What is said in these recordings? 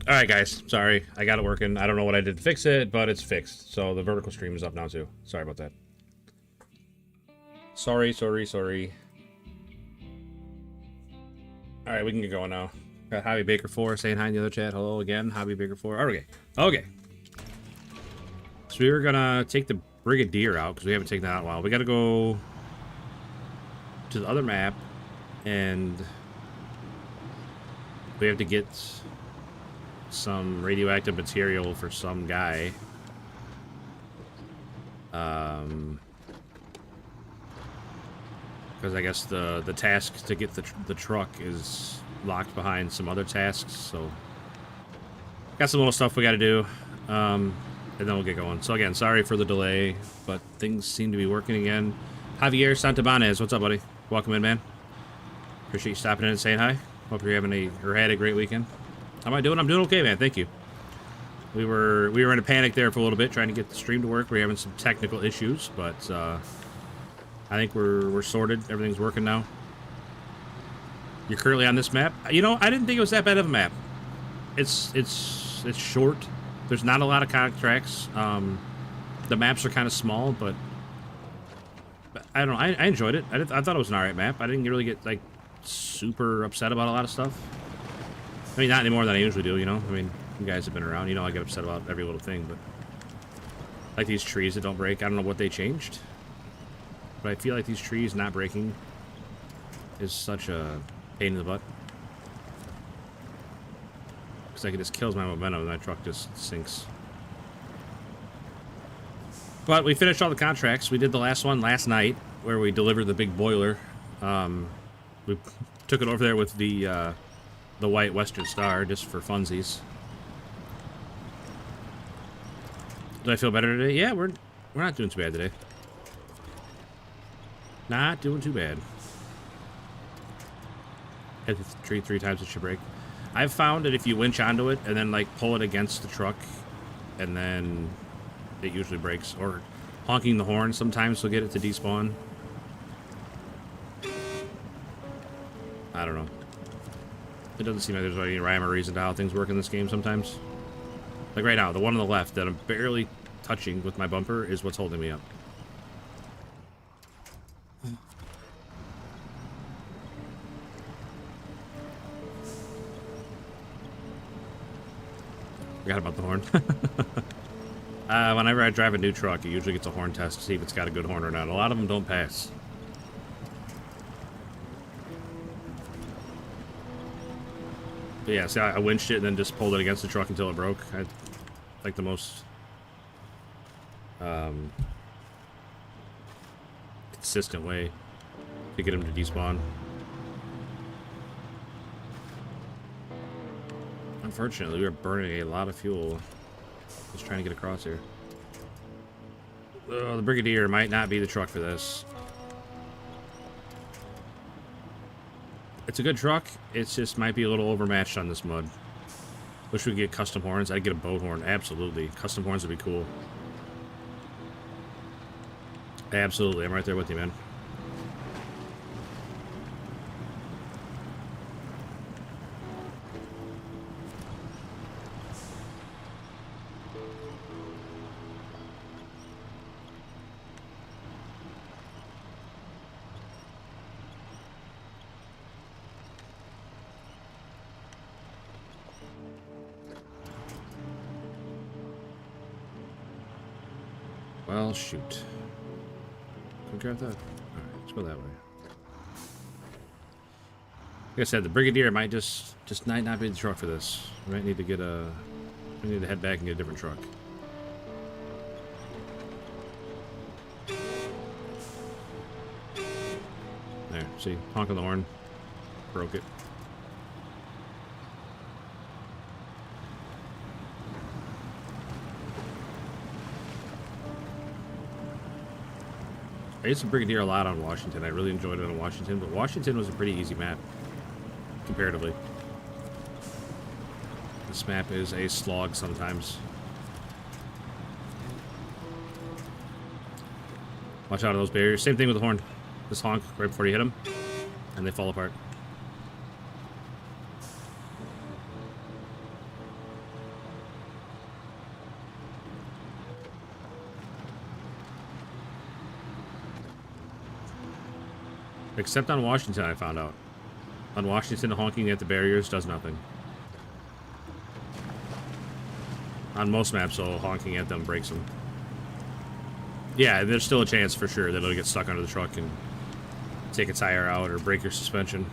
Alright, guys. Sorry. I got it working. I don't know what I did to fix it, but it's fixed. So the vertical stream is up now, too. Sorry about that. Sorry. Alright, we can get going now. Got Hobby Baker 4 saying hi in the other chat. Hello again, Hobby Baker 4. Okay. So we were gonna take the Brigadier out, because we haven't taken that out in a while. We gotta go to the other map, and we have to get some radioactive material for some guy. Because I guess the task to get the truck is locked behind some other tasks, so got some little stuff we got to do, and then we'll get going. So again, sorry for the delay, but things seem to be working again. Javier Santabanez, what's up, buddy? Welcome in, man. Appreciate you stopping in and saying hi. Hope you're having had a great weekend. How am I doing? I'm doing okay, man. Thank you. We were in a panic there for a little bit, trying to get the stream to work. We're having some technical issues, but I think we're sorted. Everything's working now. You're currently on this map. You know, I didn't think it was that bad of a map. It's short. There's not a lot of contracts. The maps are kind of small, but I don't know. I enjoyed it. I thought it was an alright map. I didn't really get like super upset about a lot of stuff. I mean, not any more than I usually do, you know? I mean, you guys have been around. You know I get upset about every little thing, but like these trees that don't break. I don't know what they changed, but I feel like these trees not breaking is such a pain in the butt. Because like it just kills my momentum and my truck just sinks. But we finished all the contracts. We did the last one last night where we delivered the big boiler. We took it over there with the white Western Star just for funsies. Do I feel better today? Yeah, we're not doing too bad today. Not doing too bad. Hit the tree 3 times, it should break. I've found that if you winch onto it and then like pull it against the truck, and then it usually breaks. Or honking the horn sometimes will get it to despawn. I don't know. It doesn't seem like there's any rhyme or reason to how things work in this game sometimes. Like right now, the one on the left that I'm barely touching with my bumper is what's holding me up. Forgot about the horn. Whenever I drive a new truck, it usually gets a horn test to see if it's got a good horn or not. A lot of them don't pass. But yeah, see, I winched it and then just pulled it against the truck until it broke. I like the most consistent way to get him to despawn. Unfortunately, we are burning a lot of fuel just trying to get across here. The Brigadier might not be the truck for this. It's a good truck. It just might be a little overmatched on this mud. Wish we could get custom horns. I'd get a boat horn. Absolutely. Custom horns would be cool. Absolutely. I'm right there with you, man. Well, shoot. Can we grab that? Alright, let's go that way. Like I said, the Brigadier might just might not be the truck for this. We might need to get a... We need to head back and get a different truck. There, see? Honking the horn. Broke it. I used to Brigadier a lot on Washington. I really enjoyed it on Washington, but Washington was a pretty easy map, comparatively. This map is a slog sometimes. Watch out of those barriers. Same thing with the horn. Just honk right before you hit them, and they fall apart. Except on Washington, I found out. On Washington, honking at the barriers does nothing. On most maps, though, honking at them breaks them. Yeah, there's still a chance for sure that it'll get stuck under the truck and take a tire out or break your suspension.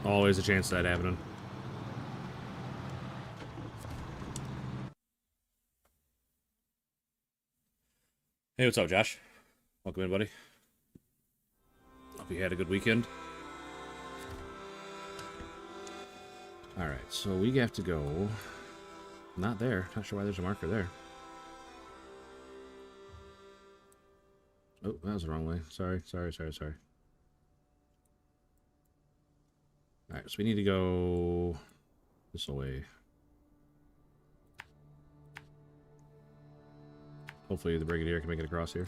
Always a chance of that happening. Hey, what's up, Josh? Welcome in, buddy. Hope you had a good weekend. Alright, so we have to go... Not there. Not sure why there's a marker there. Oh, that was the wrong way. Sorry. Alright, so we need to go... this way. Hopefully the Brigadier can make it across here.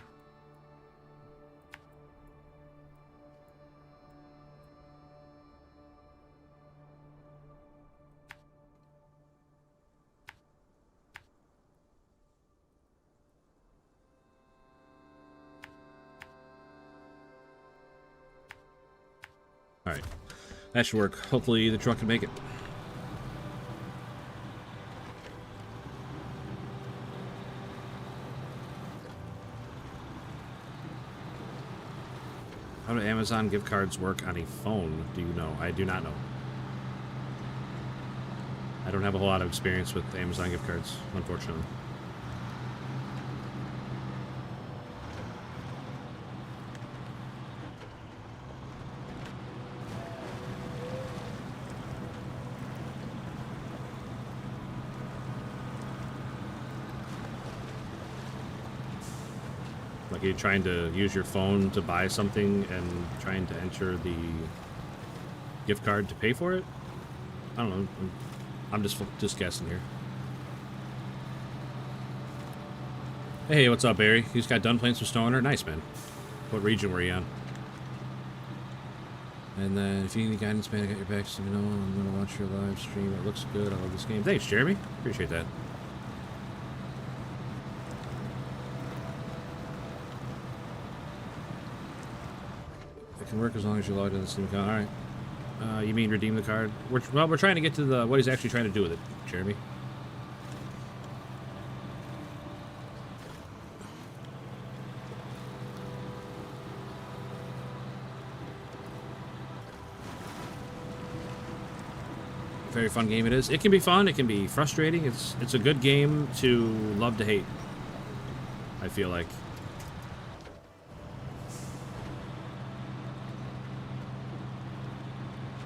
Alright. That should work. Hopefully the truck can make it. How do Amazon gift cards work on a phone? Do you know? I do not know. I don't have a whole lot of experience with Amazon gift cards, unfortunately. Like you're trying to use your phone to buy something and trying to enter the gift card to pay for it? I don't know. I'm just guessing here. Hey, what's up, Barry? You just got done playing some SnowRunner? Nice, man. What region were you on? And then if you need any guidance, man, I got your back, so you know I'm going to watch your live stream. It looks good. I love this game. Thanks, Jeremy. Appreciate that. Can work as long as you log in the Steam account. Alright. You mean redeem the card? We're trying to get to the what he's actually trying to do with it, Jeremy. Very fun game it is. It can be fun, it can be frustrating. It's a good game to love to hate, I feel like.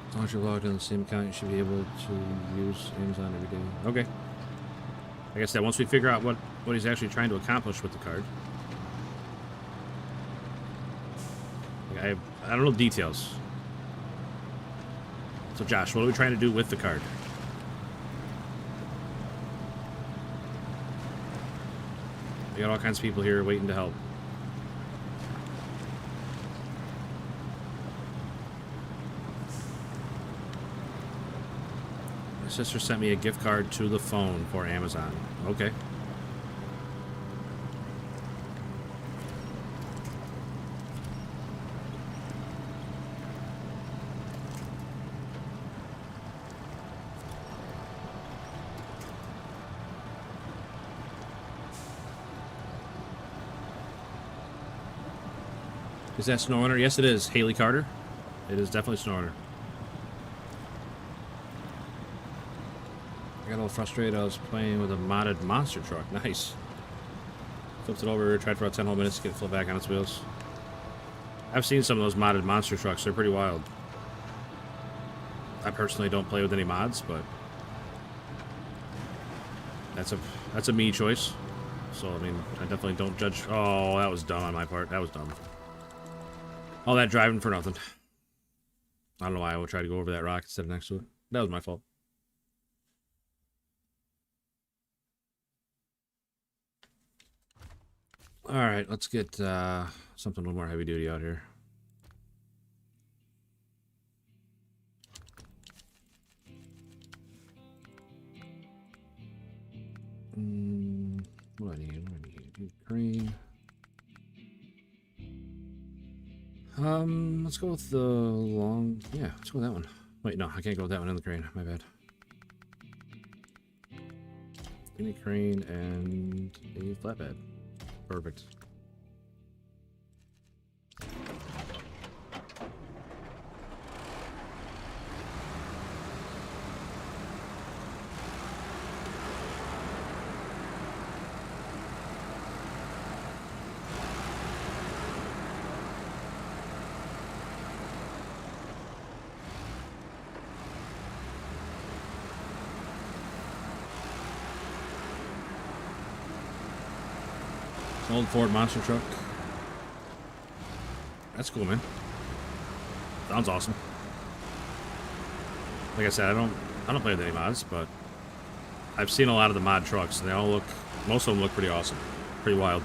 As long as you're logged in the same account, you should be able to use Amazon every day. Okay. Like I said, once we figure out what he's actually trying to accomplish with the card. Like I don't know details. So Josh, what are we trying to do with the card? We got all kinds of people here waiting to help. Sister sent me a gift card to the phone for Amazon. Okay. Is that SnowRunner? Yes, it is. Haley Carter. It is definitely SnowRunner. I got a little frustrated. I was playing with a modded monster truck. Nice. Flipped it over, tried for about 10 whole minutes to get it flipped back on its wheels. I've seen some of those modded monster trucks. They're pretty wild. I personally don't play with any mods, but that's a me choice. So, I mean, I definitely don't judge. Oh, that was dumb on my part. That was dumb. All that driving for nothing. I don't know why I would try to go over that rock instead of next to it. That was my fault. Alright, let's get something a little more heavy duty out here. What do I need? Crane. Let's go with the long... Yeah, let's go with that one. Wait, no, I can't go with that one in the crane. My bad. Give me crane and a flatbed. Perfect. Old Ford monster truck. That's cool, man. Sounds awesome. Like I said, I don't play with any mods, but I've seen a lot of the mod trucks, and they all look, most of them look pretty awesome, pretty wild.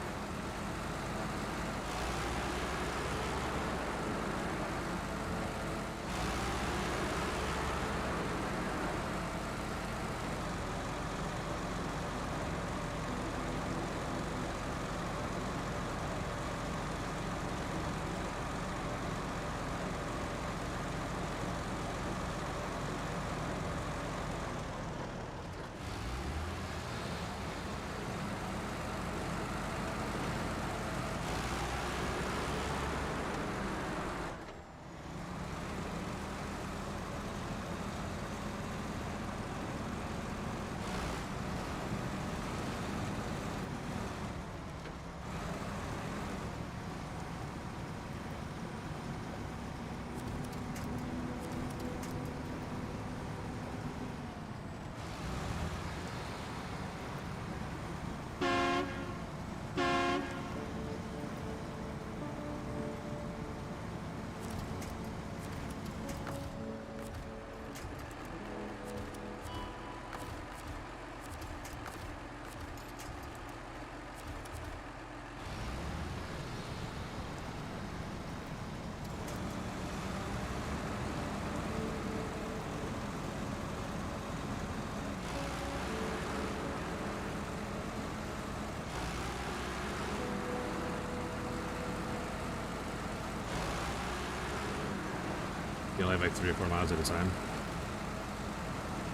You only have like 3 or 4 mods at a time.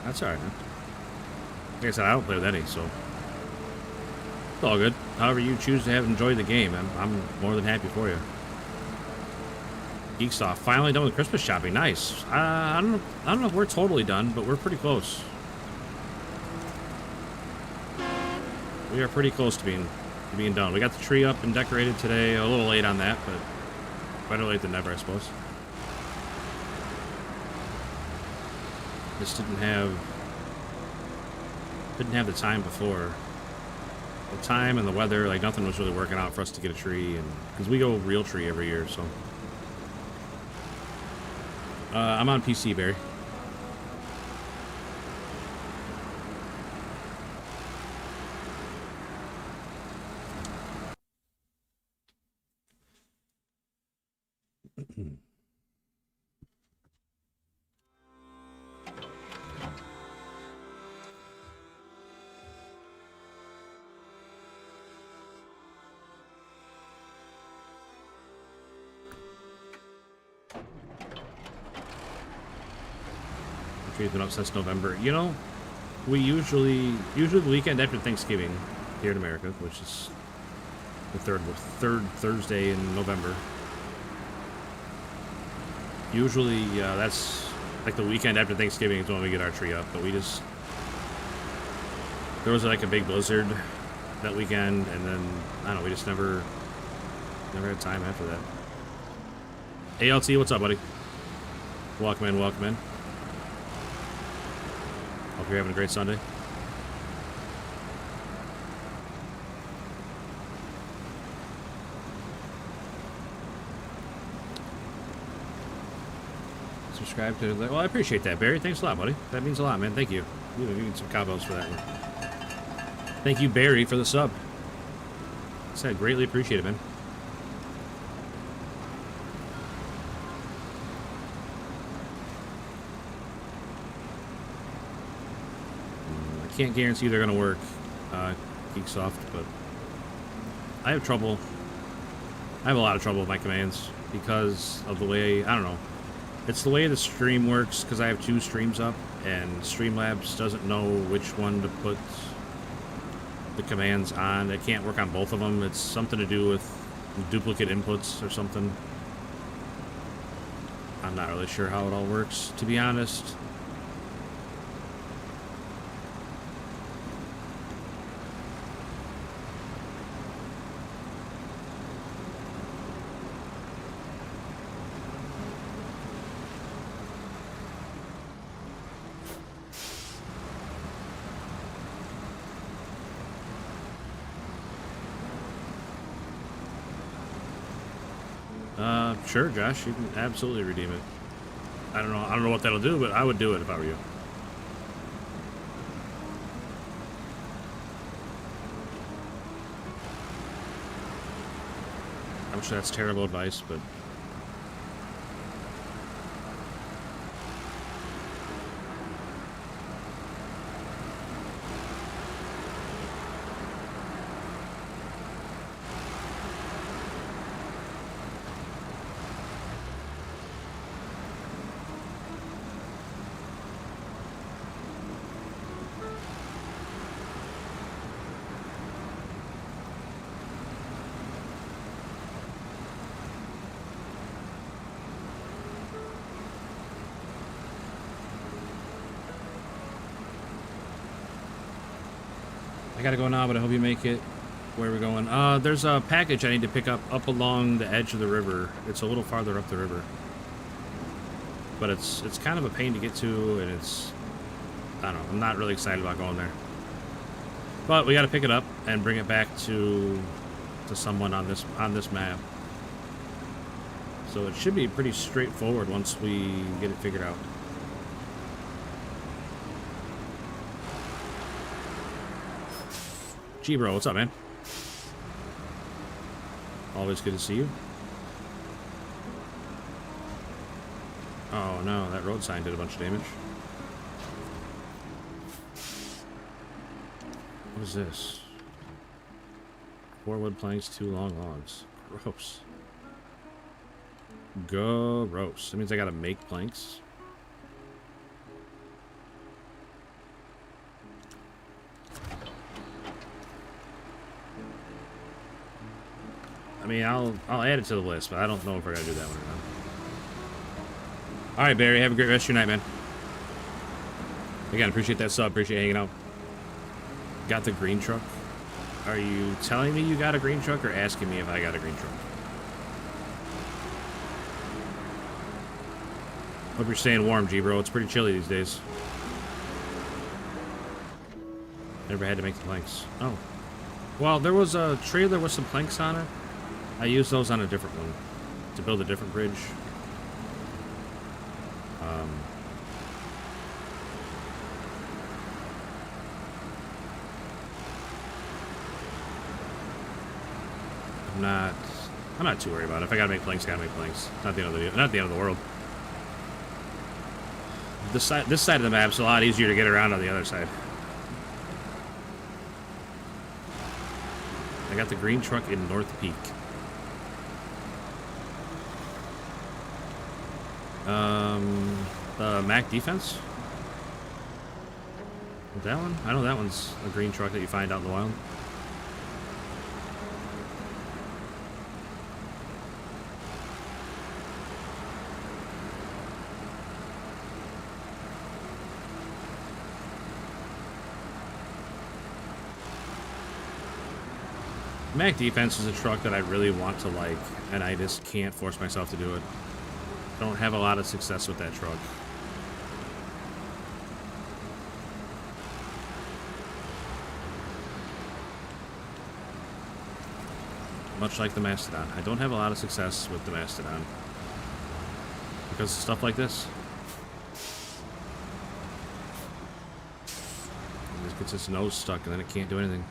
That's alright, man. Like I said, I don't play with any, so it's all good. However you choose to have enjoyed the game, I'm more than happy for you. Geeksoft, finally done with Christmas shopping. Nice. I don't know if we're totally done, but we're pretty close. We are pretty close to being done. We got the tree up and decorated today. A little late on that, but better late than never, I suppose. Just didn't have the time before. The time and the weather, like nothing was really working out for us to get a tree, and because we go real tree every year, so. I'm on PC, Barry. Tree's been up since November. You know, we usually the weekend after Thanksgiving here in America, which is the third Thursday in November. Usually, that's like the weekend after Thanksgiving is when we get our tree up. But there was like a big blizzard that weekend, and then I don't know, we just never had time after that. ALT, what's up, buddy? Welcome in, welcome in. Hope you're having a great Sunday. Subscribe to... Well, I appreciate that, Barry. Thanks a lot, buddy. That means a lot, man. Thank you. You need some combos for that one. Thank you, Barry, for the sub. I said, greatly appreciate it, man. Can't guarantee they're gonna work, Geeksoft, but I have trouble. I have a lot of trouble with my commands. because of the way, I don't know. It's the way the stream works, because I have 2 streams up, and Streamlabs doesn't know which one to put the commands on. It can't work on both of them. It's something to do with duplicate inputs or something. I'm not really sure how it all works, to be honest. Sure, Josh, you can absolutely redeem it. I don't know what that'll do, but I would do it if I were you. I'm sure that's terrible advice, but I gotta go now, but I hope you make it. Where are we going? There's a package I need to pick up along the edge of the river. It's a little farther up the river. But it's kind of a pain to get to, and it's, I don't know, I'm not really excited about going there. But we gotta pick it up and bring it back to someone on this map. So it should be pretty straightforward once we get it figured out. Gee, bro, what's up, man? Always good to see you. Oh no, that road sign did a bunch of damage. What is this? 4 wood planks, 2 long logs. Gross. Gross. That means I gotta make planks. I mean, I'll add it to the list, but I don't know if we're gonna do that one or not. All right, Barry, have a great rest of your night, man. Again, appreciate that sub, appreciate hanging out. Got the green truck? Are you telling me you got a green truck or asking me if I got a green truck? Hope you're staying warm, G, bro. It's pretty chilly these days. Never had to make the planks. Oh. Well, there was a trailer with some planks on it. I used those on a different one to build a different bridge. I'm not too worried about it. If I gotta make planks, gotta make planks. Not the end of the world. This side of the map's a lot easier to get around on the other side. I got the green truck in North Peak. Mac defense? That one? I know that one's a green truck that you find out in the wild. Mac defense is a truck that I really want to like, and I just can't force myself to do it. Don't have a lot of success with that truck. Much like the Mastodon. I don't have a lot of success with the Mastodon. Because of stuff like this. It just gets its nose stuck and then it can't do anything.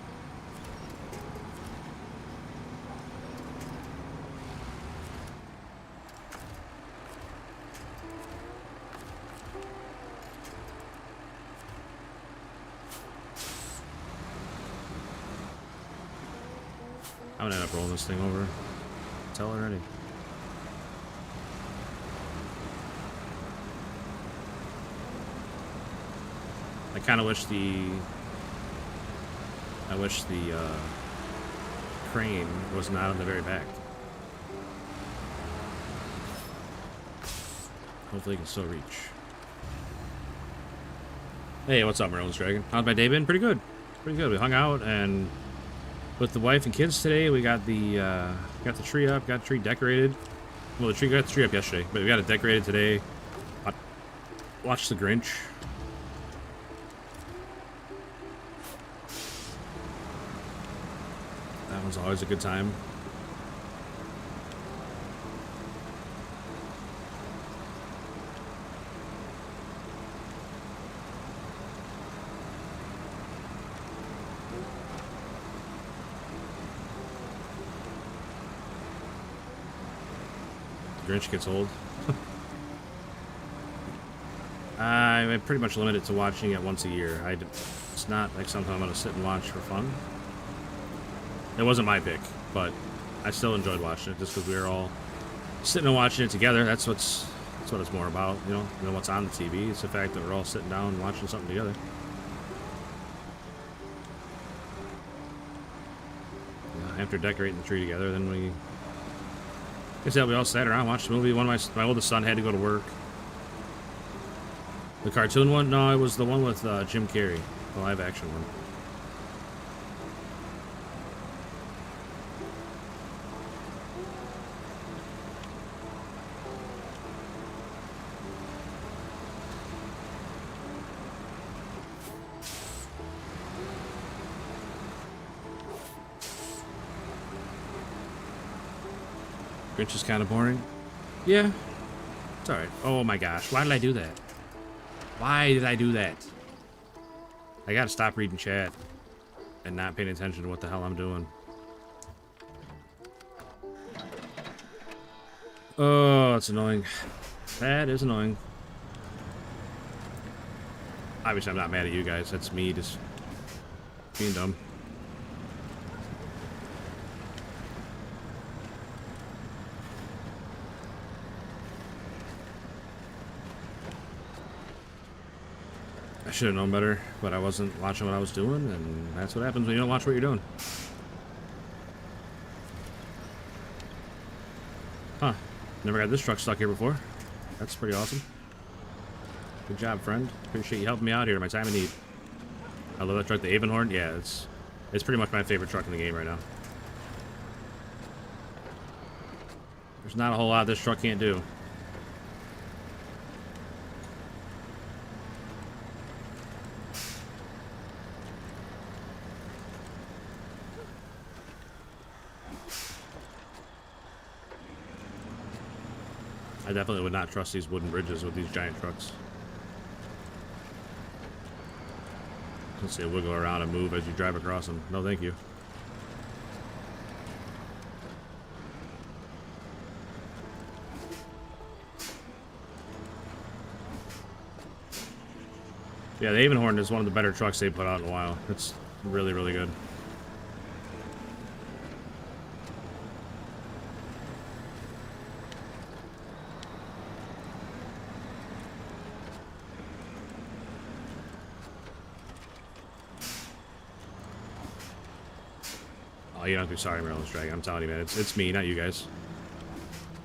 I'm gonna end up rolling this thing over. Tell already. I kind of wish the crane was not on the very back. Hopefully, it can still reach. Hey, what's up, Merlin's Dragon? How's my day been? Pretty good. Pretty good. We hung out and with the wife and kids today. We got the tree up, got the tree decorated. Well, got the tree up yesterday, but we got it decorated today. Watched The Grinch. That one's always a good time. The Grinch gets old. I pretty much limit it to watching it once a year. It's not like something I'm going to sit and watch for fun. It wasn't my pick, but I still enjoyed watching it just because we were all sitting and watching it together. That's what it's more about, you know, than what's on the TV. It's the fact that we're all sitting down and watching something together. After decorating the tree together, then we all sat around, watched the movie. One of my oldest son had to go to work. The cartoon one? No, it was the one with Jim Carrey, the live action one. Grinch is kind of boring. Yeah, it's alright. Oh my gosh, why did I do that? Why did I do that? I gotta stop reading chat and not paying attention to what the hell I'm doing. Oh, it's annoying. That is annoying. Obviously, I'm not mad at you guys. That's me just being dumb. I should have known better, but I wasn't watching what I was doing, and that's what happens when you don't watch what you're doing. Huh. Never got this truck stuck here before. That's pretty awesome. Good job, friend. Appreciate you helping me out here at my time of need. I love that truck, the Avonhorn. Yeah, it's pretty much my favorite truck in the game right now. There's not a whole lot this truck can't do. I definitely would not trust these wooden bridges with these giant trucks. Let's say wiggle around and move as you drive across them. No, thank you. Yeah, the Avonhorn is one of the better trucks they've put out in a while. It's really, really good. Oh, you don't have to be sorry, Merlin's Dragon. I'm telling you, man. It's me, not you guys.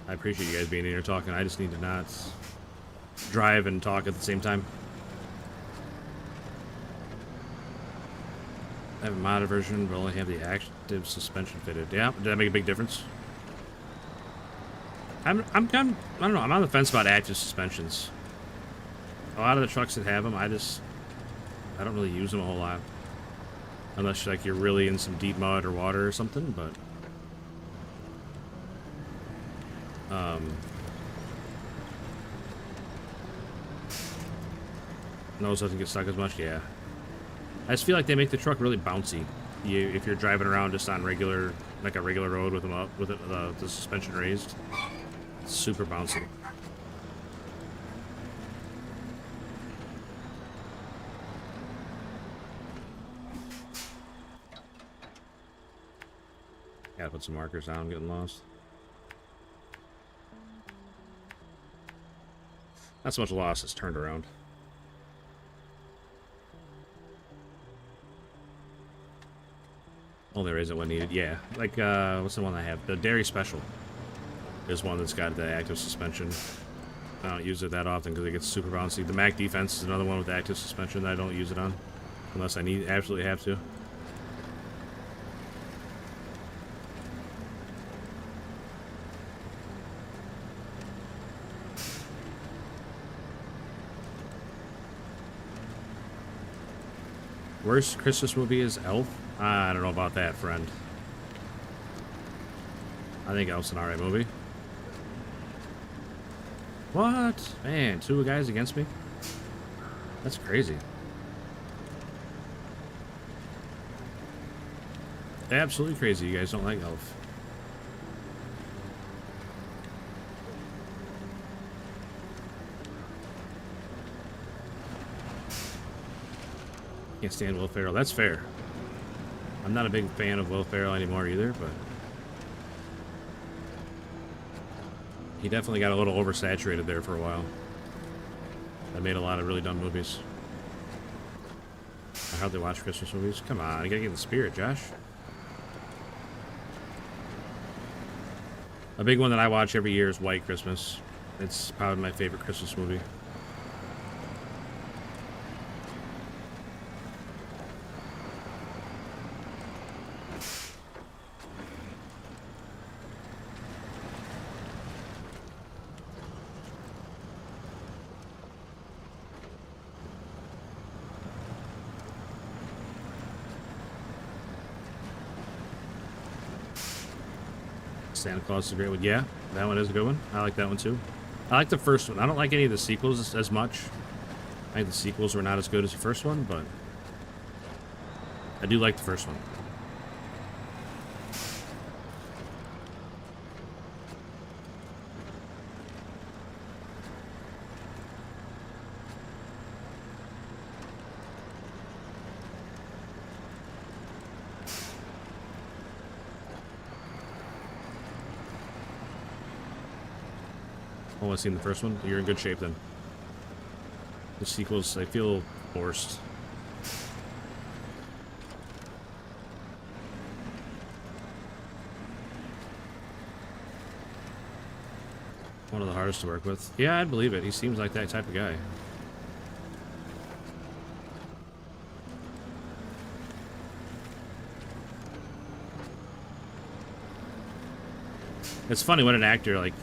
I appreciate you guys being in here talking. I just need to not drive and talk at the same time. I have a modded version, but only have the active suspension fitted. Yeah, did that make a big difference? I don't know. I'm on the fence about active suspensions. A lot of the trucks that have them, I don't really use them a whole lot. Unless like you're really in some deep mud or water or something, but nose doesn't get stuck as much. Yeah, I just feel like they make the truck really bouncy. If you're driving around just on a regular road with them up with the suspension raised, it's super bouncy. Gotta put some markers down, I'm getting lost. Not so much lost, it's turned around. Only raise it when needed. Yeah. Like, what's the one I have? The Dairy Special is one that's got the active suspension. I don't use it that often because it gets super bouncy. The Mac Defense is another one with active suspension that I don't use it on. Unless I absolutely have to. Worst Christmas movie is Elf? I don't know about that, friend. I think Elf's an alright movie. What? Man, 2 guys against me? That's crazy. Absolutely crazy. You guys don't like Elf. Can't stand Will Ferrell. That's fair. I'm not a big fan of Will Ferrell anymore either, but he definitely got a little oversaturated there for a while. I made a lot of really dumb movies. I hardly watch Christmas movies. Come on, you gotta get in the spirit, Josh. A big one that I watch every year is White Christmas. It's probably my favorite Christmas movie. Santa Claus is a great one. Yeah, that one is a good one. I like that one too. I like the first one. I don't like any of the sequels as much. I think the sequels were not as good as the first one, but I do like the first one. Oh, I've seen the first one. You're in good shape then. The sequels, I feel forced. One of the hardest to work with. Yeah, I'd believe it. He seems like that type of guy. It's funny when an actor, like,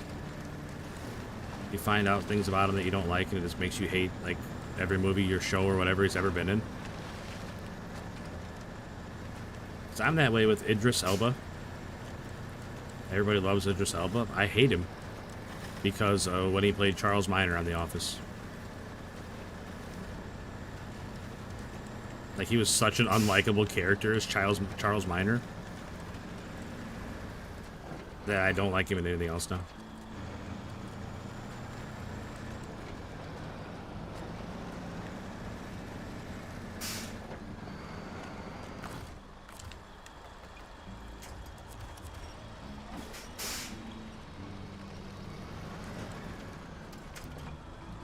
you find out things about him that you don't like, and it just makes you hate, like, every movie or show or whatever he's ever been in. 'Cause I'm that way with Idris Elba. Everybody loves Idris Elba. I hate him because when he played Charles Minor on The Office. Like, he was such an unlikable character as Charles Minor that I don't like him in anything else now.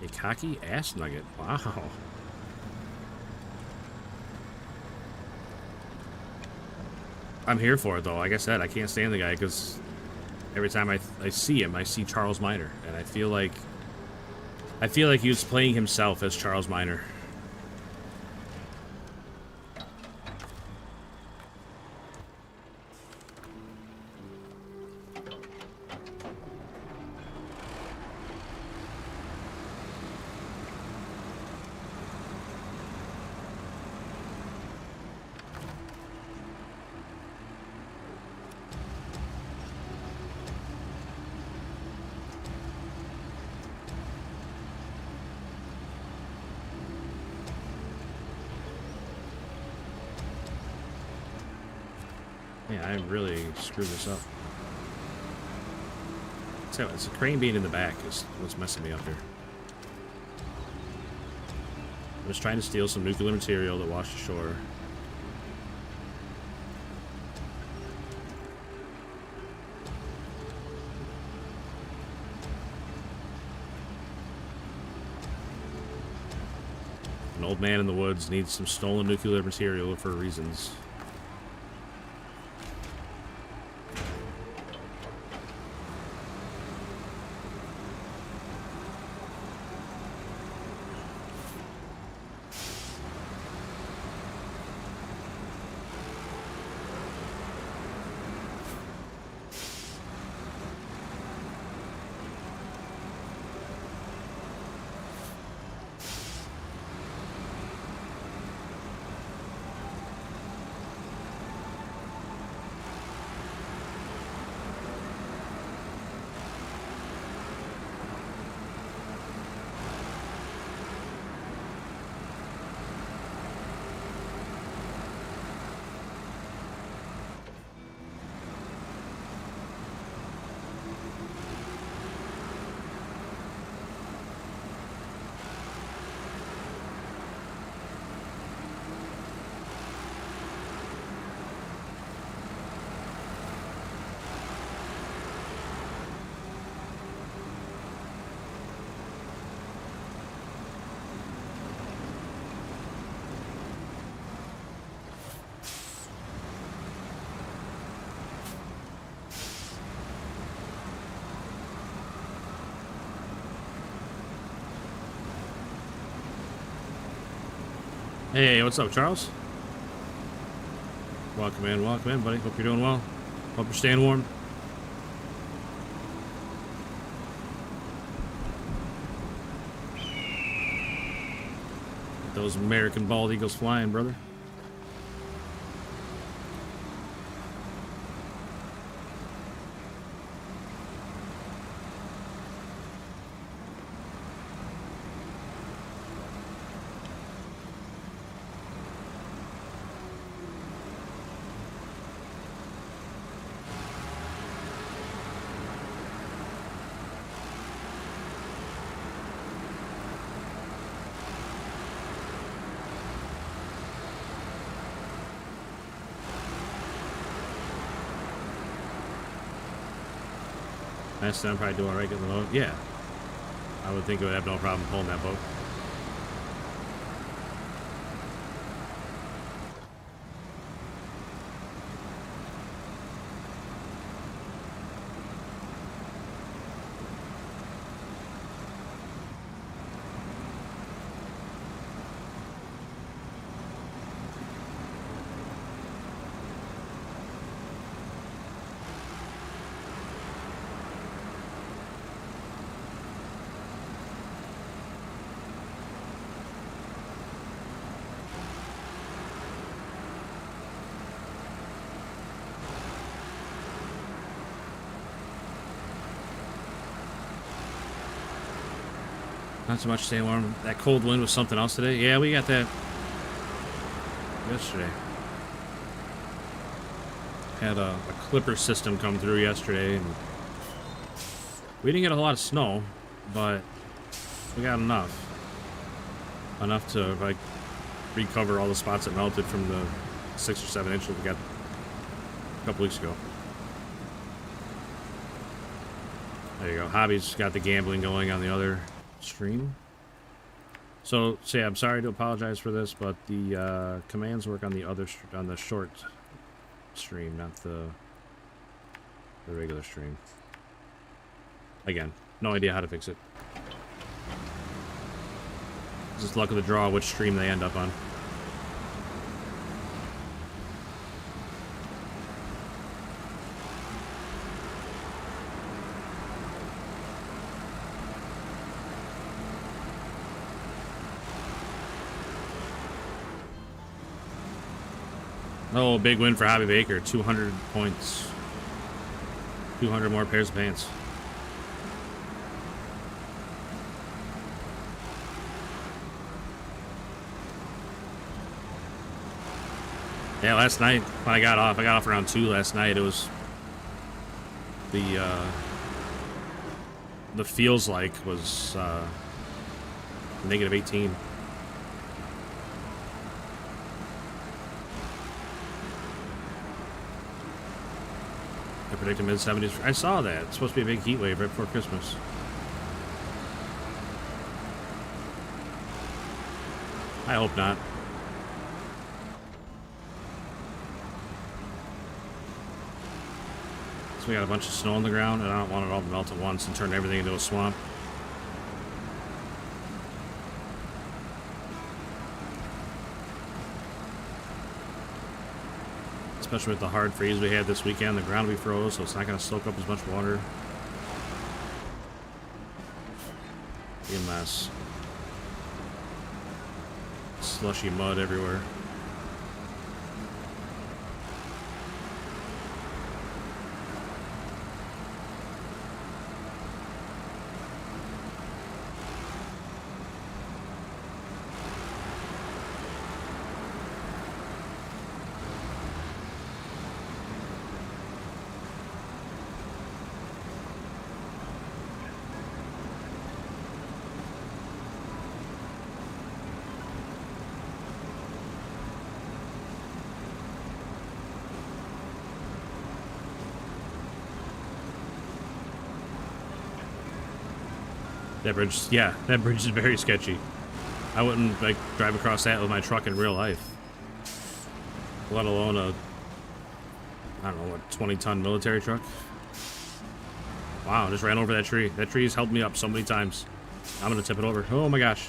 A cocky ass nugget. Wow. I'm here for it, though. Like I said, I can't stand the guy because every time I see him, I see Charles Minor, and I feel like he was playing himself as Charles Minor. Yeah, I really screwed this up. So it's a crane being in the back is what's messing me up here. I was trying to steal some nuclear material that washed ashore. An old man in the woods needs some stolen nuclear material for reasons. Hey, what's up, Charles? Welcome in, buddy. Hope you're doing well. Hope you're staying warm. Get those American bald eagles flying, brother. Last time, probably doing all right getting the boat. Yeah, I would think it would have no problem pulling that boat. Not so much staying warm. That cold wind was something else today. Yeah, we got that yesterday. Had a clipper system come through yesterday, and we didn't get a lot of snow, but we got enough to like recover all the spots that melted from the 6 or 7 inches we got a couple weeks ago. There you go. Hobby's got the gambling going on the other stream. So yeah, I'm sorry to apologize for this, but the commands work on the short stream, not the regular stream. Again, no idea how to fix it. Just luck of the draw which stream they end up on. Oh, big win for Hobby Baker. 200 points. 200 more pairs of pants. Yeah, last night when I got off around 2 last night. It was the feels like was negative 18. I predicted mid-70s. I saw that. It's supposed to be a big heat wave right before Christmas. I hope not. So we got a bunch of snow on the ground, and I don't want it all to melt at once and turn everything into a swamp. Especially with the hard freeze we had this weekend, the ground will be froze, so it's not going to soak up as much water. Be a mess. Slushy mud everywhere. That bridge, yeah, that bridge is very sketchy. I wouldn't like drive across that with my truck in real life, let alone a, I don't know, what, 20-ton military truck. Wow, I just ran over that tree. That tree has held me up so many times. I'm gonna tip it over. Oh my gosh.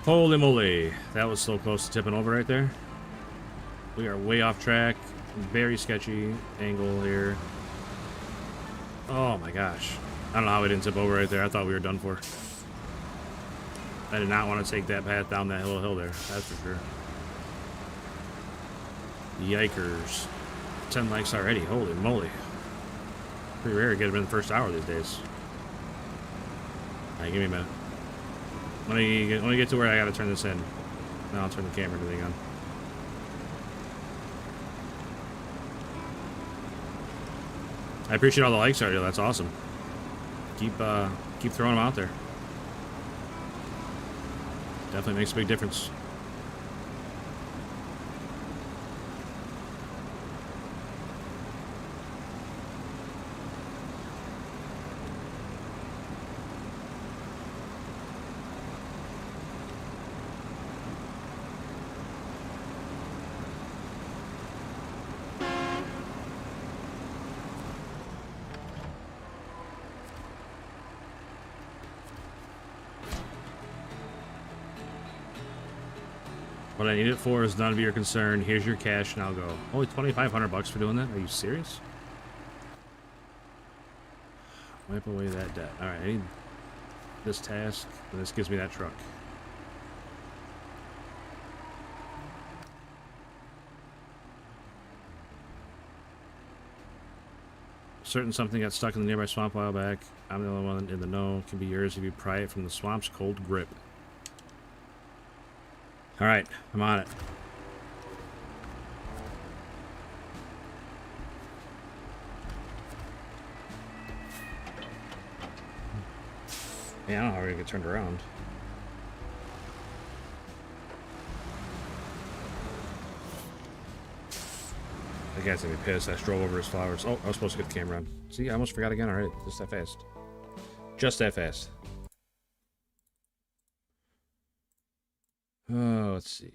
Holy moly. That was so close to tipping over right there. We are way off track. Very sketchy angle here. Oh my gosh. I don't know how we didn't tip over right there. I thought we were done for. I did not want to take that path down that little hill there. That's for sure. Yikers. 10 likes already. Holy moly. Pretty rare to get them in the first hour these days. Alright, give me a minute. Let me get to where I gotta turn this in. Now I'll turn the camera and everything on. I appreciate all the likes already. That's awesome. Keep throwing them out there. Definitely makes a big difference. What I need it for is none of your concern. Here's your cash, and I'll go. Only $2,500 for doing that? Are you serious? Wipe away that debt. All right, I need this task, and this gives me that truck. Certain something got stuck in the nearby swamp a while back. I'm the only one in the know. Can be yours if you pry it from the swamp's cold grip. Alright, I'm on it. Yeah, I don't know how we're gonna get turned around. That guy's gonna be pissed. I drove over his flowers. Oh, I was supposed to get the camera on. See, I almost forgot again. Alright, just that fast. Just that fast. Oh, let's see.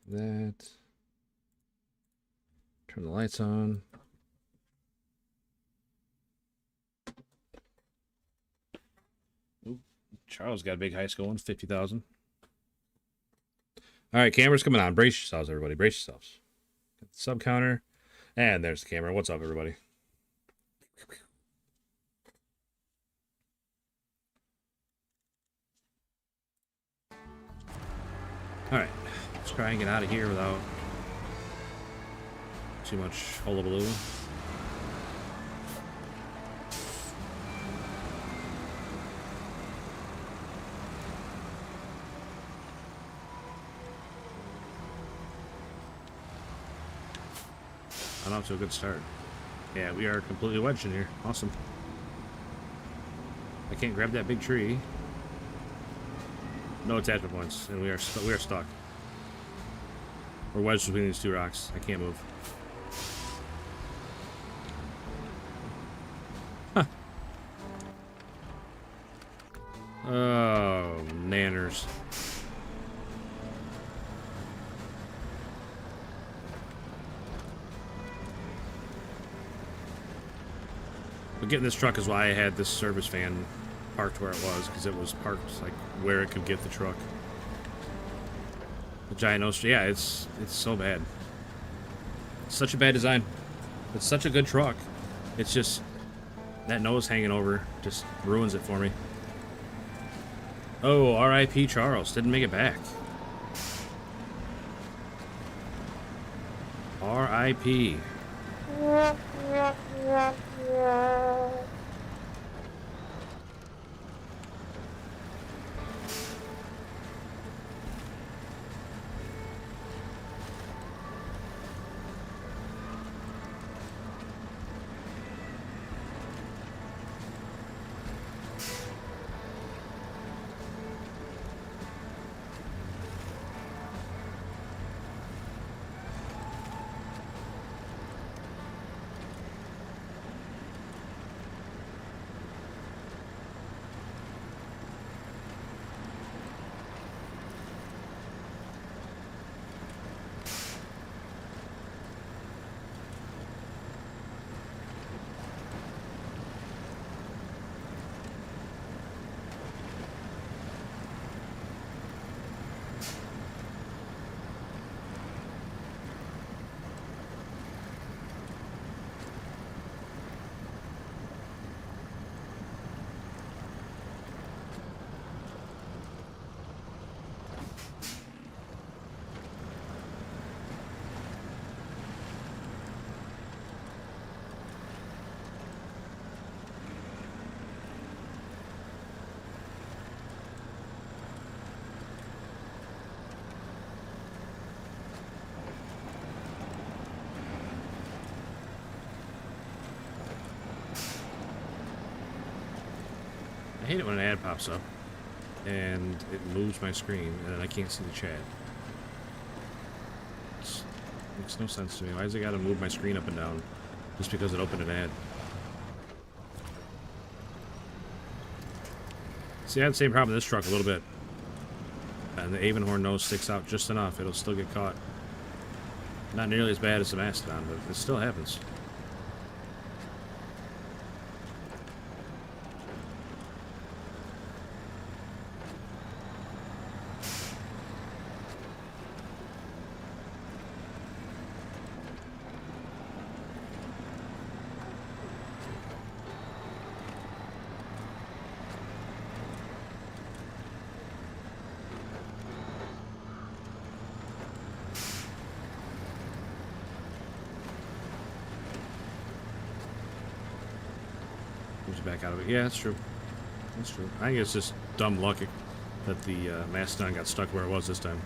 Do that. Turn the lights on. Ooh, Charles got a big heist going. 50,000. All right, camera's coming on. Brace yourselves, everybody. Brace yourselves. Got the sub counter. And there's the camera. What's up, everybody? All right. Let's try and get out of here without too much hullabaloo. I'm off to a good start. Yeah, we are completely wedged in here. Awesome. I can't grab that big tree. No attachment points, and we are stuck. We're wedged between these two rocks. I can't move. Huh. Oh, nanners. But getting this truck is why I had this service van parked where it was, because it was parked like where it could get the truck. The giant nose, yeah, it's so bad. It's such a bad design. It's such a good truck. It's just that nose hanging over just ruins it for me. Oh, R.I.P. Charles didn't make it back. R.I.P. hate it when an ad pops up and it moves my screen and then I can't see the chat. It makes no sense to me. Why has it got to move my screen up and down just because it opened an ad? See, I had the same problem with this truck a little bit. And the Avonhorn nose sticks out just enough. It'll still get caught. Not nearly as bad as the Mastodon, but it still happens. Back out of it. Yeah, that's true. That's true. I think it's just dumb luck that the Mastodon got stuck where it was this time.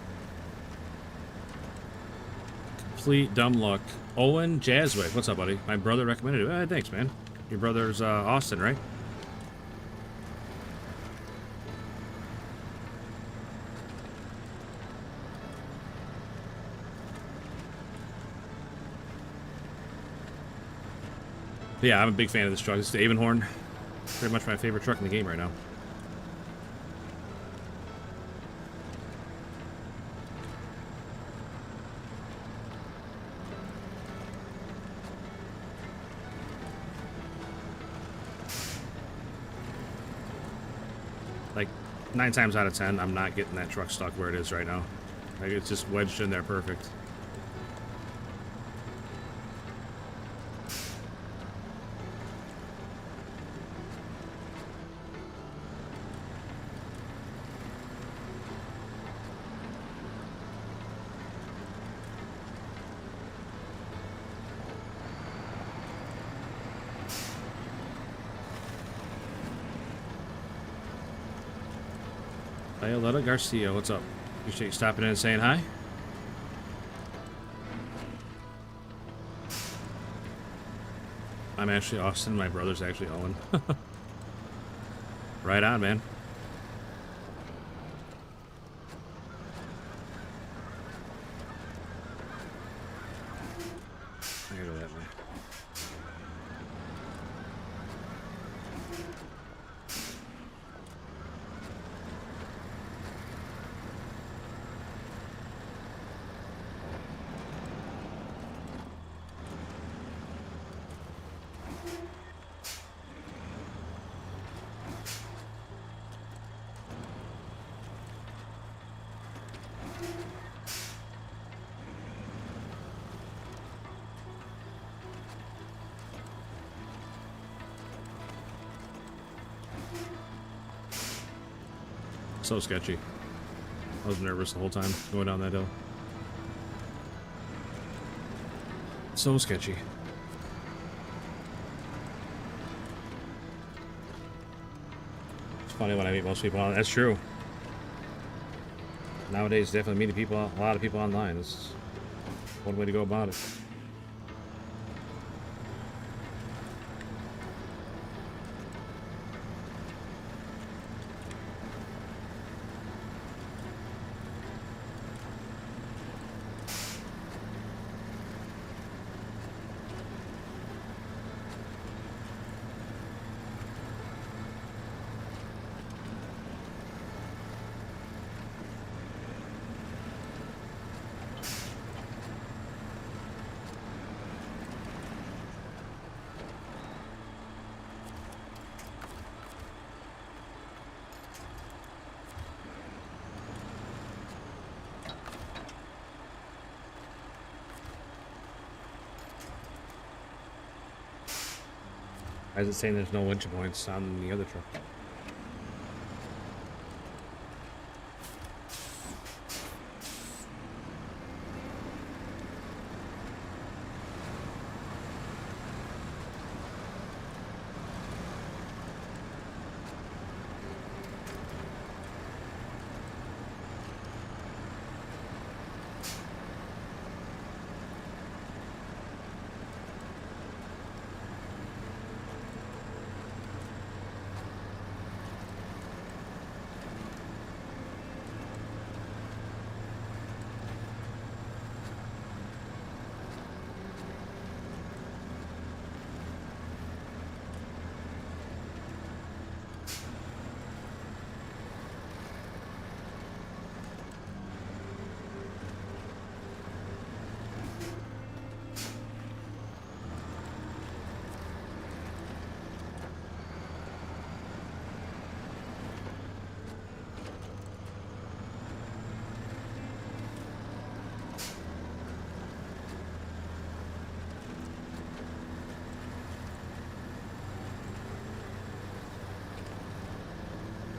Complete dumb luck. Owen Jaswick. What's up, buddy? My brother recommended it. Thanks, man. Your brother's Austin, right? Yeah, I'm a big fan of this truck. It's the Avonhorn. Pretty much my favorite truck in the game right now. Like, 9 times out of 10, I'm not getting that truck stuck where it is right now. Like, it's just wedged in there perfect. Violetta Garcia, what's up? Appreciate you stopping in and saying hi. I'm actually Austin. My brother's actually Owen. Right on, man. I gotta go that way. So sketchy. I was nervous the whole time going down that hill. So sketchy. It's funny when I meet most people on. That's true. Nowadays, definitely meeting people, a lot of people online. It's one way to go about it. Why is it saying there's no winch points on the other truck?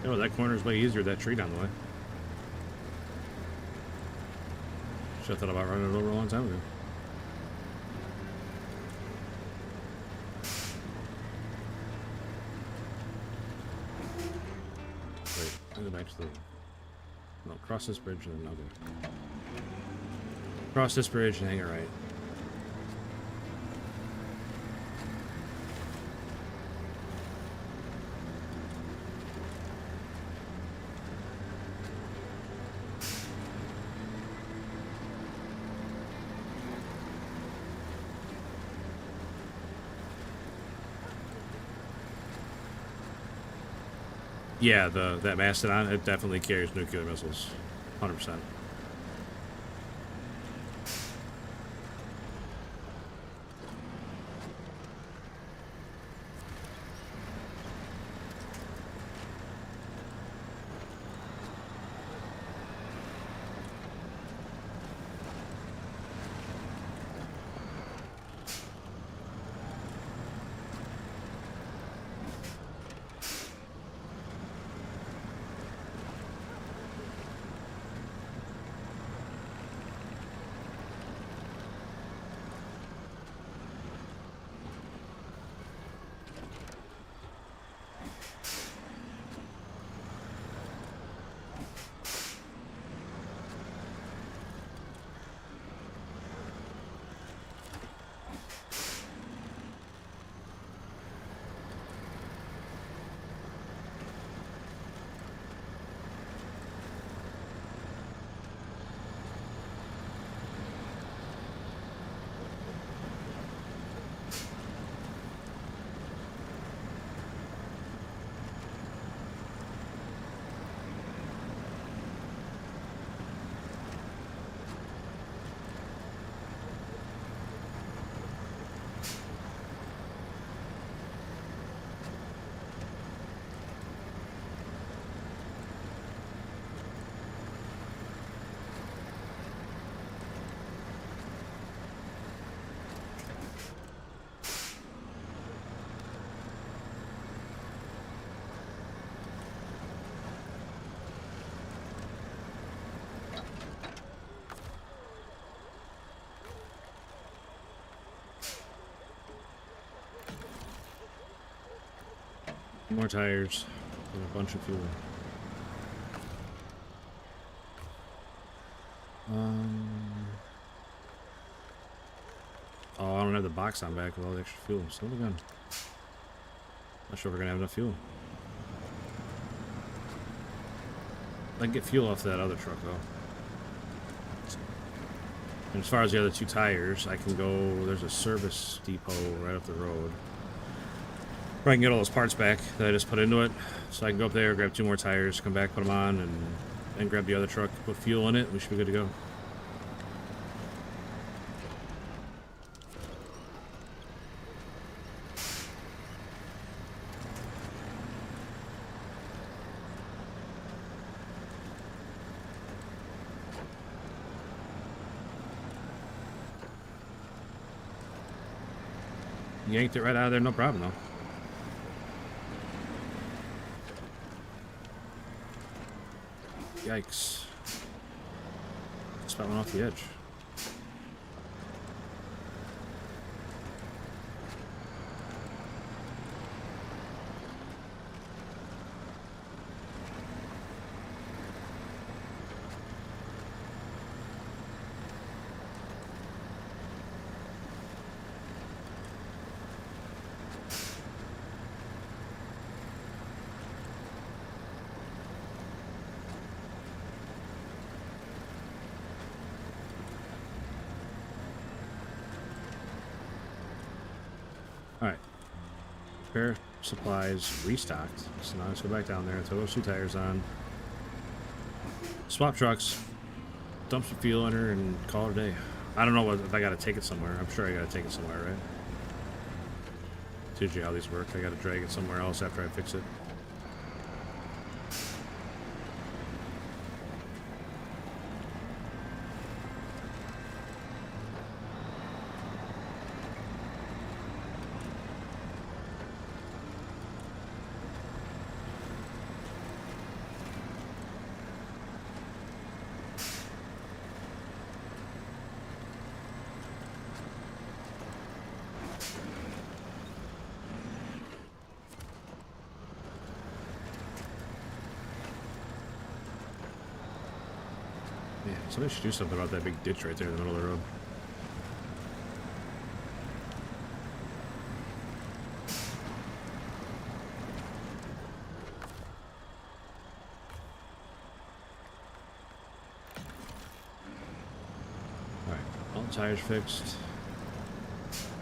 Oh, that corner's way easier, that tree down the way. Should've thought about running it over a long time ago. Wait, I'll go back to the... No, cross this bridge and then I'll go. Cross this bridge and hang it right. Yeah, that Mastodon, it definitely carries nuclear missiles. 100%. More tires and a bunch of fuel. Oh, I don't have the box on back with all the extra fuel. Son of a gun. Not sure if we're gonna have enough fuel. I can get fuel off that other truck though. And as far as the other two tires, I can go. There's a service depot right up the road. Where I can get all those parts back that I just put into it. So I can go up there, grab 2 more tires, come back, put them on, and grab the other truck, put fuel in it, and we should be good to go. Yanked it right out of there, no problem though. Yikes. Just about went off the edge. Alright. Repair supplies restocked. So now let's go back down there, throw those 2 tires on. Swap trucks. Dump some fuel in her and call it a day. I don't know if I gotta take it somewhere. I'm sure I gotta take it somewhere, right? It's usually how these work. I gotta drag it somewhere else after I fix it. Somebody should do something about that big ditch right there in the middle of the road. Alright, all the tires fixed.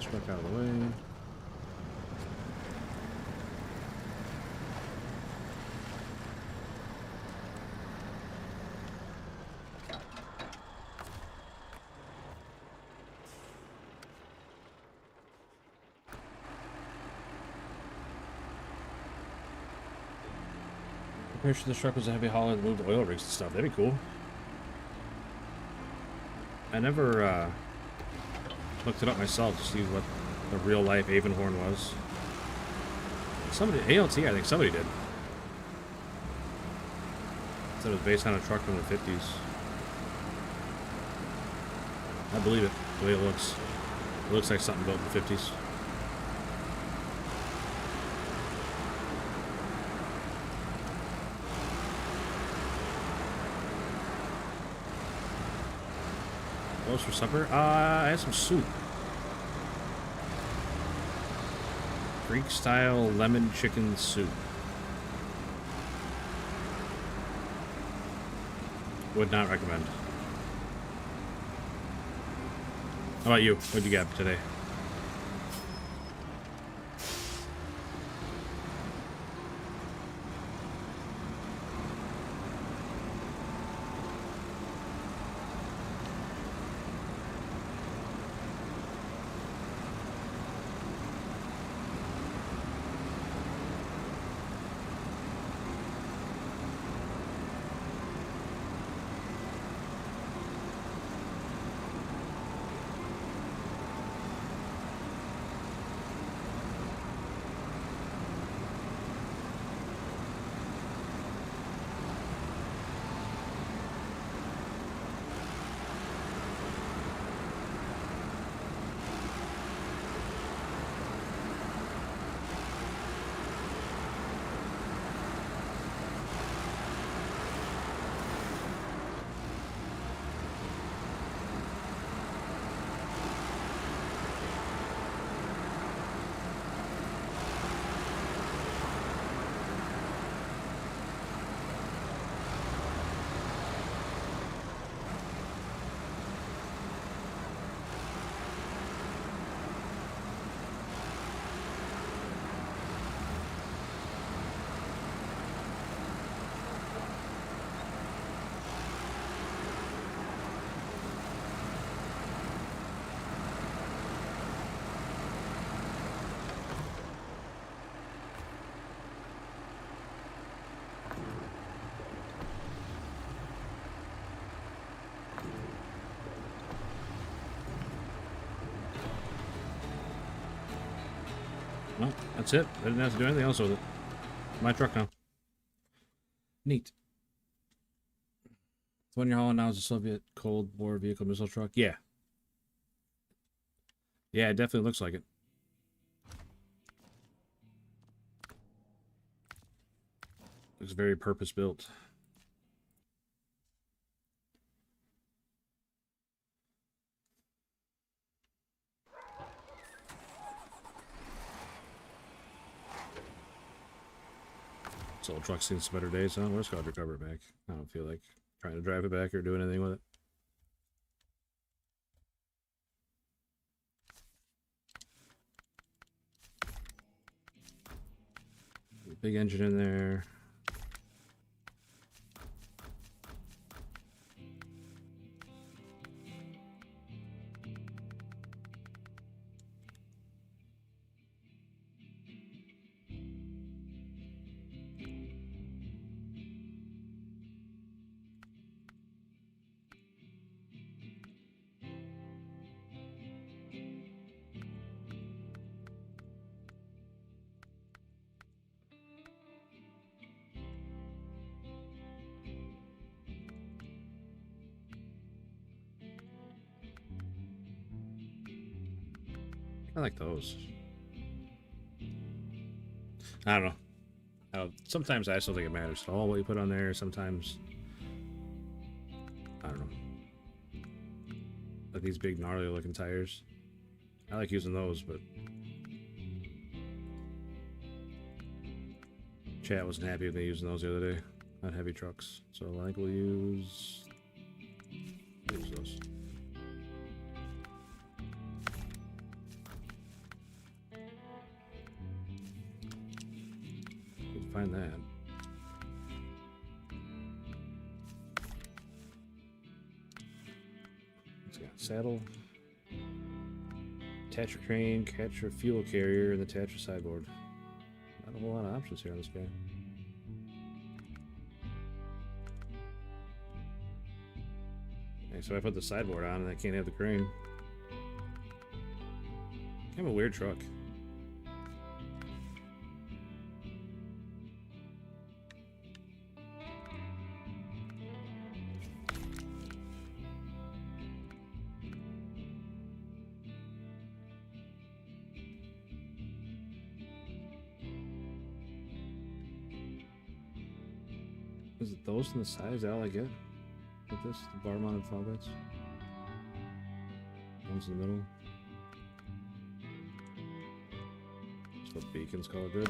Truck out of the way. I'm pretty sure this truck was a heavy hauler that moved oil rigs and stuff. That'd be cool. I never looked it up myself to see what the real life Avonhorn was. Somebody, ALT, I think somebody did. Said it was based on a truck from the 50s. I believe it, the way it looks. It looks like something built in the 50s. What was for supper? I had some soup. Greek style lemon chicken soup. Would not recommend. How about you? What'd you get today? Well, that's it. I didn't have to do anything else with it. My truck now. Neat. The one you're hauling now is a Soviet Cold War vehicle missile truck? Yeah. Yeah, it definitely looks like it. Looks very purpose-built. This old truck's seen some better days, huh? We're just going to recover it back. I don't feel like trying to drive it back or doing anything with it. Big engine in there. I like those. I don't know. Sometimes I still think it matters. All what you put on there. Sometimes I don't know. Like these big gnarly looking tires. I like using those, but chat wasn't happy with me using those the other day on heavy trucks. So I think we'll use those. Find that. Let's got saddle, Tatra crane, Tatra fuel carrier, and the Tatra sideboard. Not a whole lot of options here on this guy. Okay, so I put the sideboard on and I can't have the crane. Kind of a weird truck. Is it those in the side? Is that all I get with this? The bar mounted fallbacks? One's in the middle. That's what beacons call it good.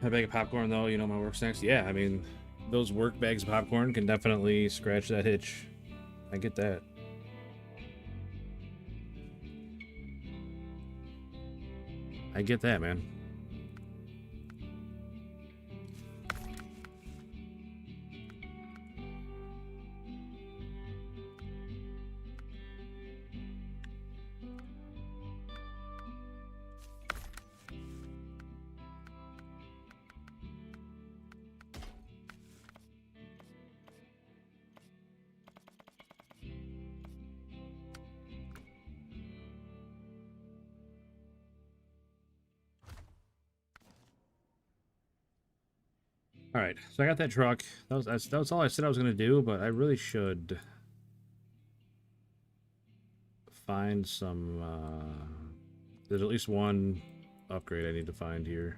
A bag of popcorn though, you know my work snacks. Yeah, I mean, those work bags of popcorn can definitely scratch that hitch. I get that. I get that, man. All right, so I got that truck. That was all I said I was gonna do, but I really should find some. There's at least one upgrade I need to find here.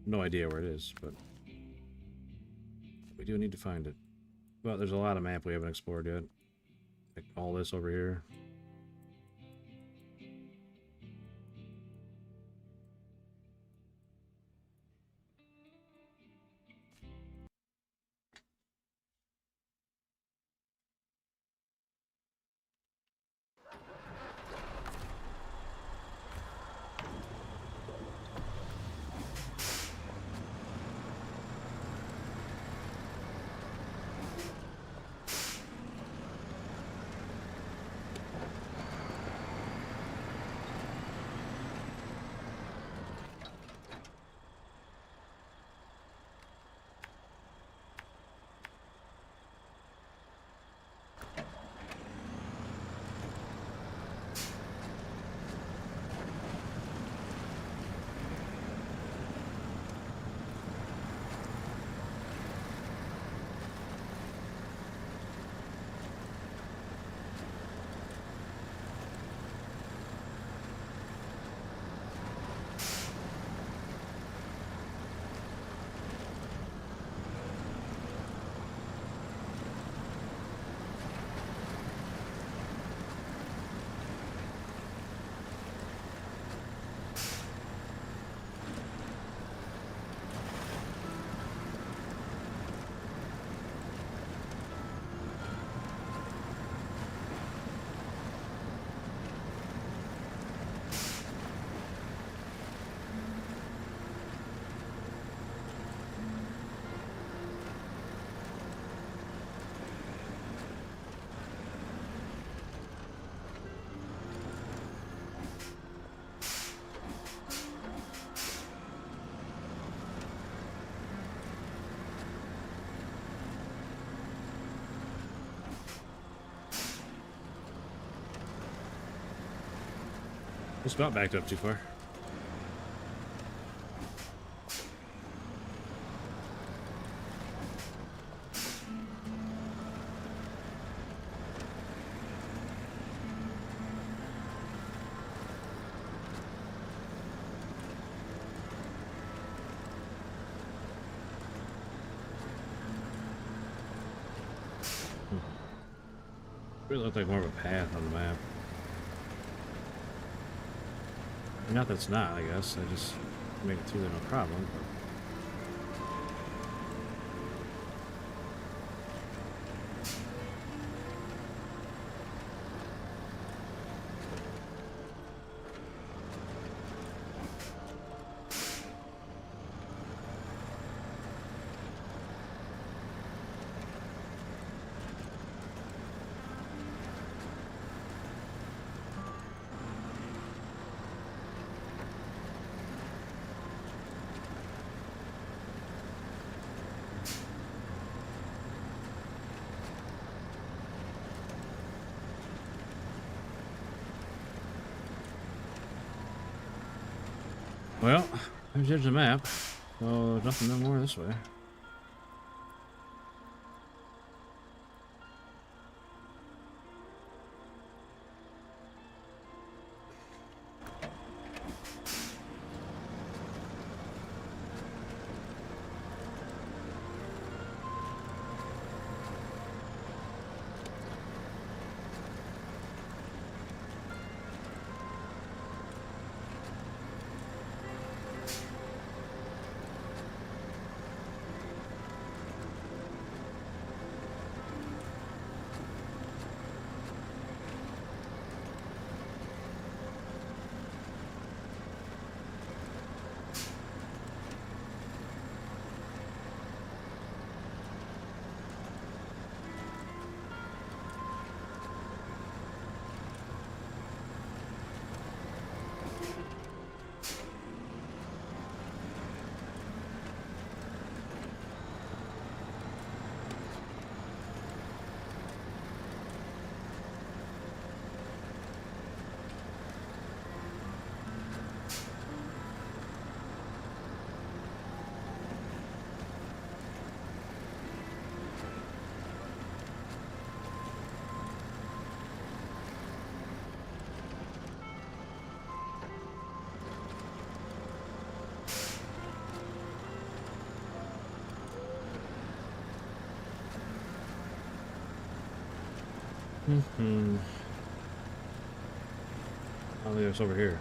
No idea where it is, but we do need to find it. Well, there's a lot of map we haven't explored yet. Like all this over here. Just about backed up too far. Really looked like more of a path on the map. Not that's not, I guess. I just made it through there no problem. Well, there's the map. So nothing no more this way. I think it's over here.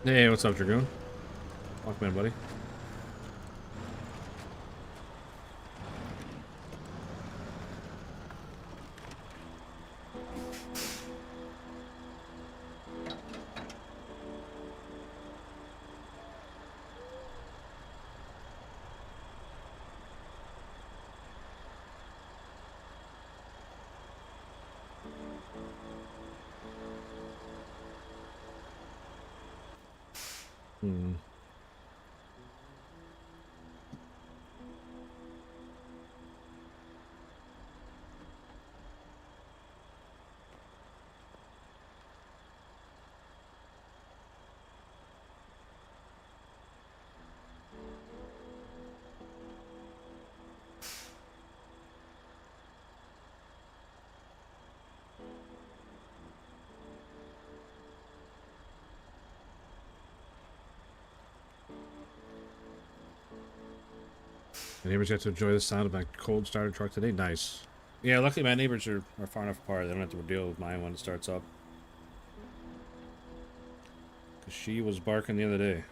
Hey, what's up, Dragoon? Welcome in, buddy. My neighbors got to enjoy the sound of my cold starter truck today. Nice. Yeah, luckily my neighbors are far enough apart. They don't have to deal with mine when it starts up. Because she was barking the other day.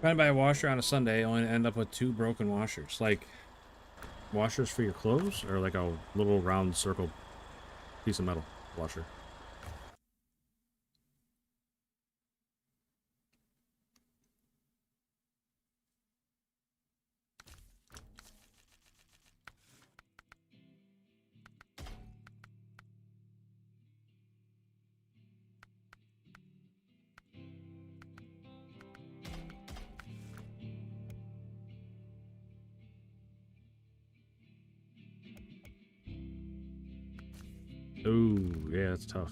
Trying to buy a washer on a Sunday, only end up with 2 broken washers. Like, washers for your clothes? Or like a little round circle piece of metal washer? Ooh, yeah, that's tough.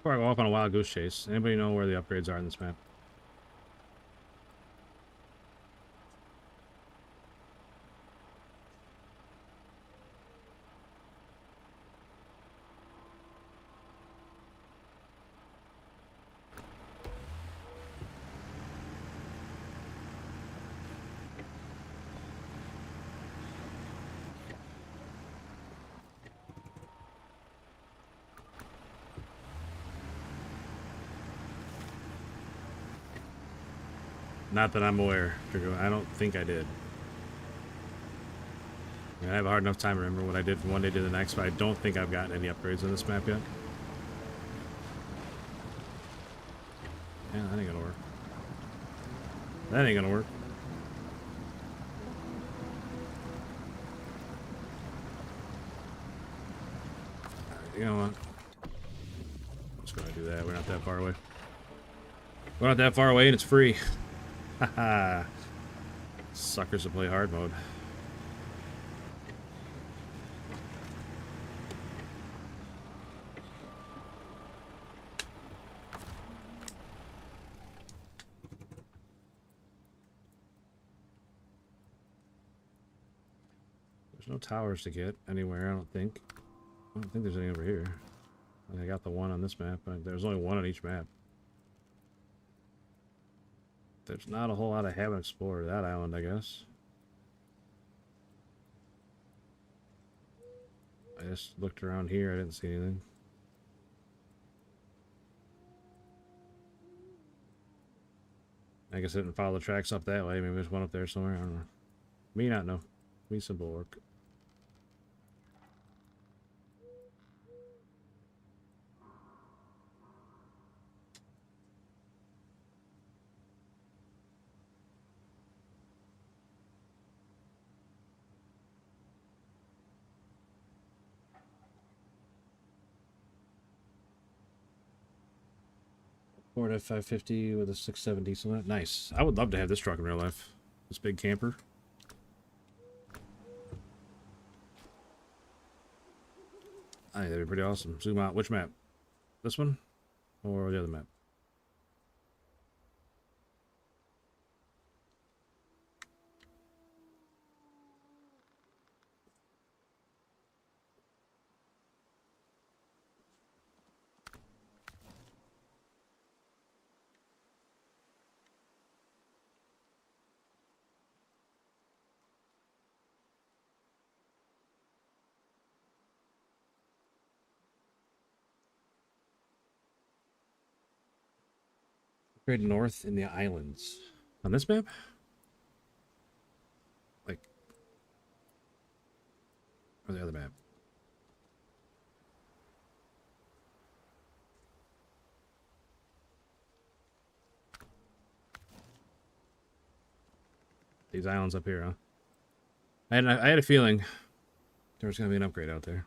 Before I go off on a wild goose chase, anybody know where the upgrades are in this map? Not that I'm aware. I don't think I did. I mean, I have a hard enough time to remember what I did from one day to the next, but I don't think I've gotten any upgrades in this map yet. Yeah, that ain't gonna work. That ain't gonna work. Alright, you know what? I'm just gonna do that. We're not that far away. We're not that far away and it's free. Haha. Suckers to play hard mode. There's no towers to get anywhere, I don't think. I don't think there's any over here. I got the one on this map, but there's only one on each map. There's not a whole lot I haven't explored that island, I guess. I just looked around here, I didn't see anything. I guess I didn't follow the tracks up that way. Maybe there's one up there somewhere. I don't know. Me not know. Me simple work. Ford F550 with a 6.7 diesel in it. Nice. I would love to have this truck in real life. This big camper. I think that'd be pretty awesome. Zoom out. Which map? This one? Or the other map? Great north in the islands. On this map? Like, or the other map? These islands up here, huh? I had a feeling there was going to be an upgrade out there.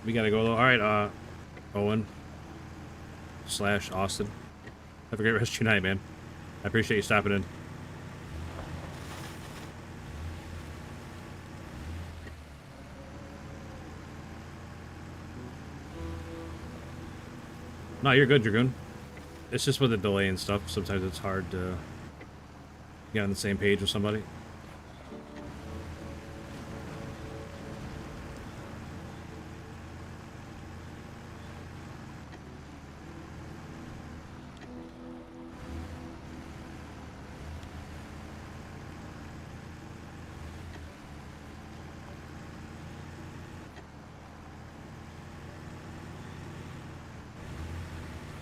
We gotta go though. Alright, Owen / Austin. Have a great rest of your night, man. I appreciate you stopping in. No, you're good, Dragoon. It's just with the delay and stuff. Sometimes it's hard to get on the same page with somebody.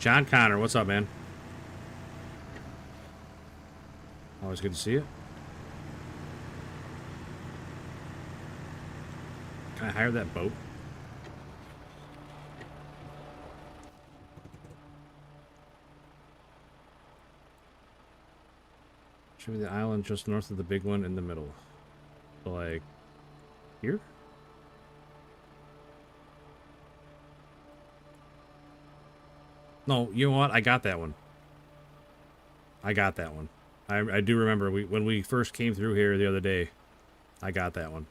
John Connor, what's up, man? Always good to see you. Can I hire that boat? Should be the island just north of the big one in the middle. So, like, here? No, you know what? I got that one. I got that one. I do remember when we first came through here the other day. I got that one.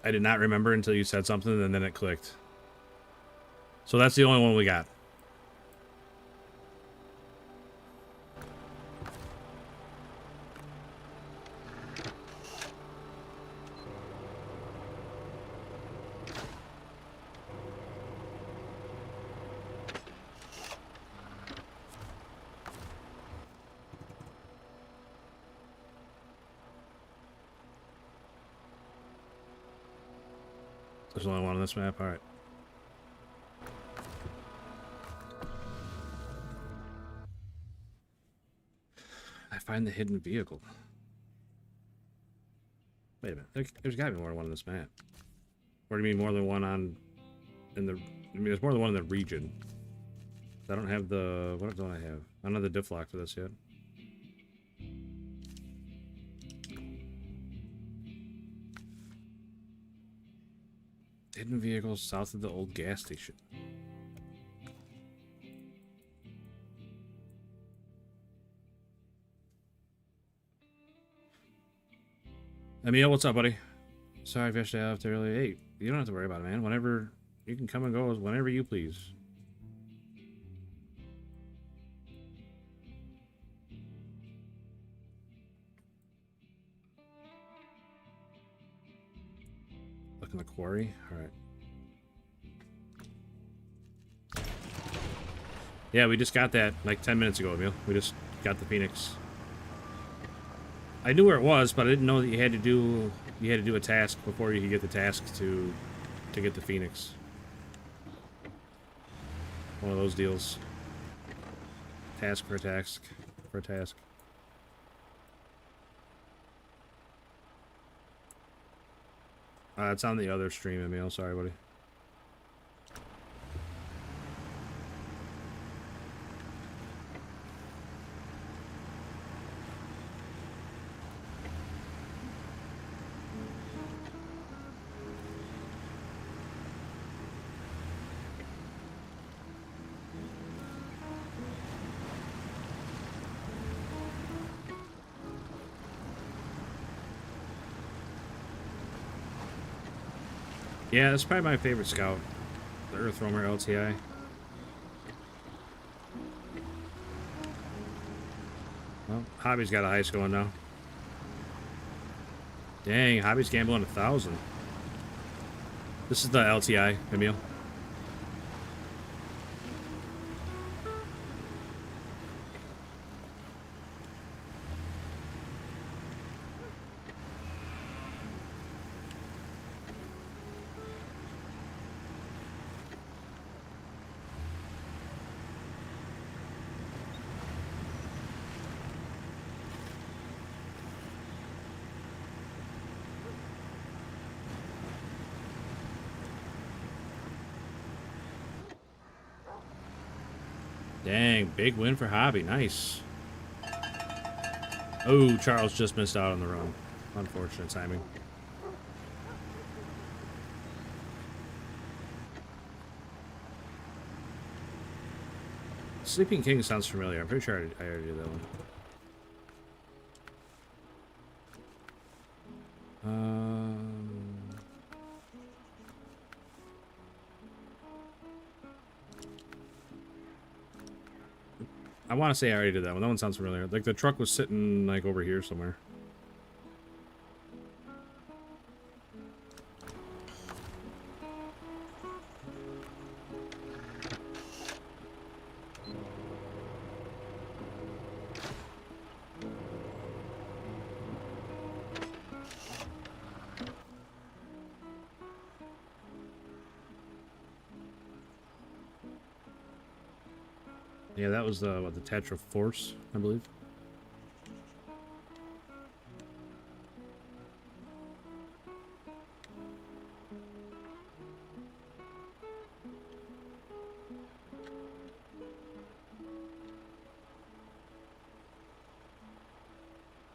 I did not remember until you said something, and then it clicked. So that's the only one we got. There's only one on this map? Alright. I find the hidden vehicle. Wait a minute. There's gotta be more than one on this map. Or do you mean more than one on... in the... I mean, there's more than one in the region. I don't have the... What don't I have? I don't have the diff lock for this yet. Hidden vehicles south of the old gas station. Emil, what's up, buddy? Sorry if yesterday I left early. Hey, you don't have to worry about it, man. Whenever you can come and go, whenever you please. Look in the quarry. All right. Yeah, we just got that like 10 minutes ago, Emil. We just got the Phoenix. I knew where it was, but I didn't know that you had to do a task before you could get the task to get the Phoenix. One of those deals. Task for a task for a task. It's on the other stream, Emil. Sorry, buddy. Yeah, that's probably my favorite scout. The Earth Roamer LTI. Well, Hobby's got a heist going now. Dang, Hobby's gambling 1,000. This is the LTI, Emil. Dang, big win for Hobby. Nice. Oh, Charles just missed out on the run. Unfortunate timing. Sleeping King sounds familiar. I'm pretty sure I already did that one. I want to say I already did that one. That one sounds familiar. Like the truck was sitting like over here somewhere. Yeah, that was the Tatra Force, I believe.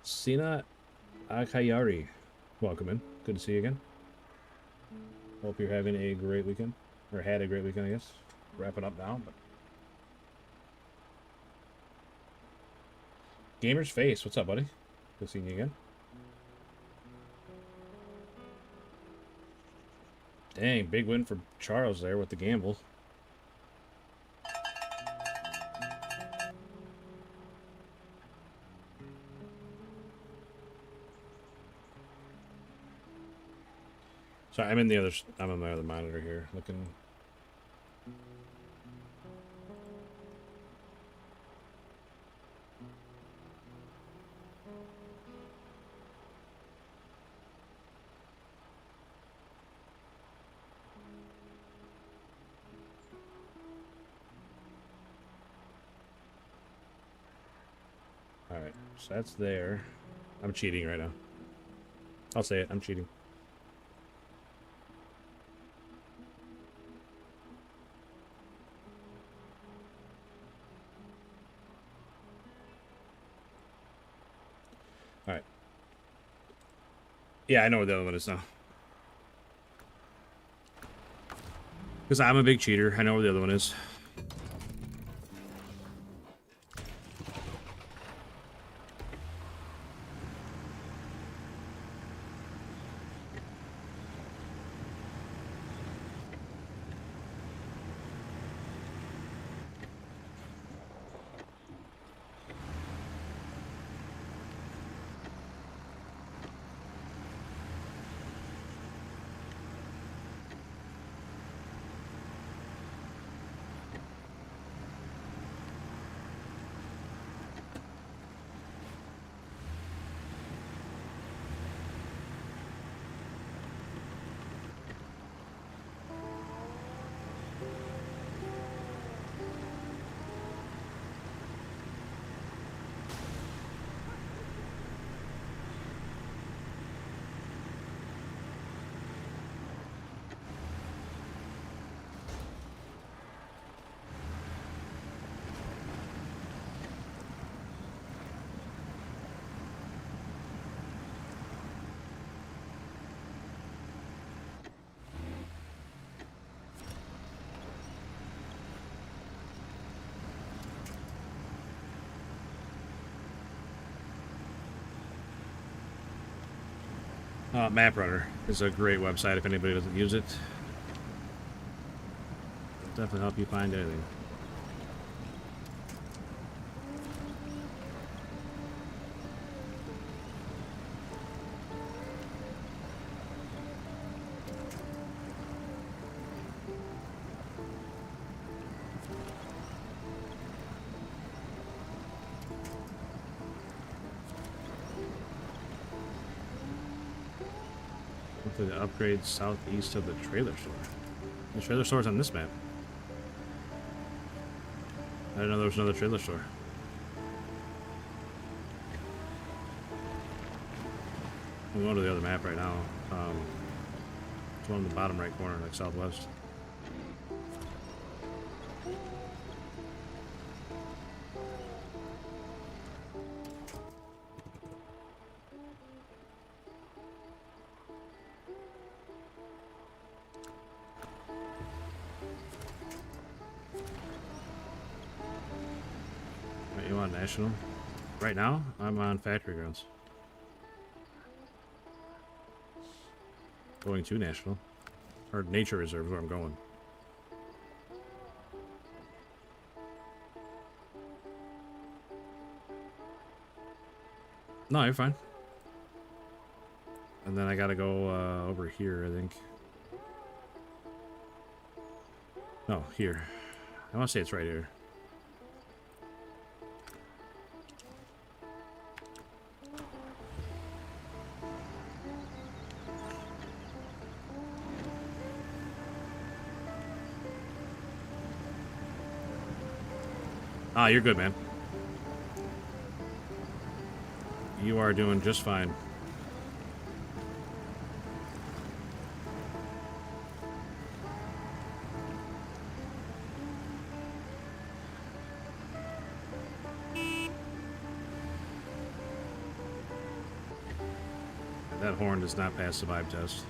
Sina Akayari, welcome in. Good to see you again. Hope you're having a great weekend, or had a great weekend, I guess. Wrapping up now, but Gamer's Face, what's up, buddy? Good seeing you again. Dang, big win for Charles there with the gamble. Sorry, I'm on my other monitor here, looking. Alright, so that's there. I'm cheating right now. I'll say it, I'm cheating. Alright. Yeah, I know where the other one is now. Because I'm a big cheater, I know where the other one is. Map Runner is a great website if anybody doesn't use it. It'll definitely help you find anything. Hopefully the upgrade southeast of the trailer store. The trailer store's on this map. I didn't know there was another trailer store. I'm going to the other map right now. It's one in the bottom right corner, like southwest. Right, you want national? Right now, I'm on factory grounds. Going to national. Or nature reserve is where I'm going. No, you're fine. And then I gotta go over here, I think. No, here. I want to say it's right here. Ah, you're good, man. You are doing just fine. That horn does not pass the vibe test.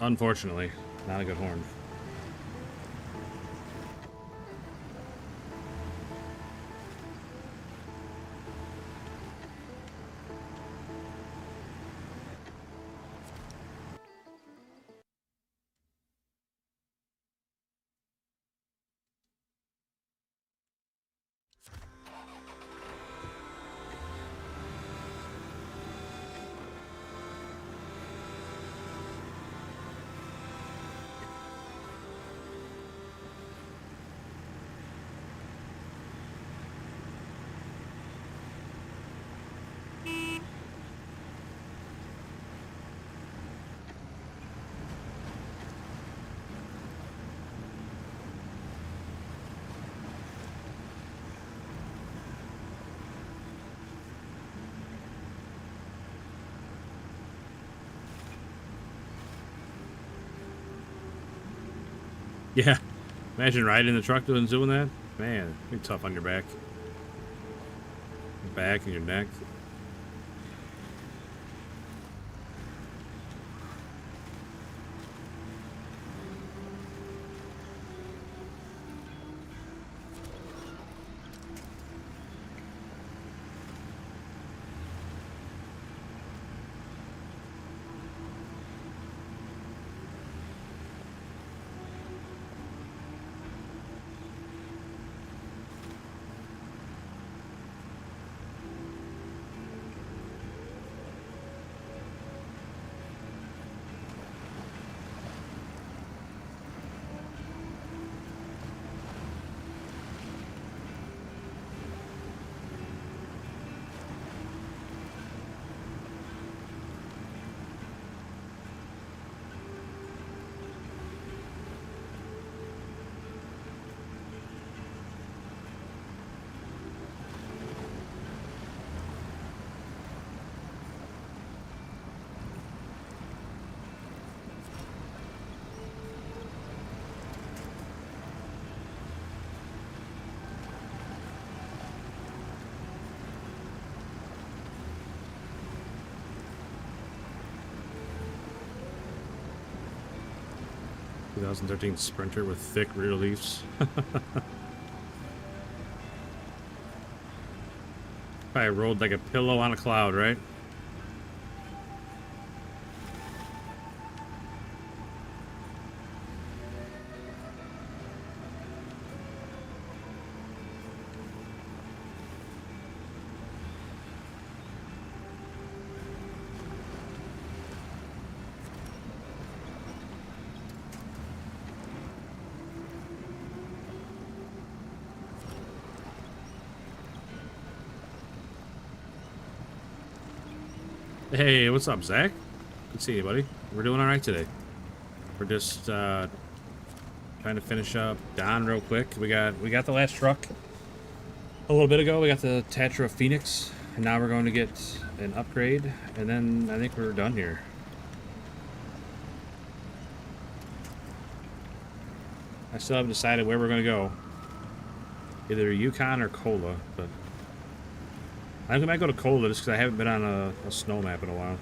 Unfortunately, not a good horn. Yeah. Imagine riding in the truck doing that. Man, you're tough on your back. Your back and your neck. ...2013 Sprinter with thick rear leaves. Probably rolled like a pillow on a cloud, right? Hey, what's up, Zach? Good to see you, buddy. We're doing all right today. We're just trying to finish up Don real quick. We got the last truck a little bit ago. We got the Tatra Phoenix, and now we're going to get an upgrade, and then I think we're done here. I still haven't decided where we're going to go. Either Yukon or Cola, but I think I might go to Cola just because I haven't been on a snow map in a while.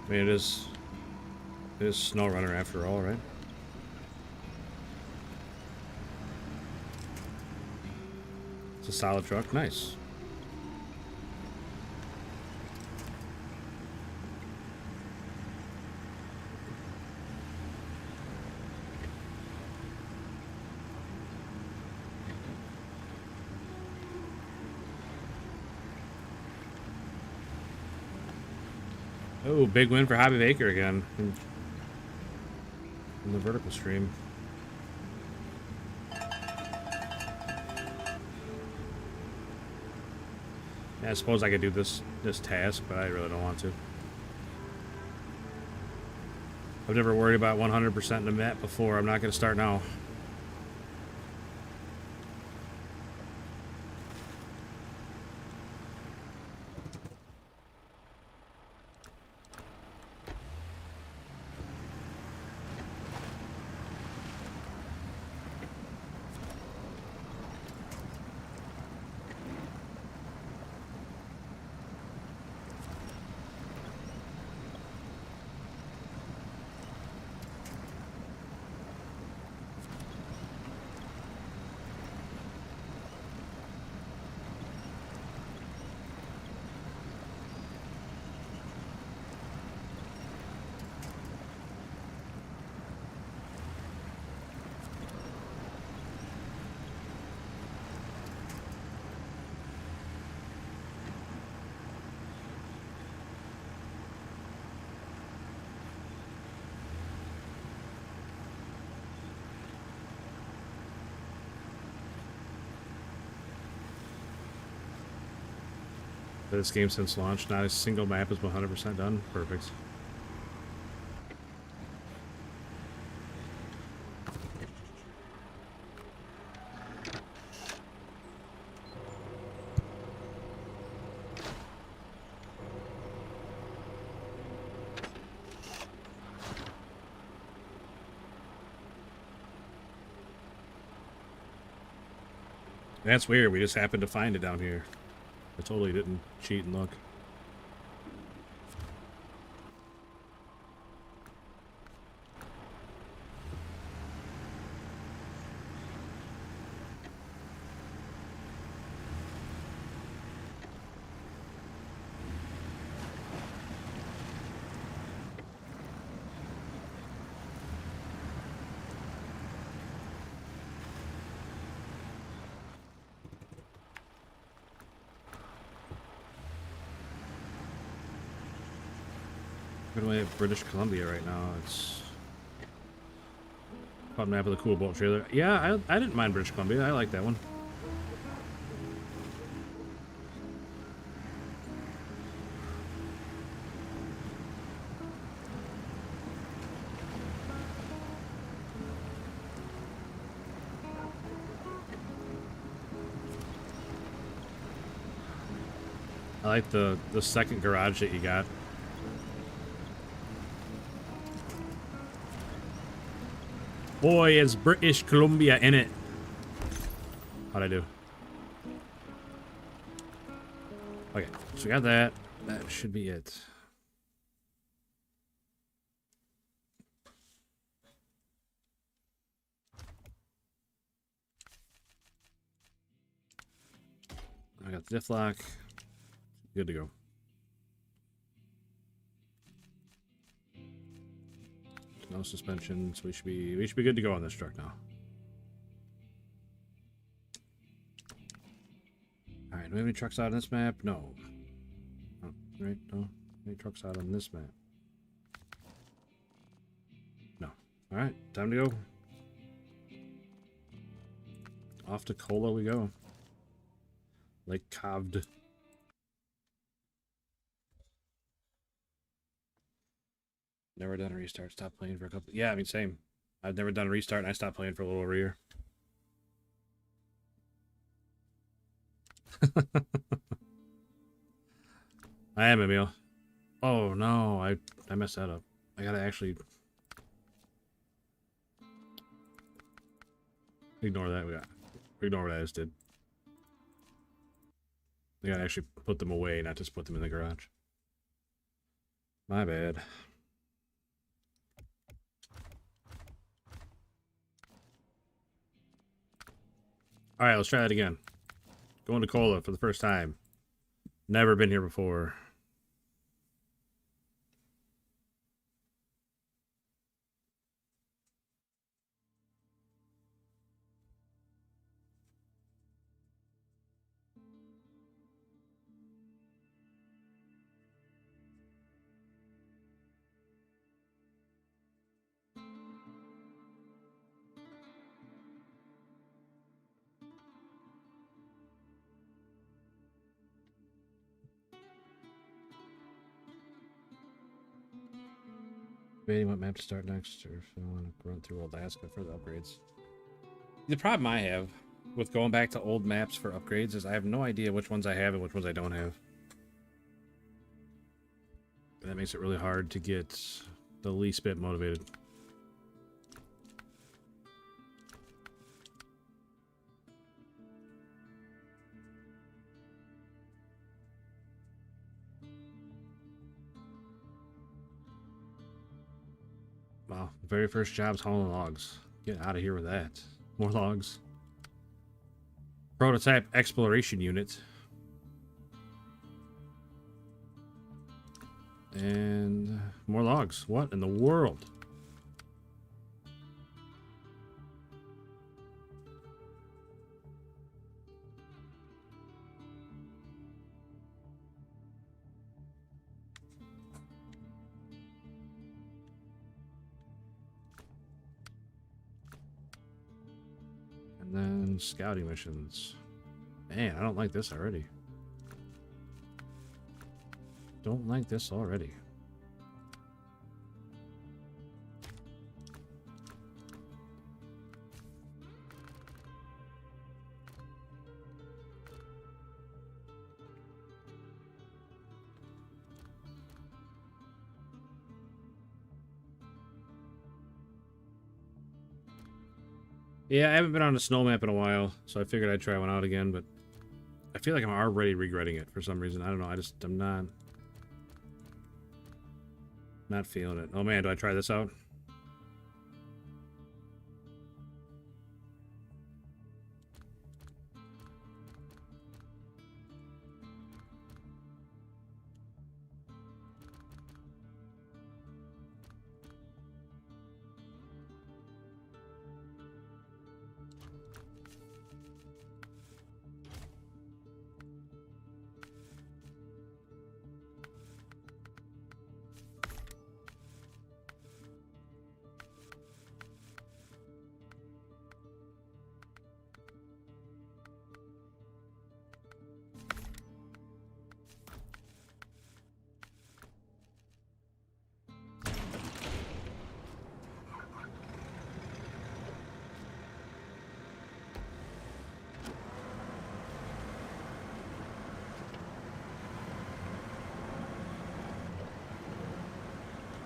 I mean, it is SnowRunner after all, right? It's a solid truck. Nice. Oh, big win for Hobby Baker again in the vertical stream. Yeah, I suppose I could do this task, but I really don't want to. I've never worried about 100% in the map before. I'm not going to start now. This game since launch, not a single map is 100% done. Perfect. That's weird. We just happened to find it down here. I totally didn't cheat and look. Where do I have British Columbia right now? It's called map of the cool boat trailer. Yeah, I didn't mind British Columbia. I like that one. I like the second garage that you got. Boy, it's British Columbia in it. How'd I do? Okay, so we got that. That should be it. I got the diff lock. Good to go. No suspension, so we should be good to go on this truck now. Alright, do we have any trucks out on this map? No. Oh, right, no. Any trucks out on this map? No. Alright, time to go. Off to Cola we go. Lake Cavd. Never done a restart. Stopped playing for a couple. Yeah, I mean, same. I've never done a restart, and I stopped playing for a little over a year. I am, Emil. Oh no, I messed that up. I gotta actually ignore that. Ignore what I just did. I gotta actually put them away, not just put them in the garage. My bad. Alright, let's try that again. Going to Cola for the first time. Never been here before. Debating what map to start next, or if I want to run through Alaska for the upgrades. The problem I have with going back to old maps for upgrades is I have no idea which ones I have and which ones I don't have. That makes it really hard to get the least bit motivated. Wow, very first job's hauling logs. Get out of here with that. More logs. Prototype exploration unit. And more logs. What in the world? And then scouting missions. Man, I don't like this already. Don't like this already. Yeah, I haven't been on a snow map in a while, so I figured I'd try one out again, but I feel like I'm already regretting it for some reason. I don't know, I'm not feeling it. Oh man, do I try this out?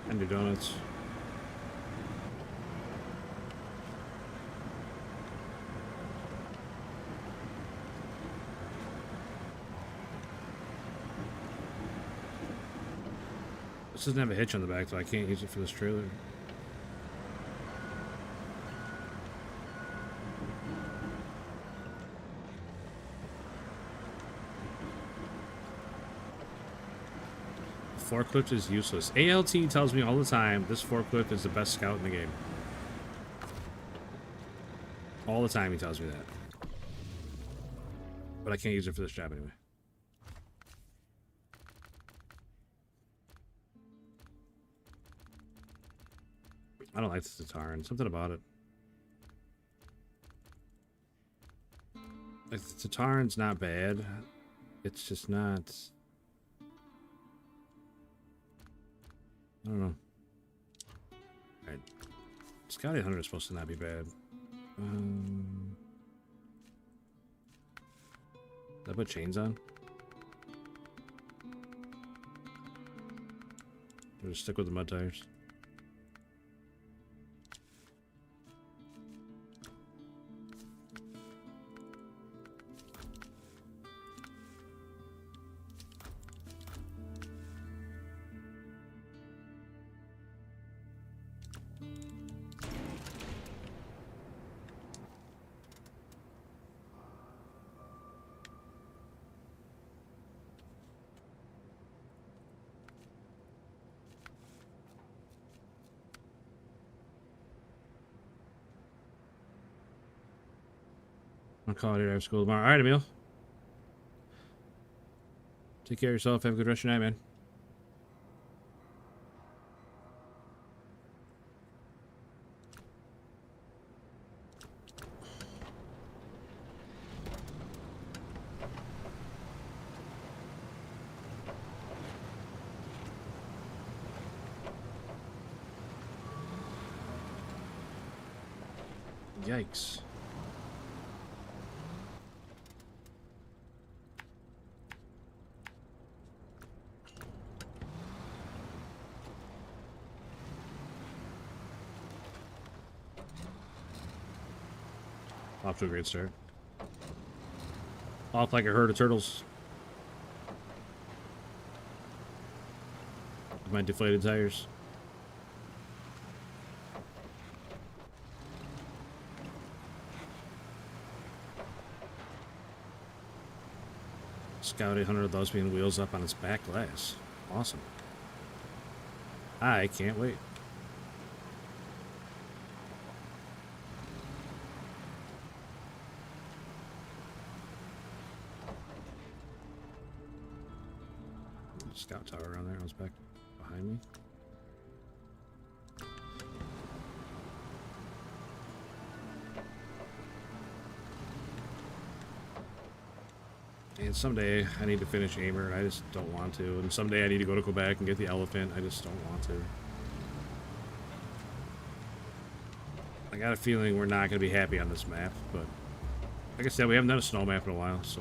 And do donuts. This doesn't have a hitch on the back, so I can't use it for this trailer. Forklift is useless. ALT tells me all the time this forklift is the best scout in the game. All the time he tells me that. But I can't use it for this job anyway. I don't like the Tatra. Something about it. Like, the Tataran's not bad. It's just not... I don't know. Alright. Scouting Hunter is supposed to not be bad. Did I put chains on? Or just stick with the mud tires? I'll call it here after school tomorrow. Alright, Emil. Take care of yourself. Have a good rest of your night, man. Yikes. Off to a great start. Off like a herd of turtles. With my deflated tires. Scout 800 of those being wheels up on its back glass. Awesome. I can't wait. Scout tower around there. I was back behind me. And someday I need to finish Aimer, and I just don't want to. And someday I need to go to Quebec and get the elephant. I just don't want to. I got a feeling we're not going to be happy on this map, but like I said, we haven't done a snow map in a while, so.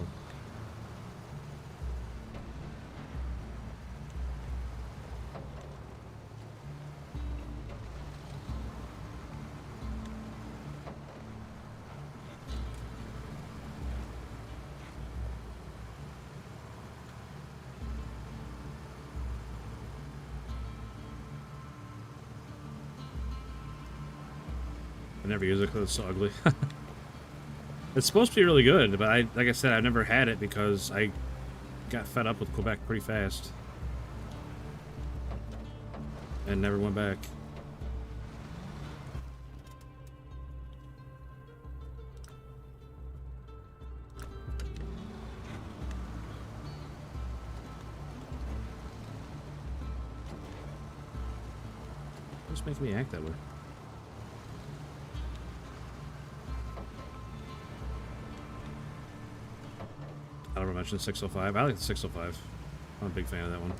I never use it because it's so ugly. It's supposed to be really good, but like I said, I've never had it because I got fed up with Quebec pretty fast. And never went back. What's making me act that way? I don't mention 605. I like the 605. I'm a big fan of that one.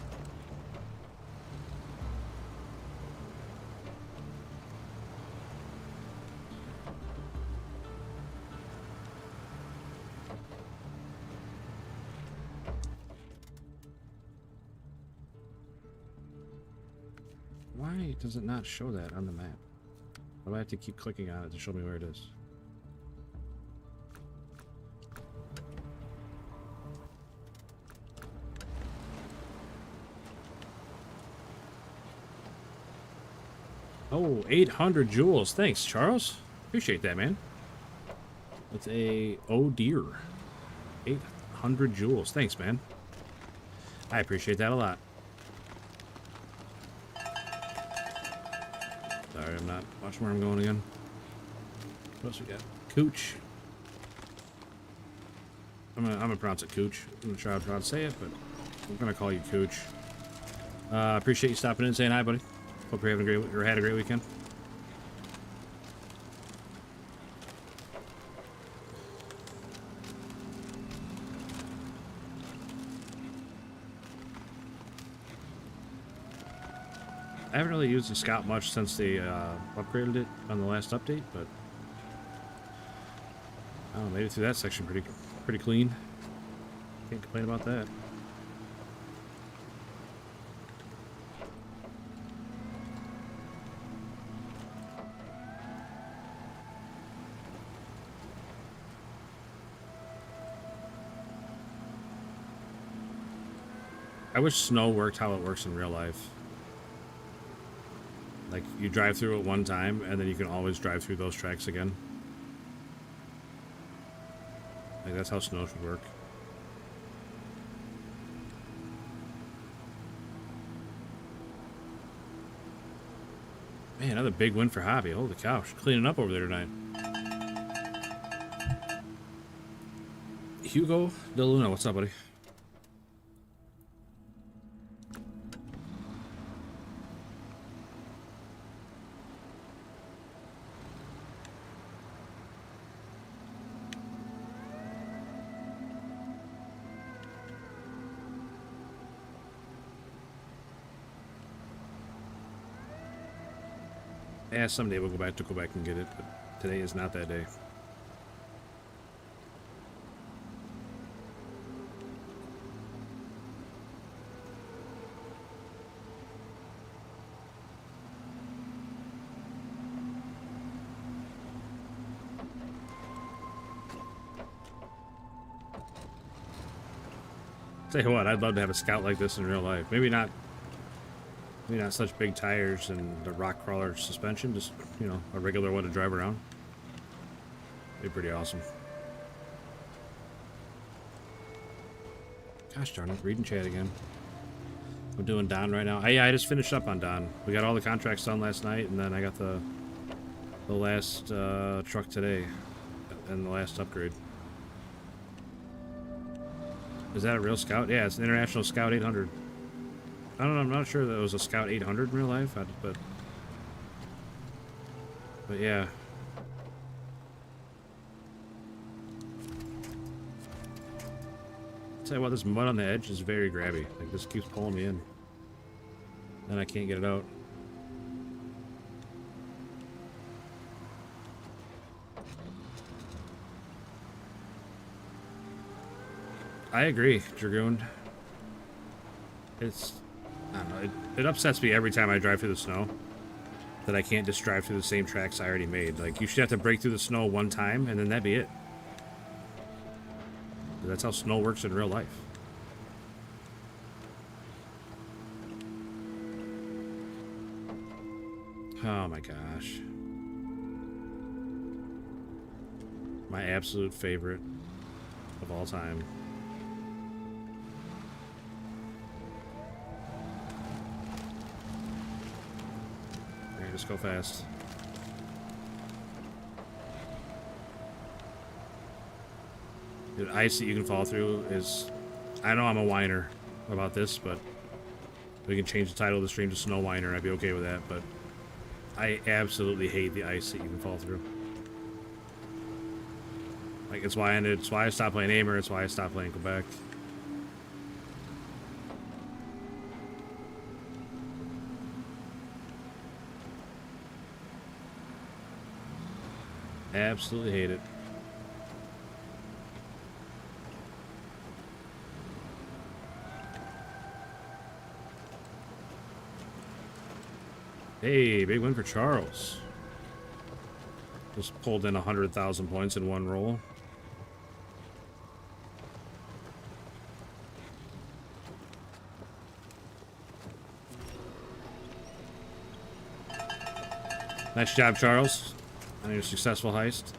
Why does it not show that on the map? Why do I have to keep clicking on it to show me where it is? Oh, 800 joules. Thanks, Charles. Appreciate that, man. It's a... Oh, dear. 800 joules. Thanks, man. I appreciate that a lot. Sorry, I'm not watching where I'm going again. What else we got? Cooch. I'm gonna pronounce it Cooch. I'm gonna try how to say it, but I'm gonna call you Cooch. Appreciate you stopping in and saying hi, buddy. Hope you're having a great, or had a great weekend. I haven't really used the Scout much since they upgraded it on the last update, but I don't know, made it through that section pretty clean. Can't complain about that. I wish snow worked how it works in real life. Like, you drive through it one time, and then you can always drive through those tracks again. Like, that's how snow should work. Man, another big win for Hobby. Holy cow, she's cleaning up over there tonight. Hugo De Luna, what's up, buddy? Yeah, someday we'll go back to Quebec and get it, but Today is not that day. Tell you what, I'd love to have a Scout like this in real life. Maybe not such big tires and the rock crawler suspension, just, you know, a regular one to drive around. Be pretty awesome. Gosh darn it, reading chat again. I'm doing Don right now. Yeah, I just finished up on Don. We got all the contracts done last night, and then I got the last truck today, and the last upgrade. Is that a real Scout? Yeah, it's an International Scout 800. I don't know, I'm not sure that it was a Scout 800 in real life, but yeah. Tell you what, this mud on the edge is very grabby. Like, this keeps pulling me in. And I can't get it out. I agree, Dragoon. It's... I don't know, it upsets me every time I drive through the snow that I can't just drive through the same tracks I already made. Like, you should have to break through the snow one time, and then that'd be it. That's how snow works in real life. Oh my gosh. My absolute favorite of all time. Alright, just go fast. The ice that you can fall through is... I know I'm a whiner about this, but we can change the title of the stream to Snow Whiner. I'd be okay with that, but I absolutely hate the ice that you can fall through. Like, it's why I stopped playing Aimer, it's why I stopped playing Quebec. Absolutely hate it. Hey, big win for Charles. Just pulled in 100,000 points in one roll. Nice job, Charles, on your successful heist.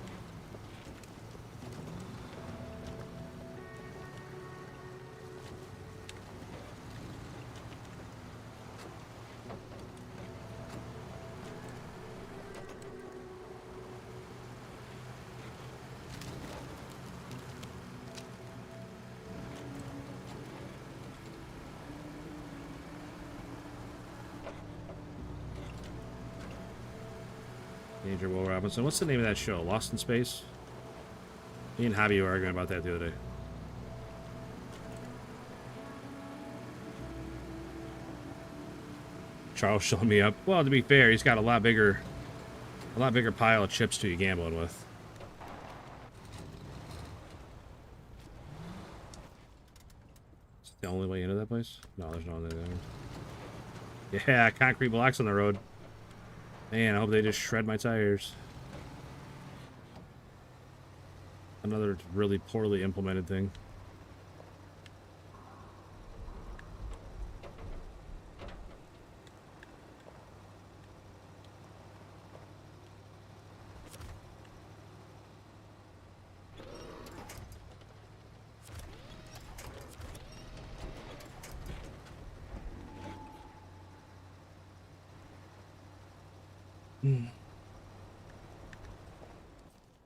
Danger Will Robinson. What's the name of that show? Lost in Space? Me and Hobby were arguing about that the other day. Charles showing me up. Well, to be fair, he's got a lot bigger pile of chips to be gambling with. Is it the only way into that place? No, there's no other way. Yeah, concrete blocks on the road. Man, I hope they just shred my tires. Another really poorly implemented thing.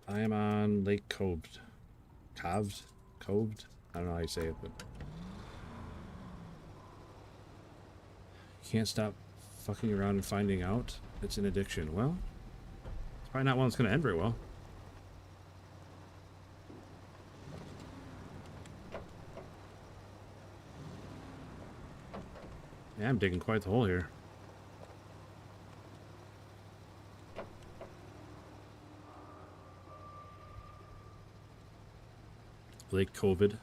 I am on Lake Coved. Coved? I don't know how you say it, but... Can't stop fucking around and finding out. It's an addiction. Well, it's probably not one that's going to end very well. Yeah, I'm digging quite the hole here. Lake COVID.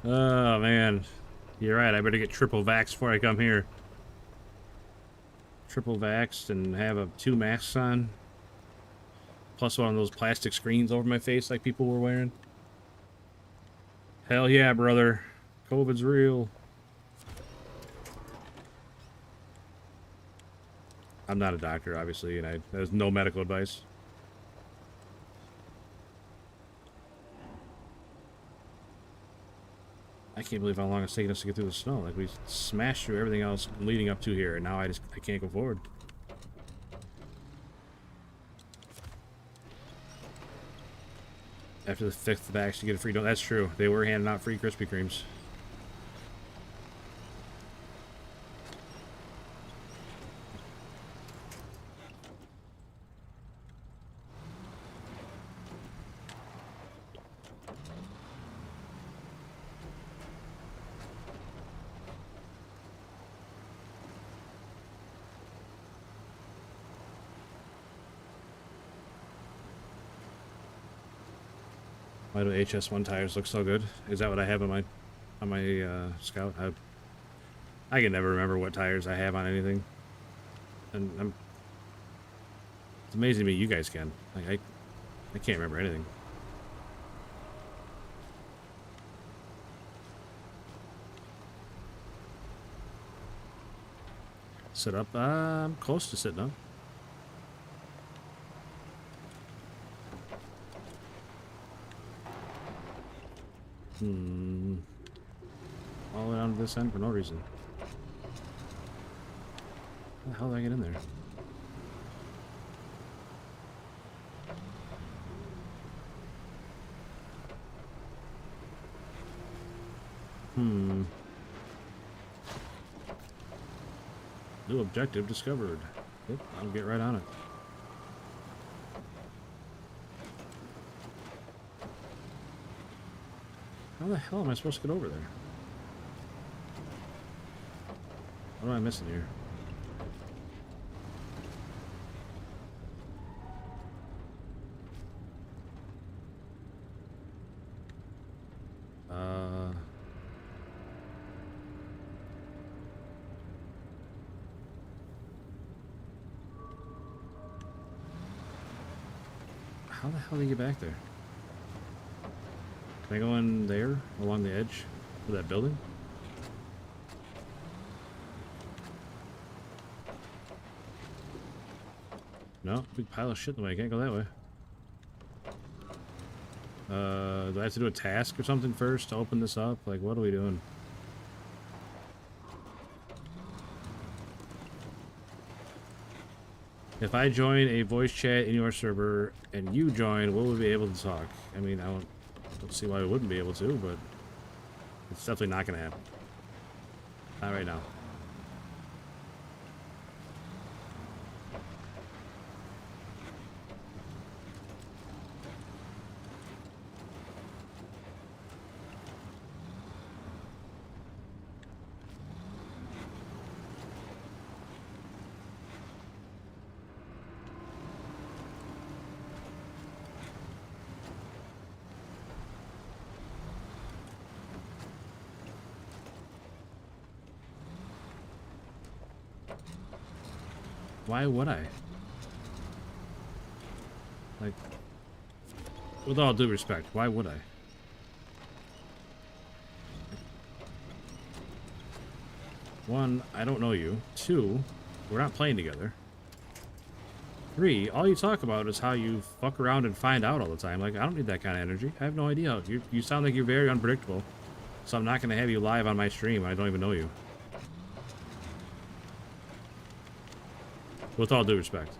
Oh, man. You're right. I better get triple vaxxed before I come here. Triple vaxxed and have 2 masks on. Plus one of those plastic screens over my face like people were wearing. Hell yeah, brother. COVID's real. I'm not a doctor, obviously, and there's no medical advice. I can't believe how long it's taken us to get through the snow. Like, we smashed through everything else leading up to here, and now I can't go forward. After the 5th vax, you get a free donut. That's true. They were handing out free Krispy Kremes. Why do HS1 tires look so good? Is that what I have on my Scout? I can never remember what tires I have on anything, and it's amazing to me you guys can. Like I can't remember anything. Sit up. I'm close to sitting up. All the way down to this end for no reason. How the hell did I get in there? New objective discovered. Yep, I'll get right on it. How the hell am I supposed to get over there? What am I missing here? How the hell do you get back there? Can I go in there, along the edge of that building? No, big pile of shit in the way. I can't go that way. Do I have to do a task or something first to open this up? Like, what are we doing? If I join a voice chat in your server and you join, will we be able to talk? I mean, I don't see why we wouldn't be able to, but it's definitely not going to happen. Not right now. Why would I? Like, with all due respect, why would I? One, I don't know you. Two, we're not playing together. Three, all you talk about is how you fuck around and find out all the time. Like, I don't need that kind of energy. I have no idea. You sound like you're very unpredictable. So I'm not going to have you live on my stream. I don't even know you. With all due respect.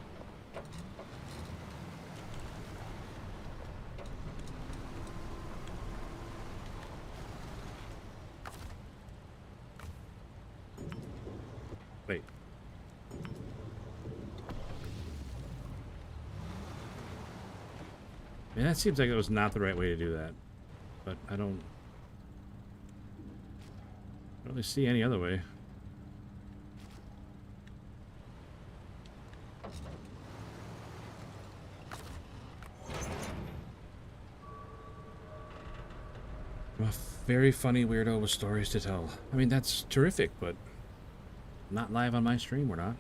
Wait. Man, that seems like it was not the right way to do that. But I don't really see any other way. I'm a very funny weirdo with stories to tell. I mean, that's terrific, but not live on my stream, we're not.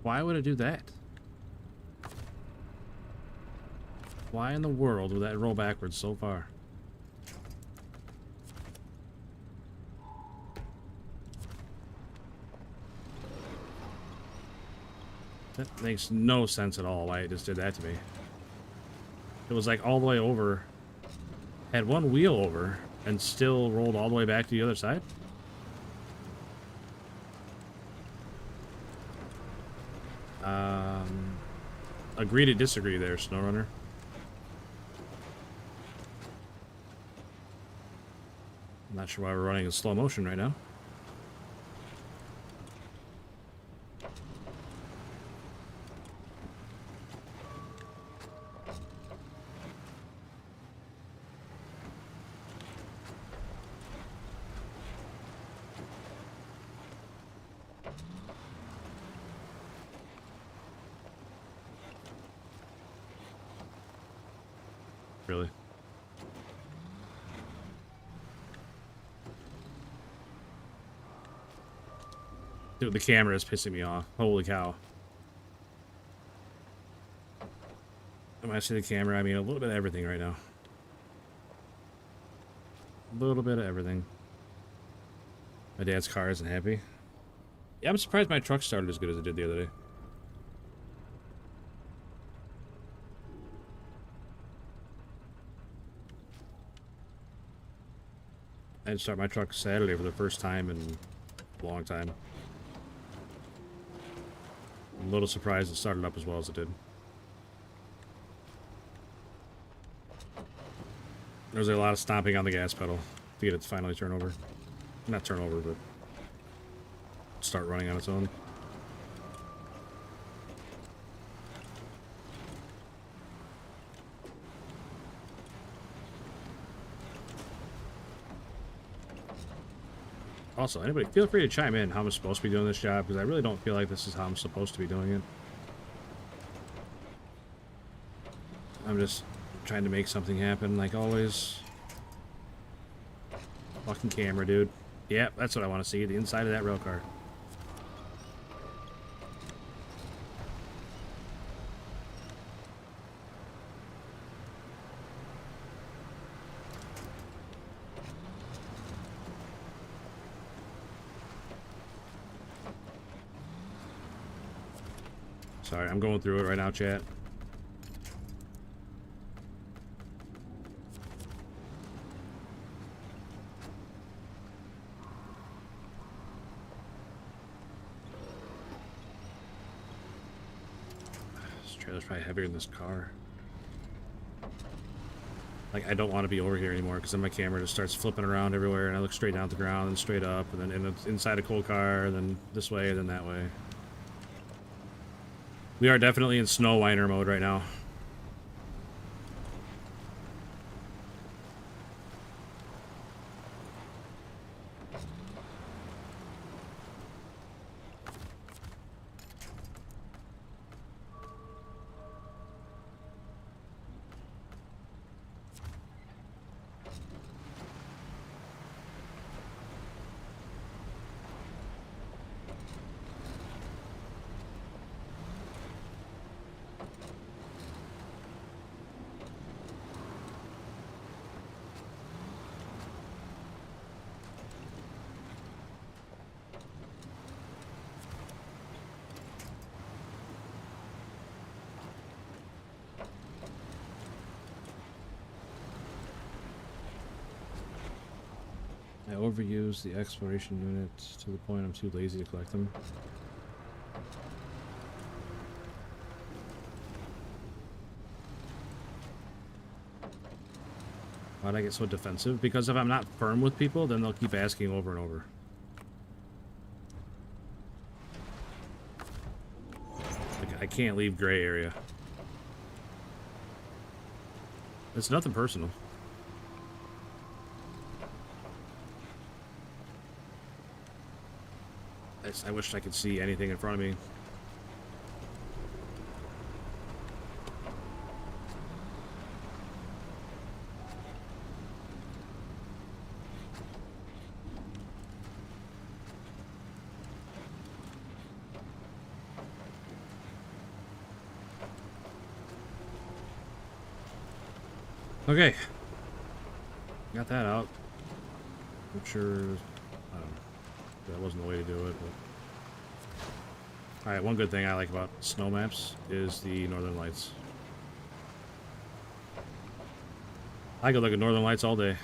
Why would it do that? Why in the world would that roll backwards so far? That makes no sense at all why it just did that to me. It was like all the way over, had one wheel over, and still rolled all the way back to the other side? Agree to disagree there, SnowRunner. I'm not sure why we're running in slow motion right now. Really? Dude, the camera is pissing me off. Holy cow. When I say the camera, I mean a little bit of everything right now. A little bit of everything. My dad's car isn't happy. Yeah, I'm surprised my truck started as good as it did the other day. I had to start my truck Saturday for the first time in a long time. I'm a little surprised it started up as well as it did. There was a lot of stomping on the gas pedal to get it to finally turn over. Not turn over, but start running on its own. Also, anybody, feel free to chime in how I'm supposed to be doing this job, because I really don't feel like this is how I'm supposed to be doing it. I'm just trying to make something happen, like always. Fucking camera, dude. Yep, that's what I want to see, the inside of that rail car. Sorry, I'm going through it right now, chat. This trailer's probably heavier than this car. Like, I don't want to be over here anymore, because then my camera just starts flipping around everywhere, and I look straight down at the ground, and straight up, and then inside a cool car, and then this way, and then that way. We are definitely in snow whiner mode right now. I overuse the exploration units to the point I'm too lazy to collect them. Why'd I get so defensive? Because if I'm not firm with people, then they'll keep asking over and over. Like, I can't leave gray area. It's nothing personal. I wish I could see anything in front of me. Okay. Got that out. I'm sure... I don't know. That wasn't the way to do it, but... Alright, one good thing I like about snow maps is the northern lights. I could look at northern lights all day.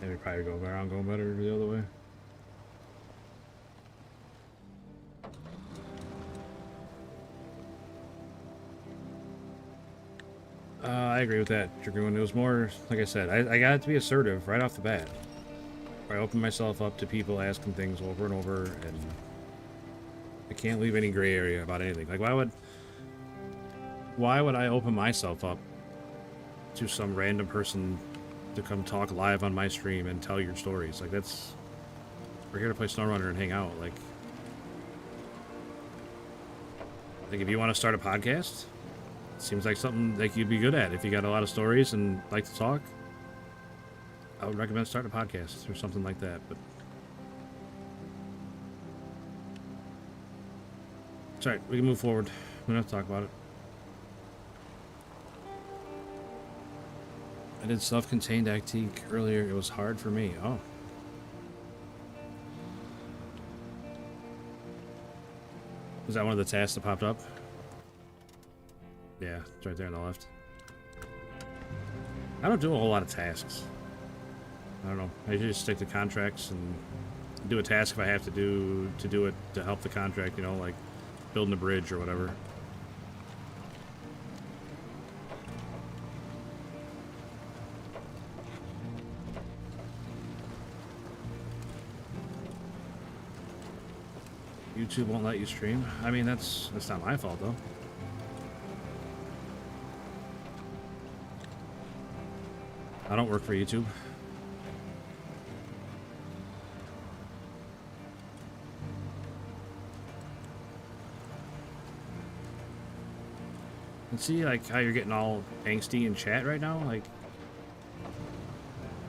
Maybe probably go around, go better the other way. I agree with that, Dragoon. It was more, like I said, I got it to be assertive right off the bat. I opened myself up to people asking things over and over, and I can't leave any gray area about anything. Like, why would I open myself up to some random person to come talk live on my stream and tell your stories? Like, that's... We're here to play SnowRunner and hang out. Like if you want to start a podcast, it seems like something like you'd be good at. If you got a lot of stories and like to talk, I would recommend starting a podcast or something like that. But it's alright, we can move forward. We don't have to talk about it. I did self-contained Actique earlier. It was hard for me. Oh. Was that one of the tasks that popped up? Yeah, it's right there on the left. I don't do a whole lot of tasks. I don't know. I usually just stick to contracts and do a task if I have to do it to help the contract, you know, like building a bridge or whatever. YouTube won't let you stream. I mean, that's not my fault though. I don't work for YouTube. And see, like, how you're getting all angsty in chat right now? Like,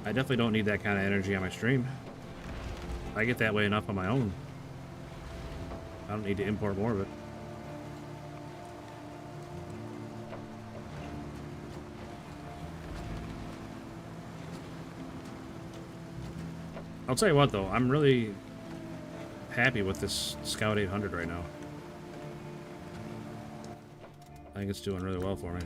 I definitely don't need that kind of energy on my stream. I get that way enough on my own. I don't need to import more of it. I'll tell you what, though, I'm really happy with this Scout 800 right now. I think it's doing really well for me.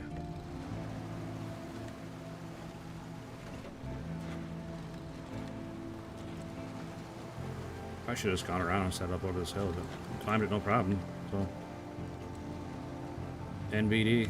I should have just gone around and set up over this hill, but climbed it no problem. So, NBD.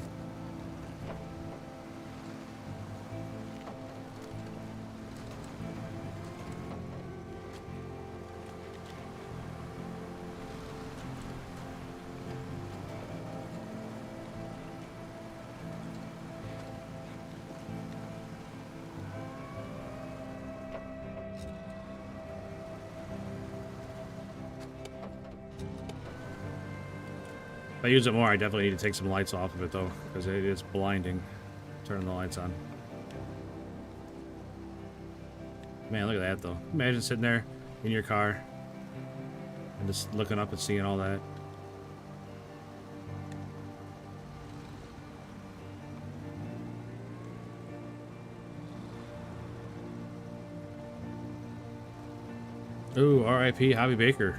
If I use it more, I definitely need to take some lights off of it, though, because it is blinding. Turning the lights on. Man, look at that, though. Imagine sitting there in your car and just looking up and seeing all that. Ooh, R.I.P. Hobby Baker.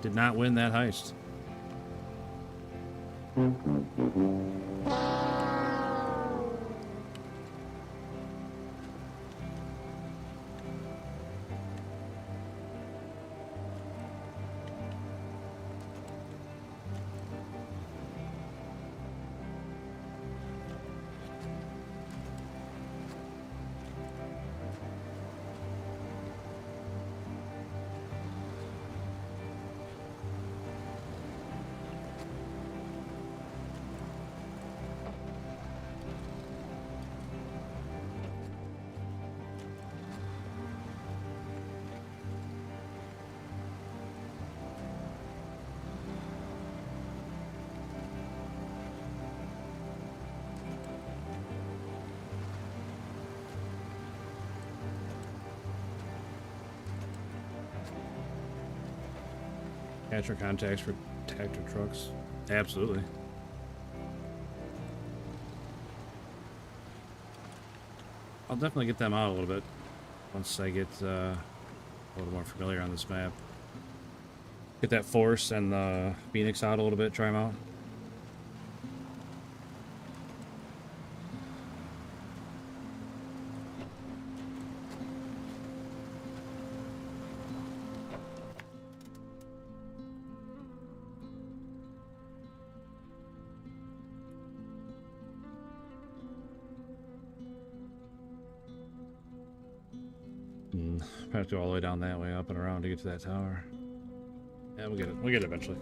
Did not win that heist. Tatra contacts for Tatra trucks. Absolutely. I'll definitely get them out a little bit once I get a little more familiar on this map. Get that Force and the Phoenix out a little bit, try them out. Probably have to go all the way down that way, up and around to get to that tower. Yeah, we'll get it. We'll get it eventually.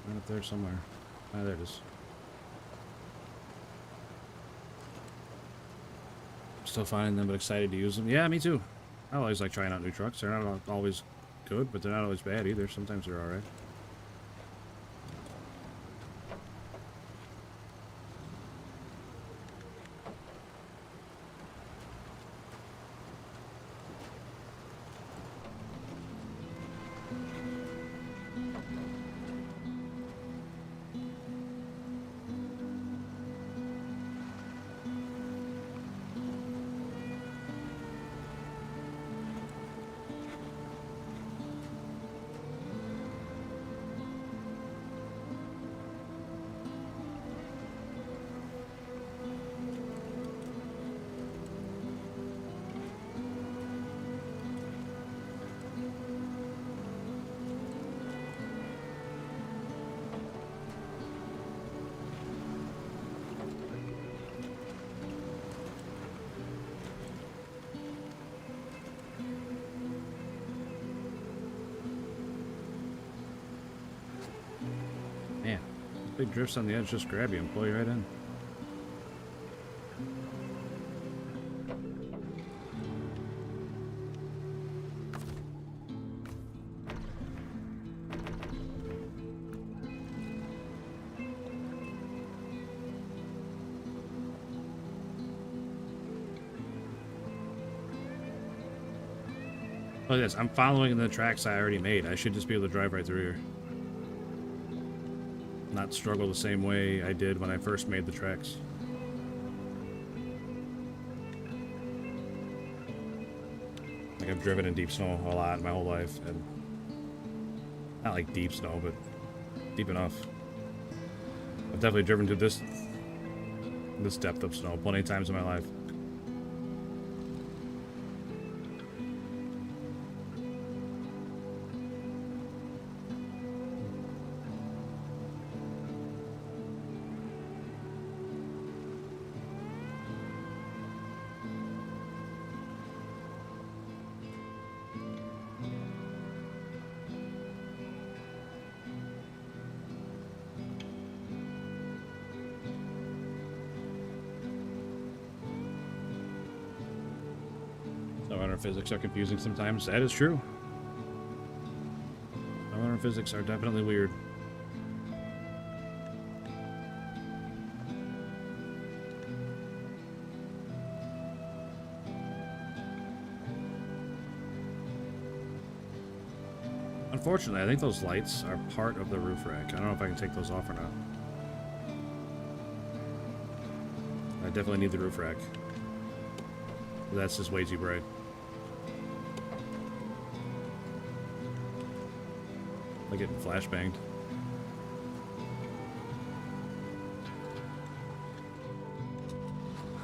Right up there somewhere. Ah, there it is. Still finding them, but excited to use them. Yeah, me too. I always like trying out new trucks. They're not always good, but they're not always bad either. Sometimes they're alright. Big drifts on the edge just grab you and pull you right in. Look at this. I'm following the tracks I already made. I should just be able to drive right through here. Not struggle the same way I did when I first made the tracks. Like, I've driven in deep snow a lot my whole life, and not like deep snow, but deep enough. I've definitely driven to this depth of snow plenty of times in my life. SNOWRunner physics are confusing sometimes. That is true. SNOWRunner physics are definitely weird. Unfortunately, I think those lights are part of the roof rack. I don't know if I can take those off or not. I definitely need the roof rack. That's just way too bright. Like getting flashbanged.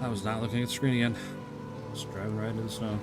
I was not looking at the screen again. Just driving right into the snow.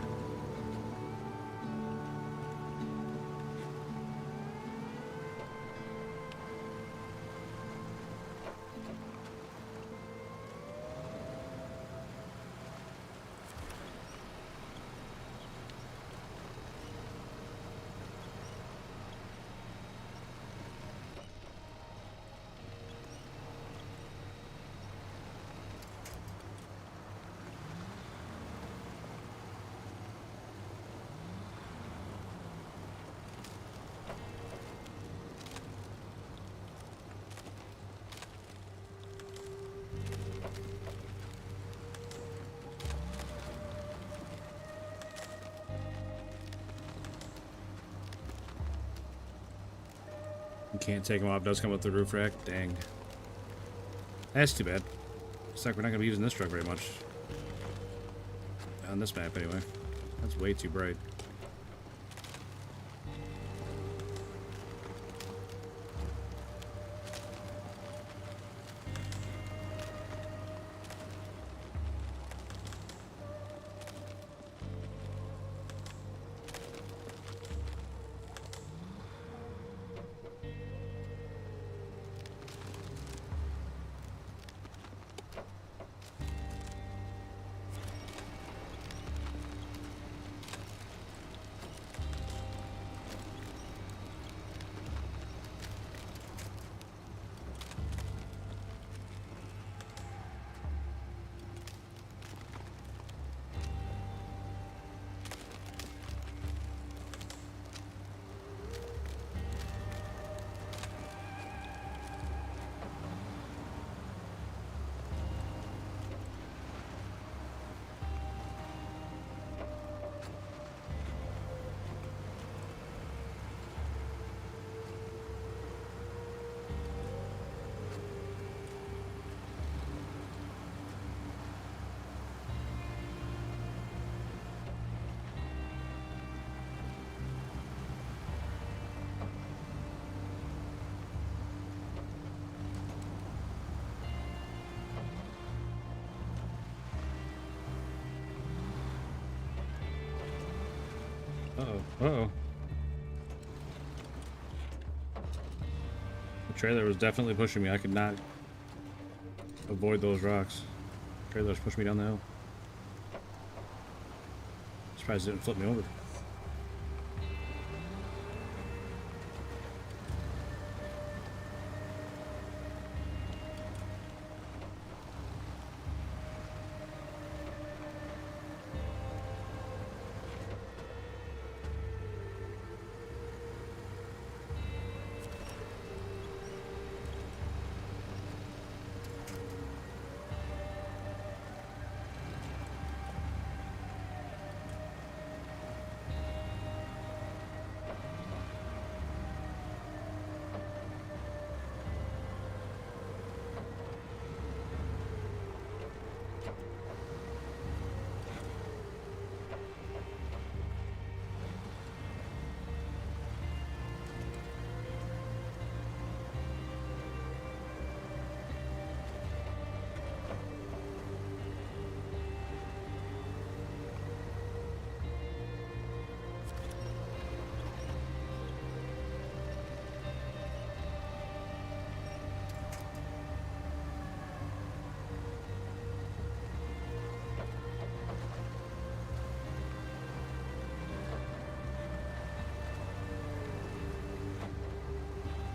Can't take them off. Does come with the roof rack. Dang. That's too bad. Looks like we're not going to be using this truck very much. On this map, anyway. That's way too bright. Uh-oh. Uh-oh. The trailer was definitely pushing me. I could not avoid those rocks. The trailer's pushed me down the hill. Surprised it didn't flip me over.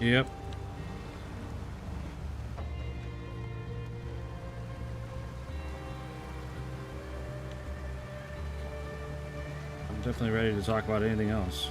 Yep. I'm definitely ready to talk about anything else.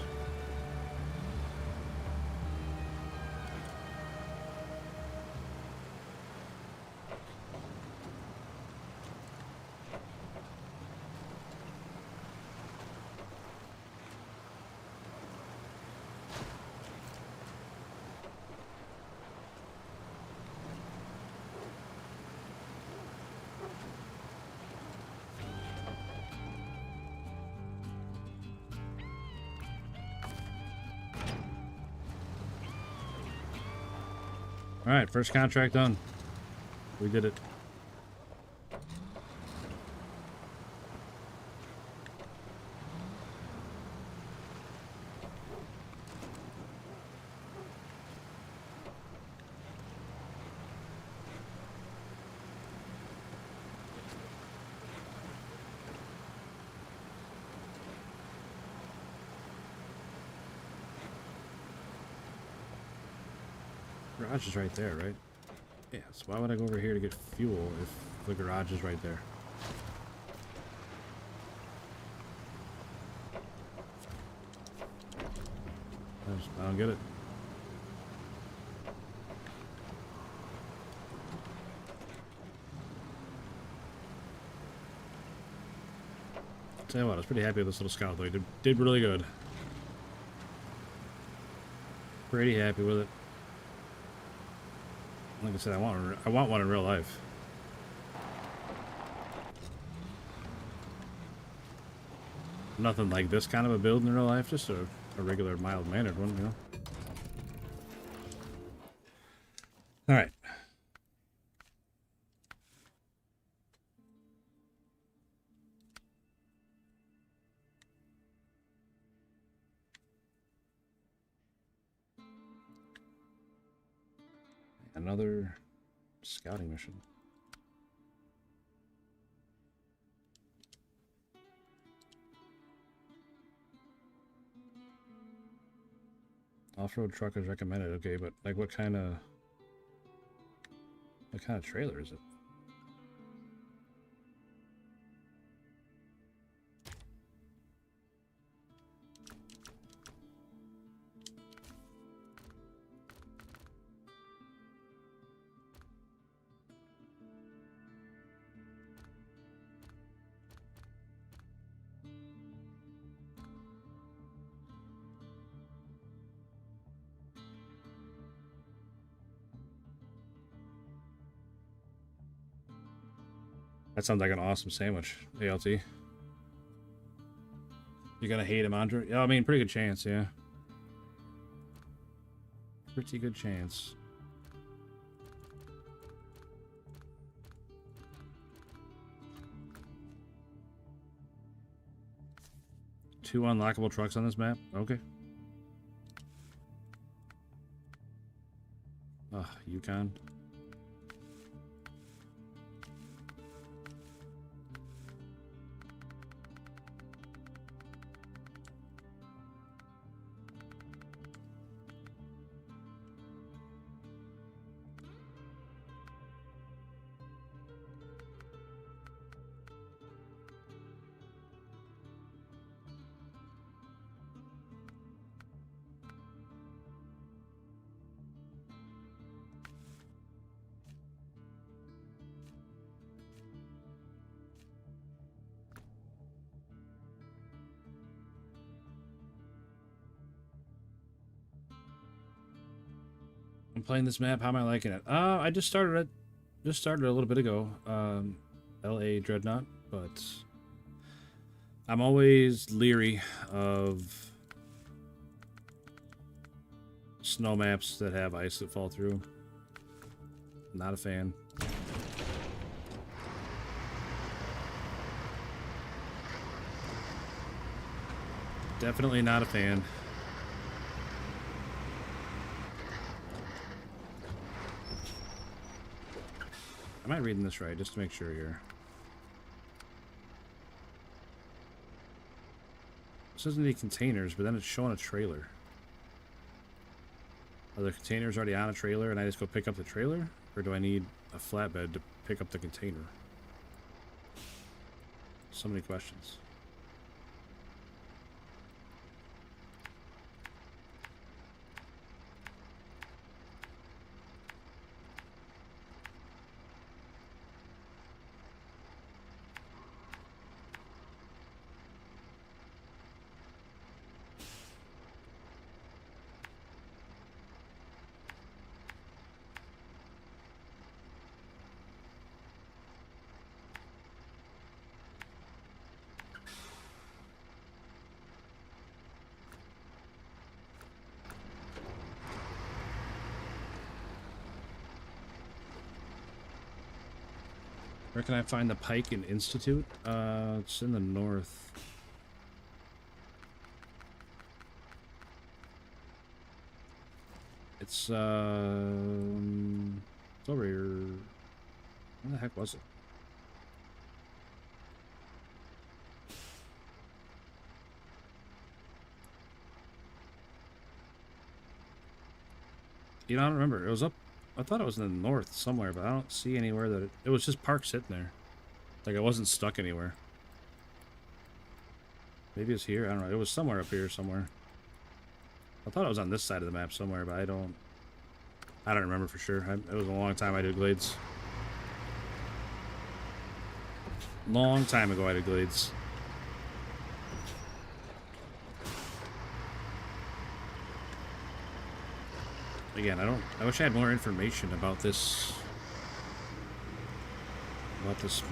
Alright, first contract done. We did it. Garage is right there, right? Yeah, so why would I go over here to get fuel if the garage is right there? I don't get it. Tell you what, I was pretty happy with this little scout though. He did really good. Pretty happy with it. Like I said, I want one in real life. Nothing like this kind of a build in real life, just a regular mild-mannered one, you know. All right. Another scouting mission. Off-road truck is recommended. Okay, but like what kind of trailer is it? That sounds like an awesome sandwich, ALT. You're gonna hate him, Andre? Yeah, I mean, pretty good chance, yeah. Pretty good chance. Two unlockable trucks on this map? Okay. Ugh, Yukon. I'm playing this map. How am I liking it? I just started it. Just started a little bit ago. LA Dreadnought, but I'm always leery of snow maps that have ice that fall through. Not a fan. Definitely not a fan. Am I reading this right? Just to make sure here. This doesn't need containers, but then it's showing a trailer. Are the containers already on a trailer and I just go pick up the trailer? Or do I need a flatbed to pick up the container? So many questions. Where can I find the Pike and Institute? It's in the north. It's over here. Where the heck was it? You know, I don't remember. It was up. I thought it was in the north somewhere, but I don't see anywhere that it was just parked sitting there. Like it wasn't stuck anywhere. Maybe it's here. I don't know. It was somewhere up here somewhere. I thought it was on this side of the map somewhere, but I don't remember for sure. It was a long time I did Glades. Long time ago I did Glades. Again, I wish I had more information about this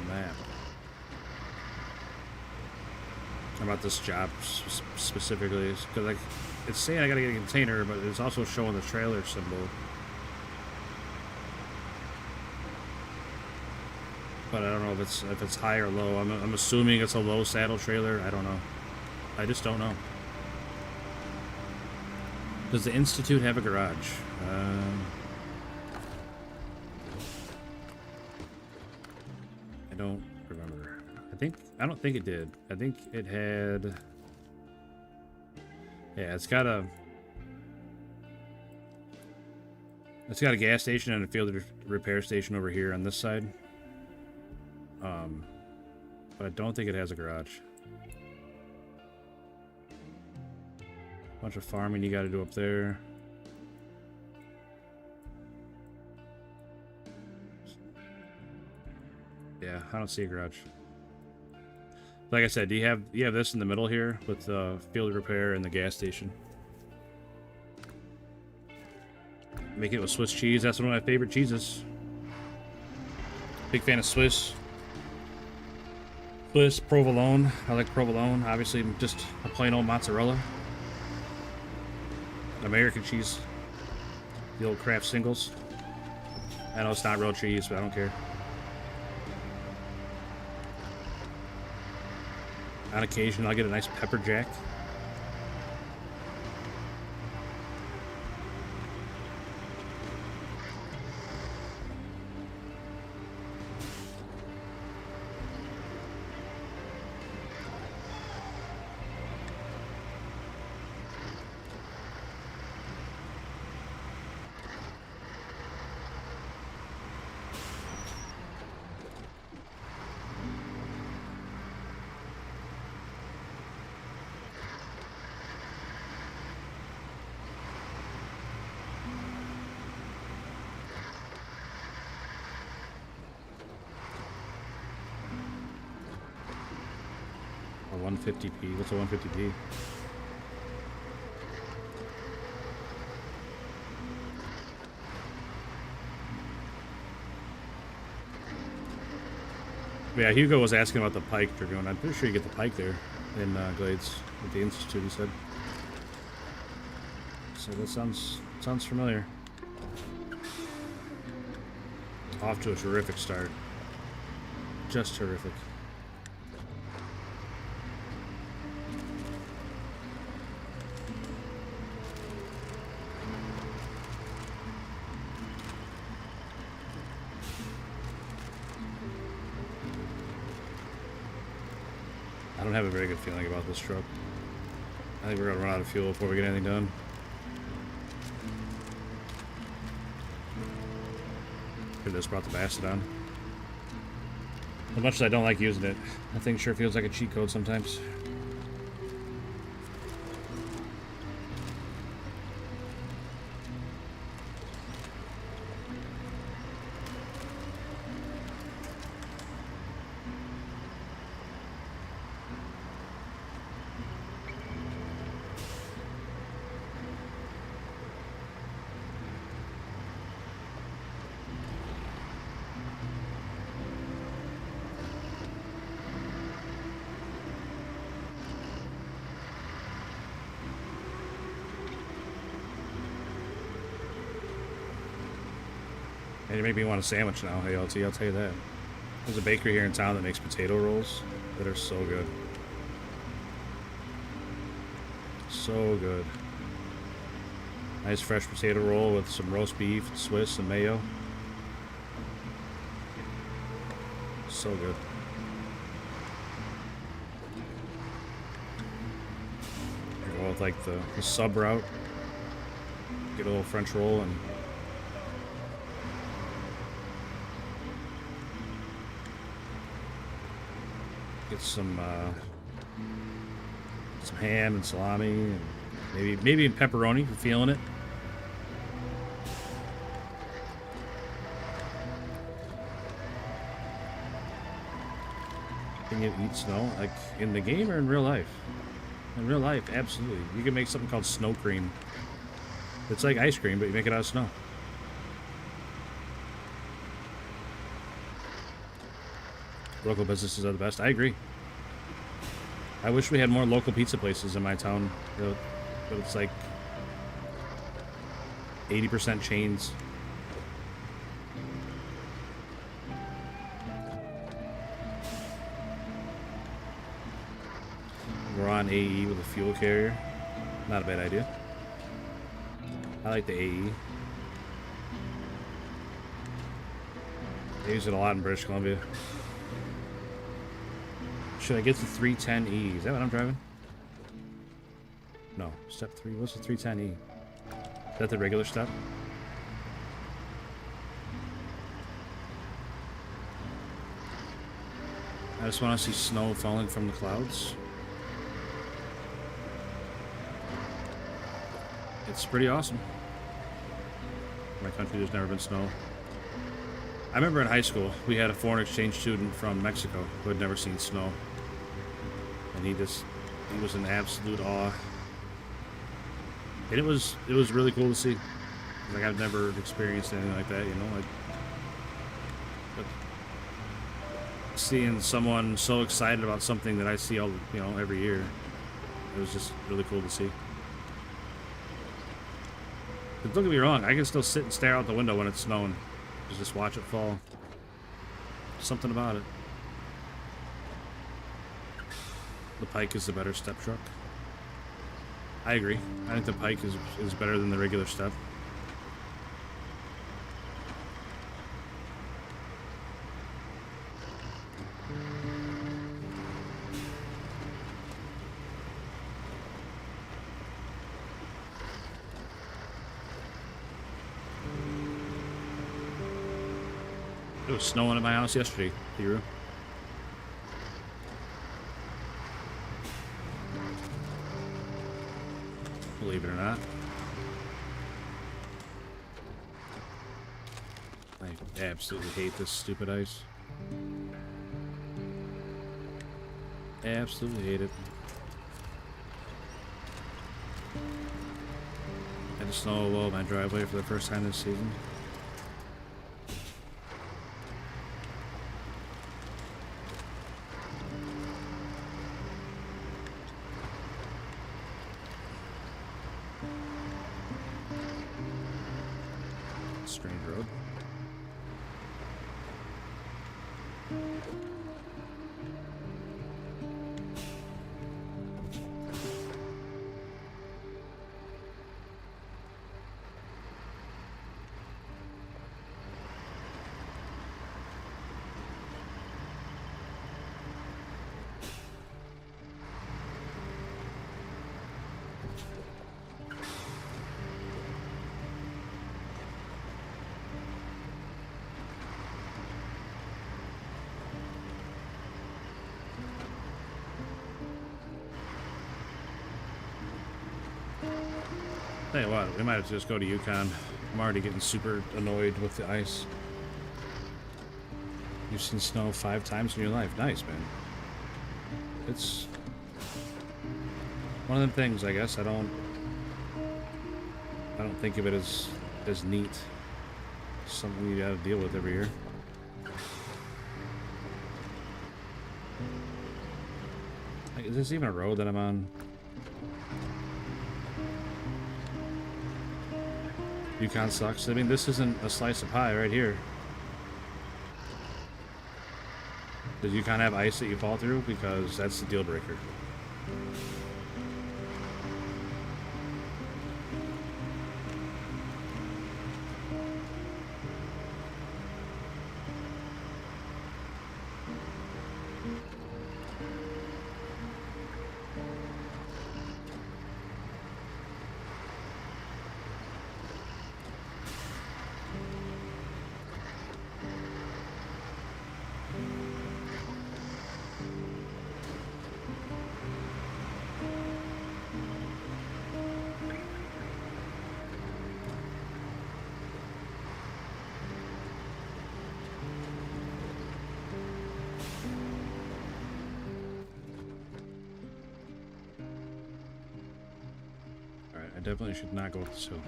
map. About this job specifically, because like it's saying I gotta get a container, but it's also showing the trailer symbol. But I don't know if it's high or low. I'm assuming it's a low saddle trailer. I don't know. I just don't know. Does the Institute have a garage? I don't remember. I don't think it did. I think it had. Yeah, it's got a gas station and a field repair station over here on this side. But I don't think it has a garage. Bunch of farming you got to do up there. Yeah, I don't see a garage. Like I said, you have this in the middle here with the field repair and the gas station. Make it with Swiss cheese. That's one of my favorite cheeses. Big fan of Swiss. Swiss, provolone. I like provolone. Obviously, just a plain old mozzarella. American cheese. The old Kraft singles. I know it's not real cheese, but I don't care. On occasion, I'll get a nice pepper jack. A 150p. What's a 150p? Yeah, Hugo was asking about the Pike Dragoon. I'm pretty sure you get the Pike there in Glades at the Institute, he said. So that sounds familiar. Off to a terrific start. Just terrific. I don't have a very good feeling about this truck. I think we're gonna run out of fuel before we get anything done. Could just brought the Bastodon. As much as I don't like using it, that thing sure feels like a cheat code sometimes. And you make me want a sandwich now, hey LT, I'll tell you that. There's a bakery here in town that makes potato rolls that are so good. So good. Nice fresh potato roll with some roast beef, Swiss, and mayo. So good. I go with like the sub route. Get a little French roll and get some ham and salami, and maybe pepperoni if you're feeling it. Can you eat snow, like in the game or in real life? In real life, absolutely. You can make something called snow cream. It's like ice cream, but you make it out of snow. Local businesses are the best. I agree. I wish we had more local pizza places in my town, but it's like 80% chains. We're on AE with a fuel carrier. Not a bad idea. I like the AE. I use it a lot in British Columbia. Should I get the 310E? Is that what I'm driving? No, step 3. What's the 310E? Is that the regular step? I just want to see snow falling from the clouds. It's pretty awesome. In my country, there's never been snow. I remember in high school, we had a foreign exchange student from Mexico who had never seen snow. And he was in absolute awe. And it was really cool to see. Like, I've never experienced anything like that, you know, like, but seeing someone so excited about something that I see all, you know, every year, it was just really cool to see. But don't get me wrong, I can still sit and stare out the window when it's snowing. Just watch it fall. Something about it. The Pike is the better step truck. I agree. I think the Pike is better than the regular step. It was snowing at my house yesterday, Hero. Believe it or not. I absolutely hate this stupid ice. Absolutely hate it. Had to snow below my driveway for the first time this season. Strange road. Tell you what, we might have to just go to Yukon. I'm already getting super annoyed with the ice. You've seen snow 5 times in your life. Nice, man. It's one of them things, I guess. I don't think of it as neat. It's something you gotta deal with every year. Like, is this even a road that I'm on? Yukon sucks. I mean, this isn't a slice of pie right here. Does Yukon have ice that you fall through? Because that's the deal breaker. I definitely should not go up this hill.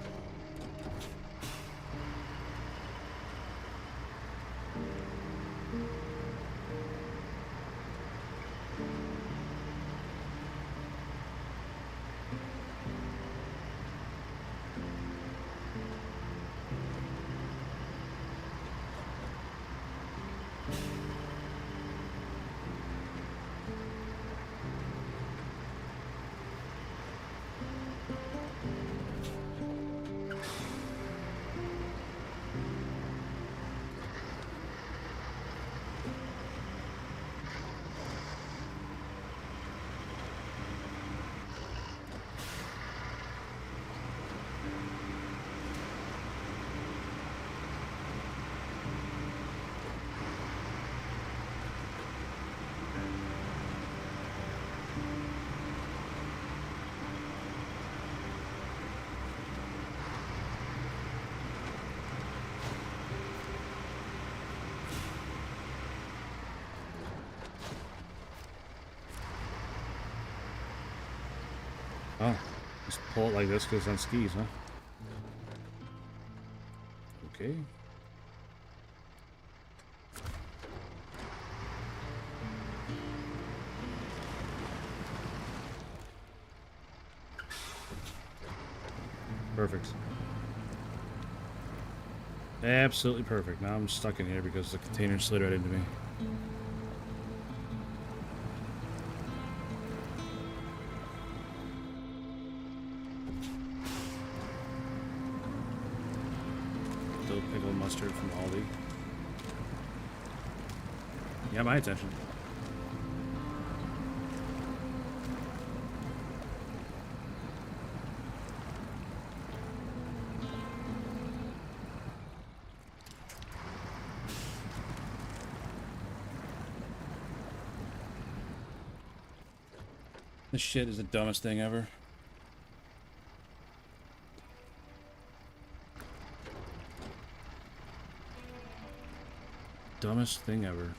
Oh, just pull it like this because it's on skis, huh? Okay. Perfect. Absolutely perfect. Now I'm stuck in here because the container slid right into me. Dill pickle mustard from Aldi. Yeah, my attention. This shit is the dumbest thing ever. Dumbest thing ever.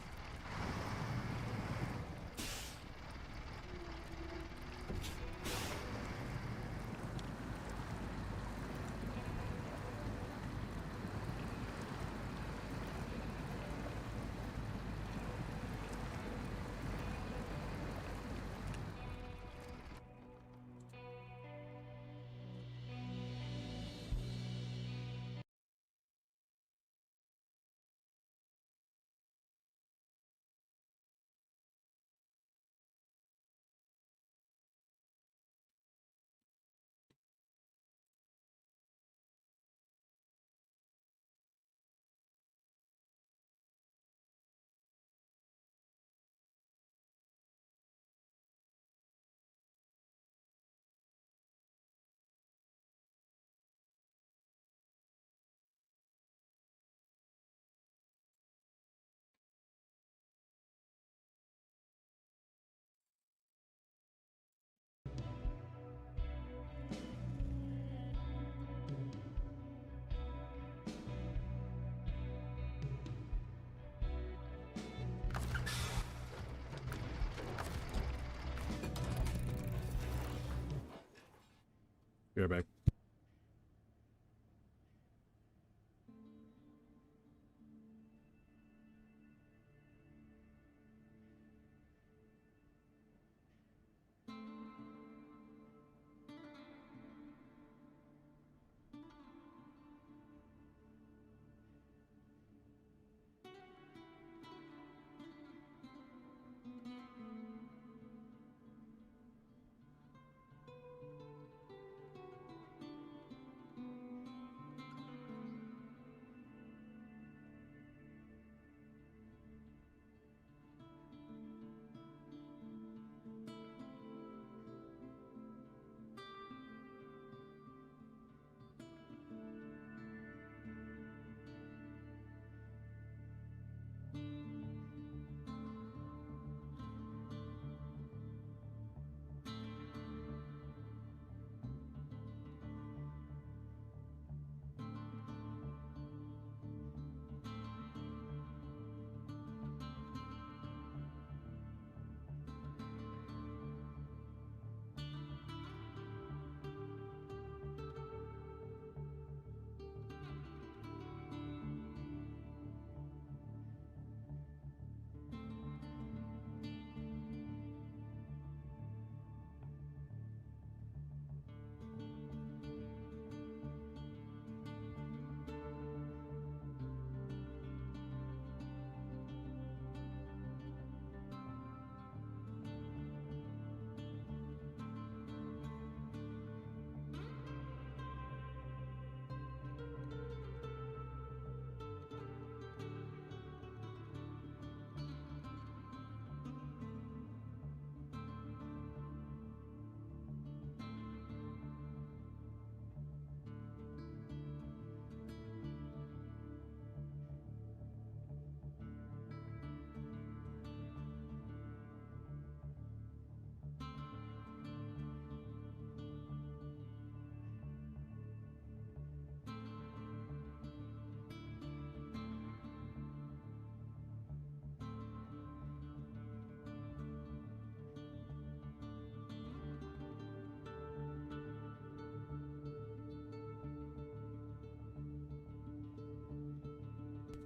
Be right back.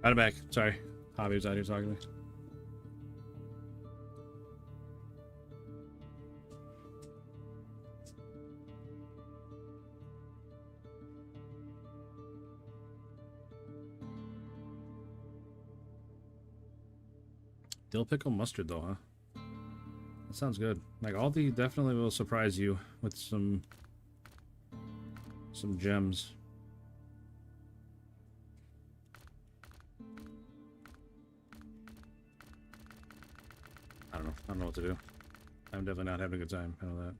I'm back. Sorry. Javi was out here talking to me. Dill pickle mustard though, huh? That sounds good. Like Aldi definitely will surprise you with some gems. I don't know what to do. I'm definitely not having a good time. I know that.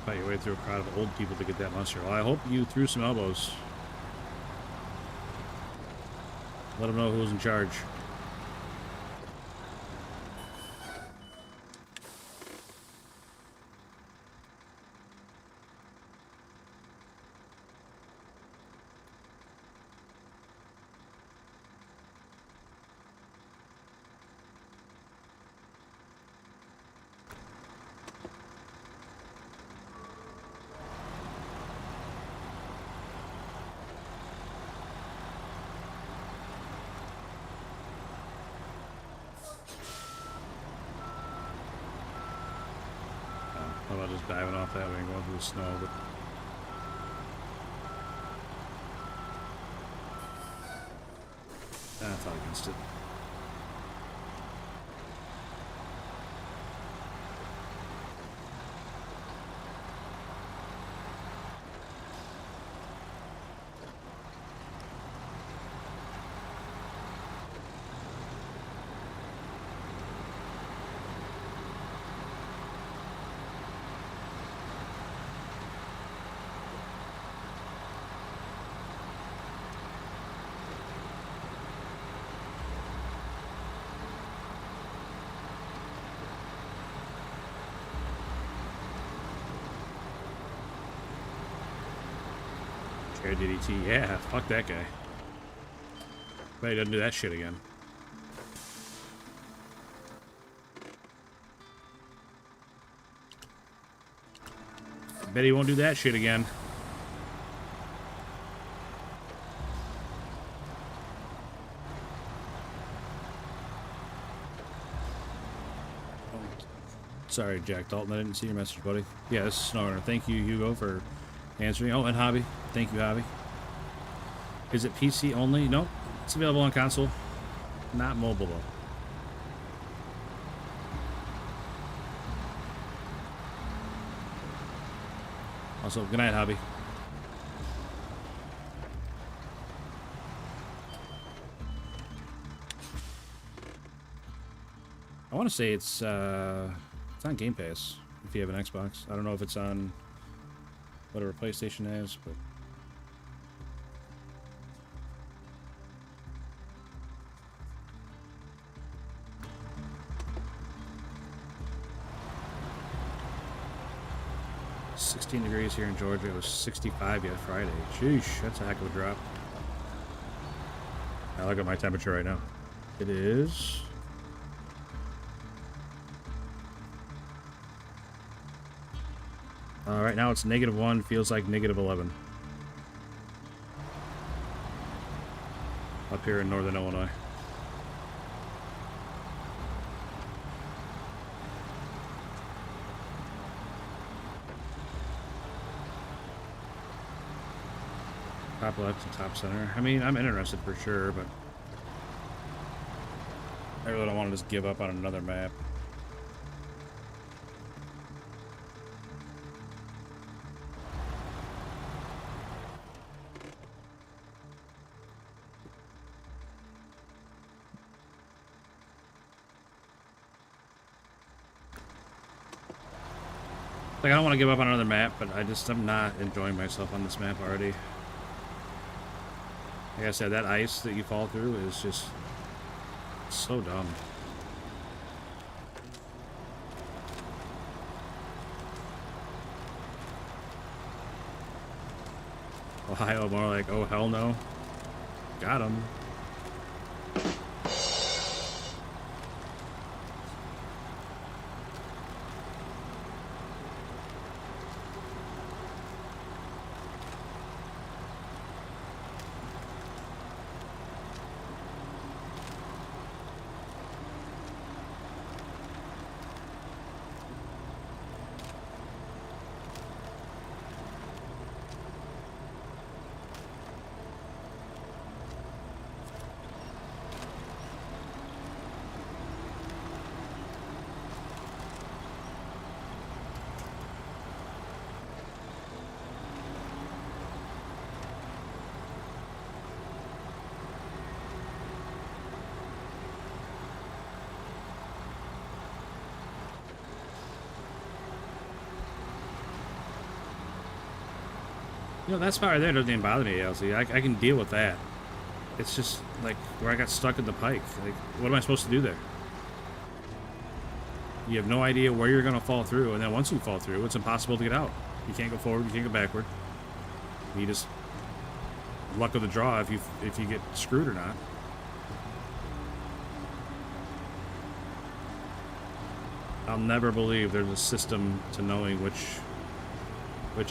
Fight your way through a crowd of old people to get that monster. Well, I hope you threw some elbows. Let them know who's in charge. How about just diving off that way and going through the snow? But I thought against it. Air DDT, yeah, fuck that guy. Bet he doesn't do that shit again. Bet he won't do that shit again. Sorry, Jack Dalton, I didn't see your message, buddy. Yeah, this is Snowrunner. Thank you, Hugo, for answering. Oh, and Hobby. Thank you, Hobby. Is it PC only? Nope. It's available on console. Not mobile, though. Also, good night, Hobby. I want to say it's on Game Pass if you have an Xbox. I don't know if it's on whatever PlayStation has, but it's 16 degrees here in Georgia. It was 65 yet Friday. Sheesh, that's a heck of a drop. I look at my temperature right now. It is right now it's -1, feels like -11. Up here in northern Illinois. Top left and top center. I mean, I'm interested for sure, but I really don't want to just give up on another map. Like, I don't want to give up on another map, but I'm not enjoying myself on this map already. Like I said, that ice that you fall through is just so dumb. Ohio, more like, oh hell no. Got him. You know, that spot right there doesn't even bother me, LC. I can deal with that. It's just, like, where I got stuck in the pike. Like, what am I supposed to do there? You have no idea where you're going to fall through, and then once you fall through, it's impossible to get out. You can't go forward, you can't go backward. You just luck of the draw if you get screwed or not. I'll never believe there's a system to knowing which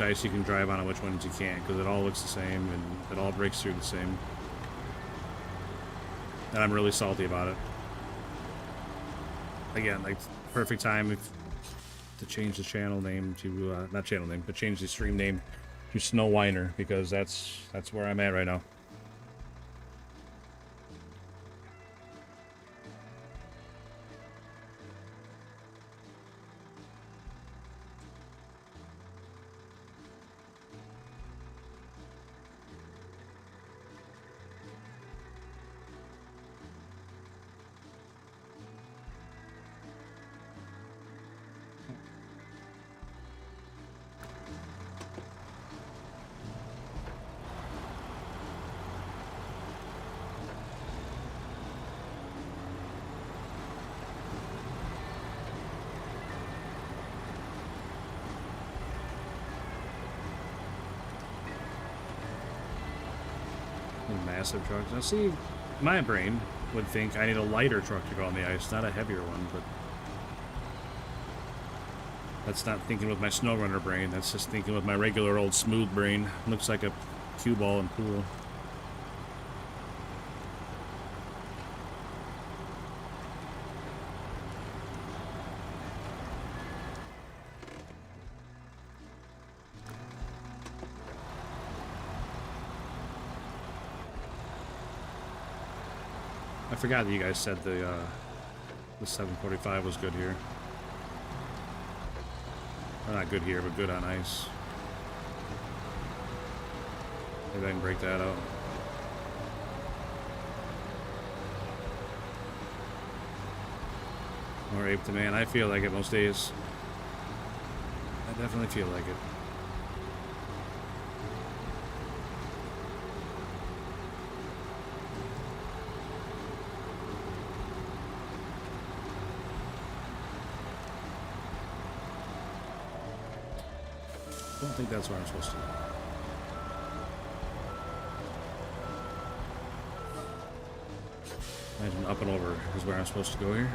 ice you can drive on and which ones you can't, because it all looks the same and it all breaks through the same. And I'm really salty about it. Again, like, perfect time to change the channel name to not channel name, but change the stream name to Snowrunner, because that's where I'm at right now. massive trucks. Now see, my brain would think I need a lighter truck to go on the ice, not a heavier one, but that's not thinking with my SnowRunner brain. That's just thinking with my regular old smooth brain. Looks like a cue ball in pool. I forgot that you guys said the 745 was good here. Well, not good here, but good on ice. Maybe I can break that out. Or ape to man. I feel like it most days. I definitely feel like it. I don't think that's where I'm supposed to go. Imagine up and over is where I'm supposed to go here.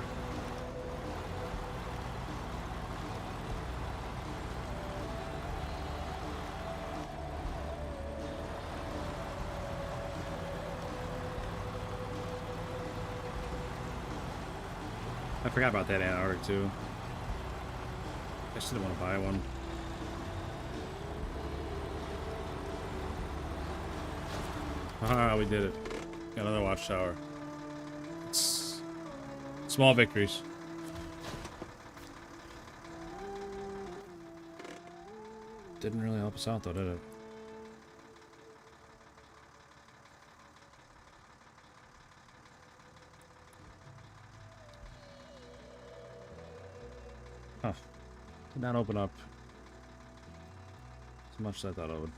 I forgot about that Antarctic too. I just didn't want to buy one. Ah, we did it. Got another watchtower. It's small victories. Didn't really help us out though, did it? Huh. Did not open up as much as I thought it would.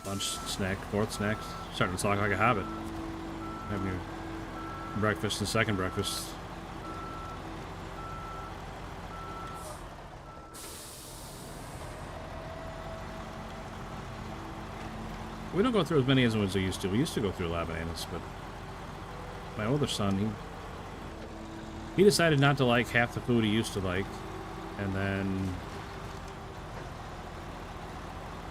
Lunch, snack, fourth snack. Starting to talk like a hobbit. Having your breakfast and second breakfast. We don't go through as many as we used to. We used to go through a lot of bananas, but my older son, he decided not to like half the food he used to like, and then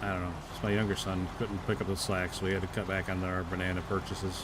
I don't know. It's my younger son couldn't pick up the slack, so we had to cut back on our banana purchases.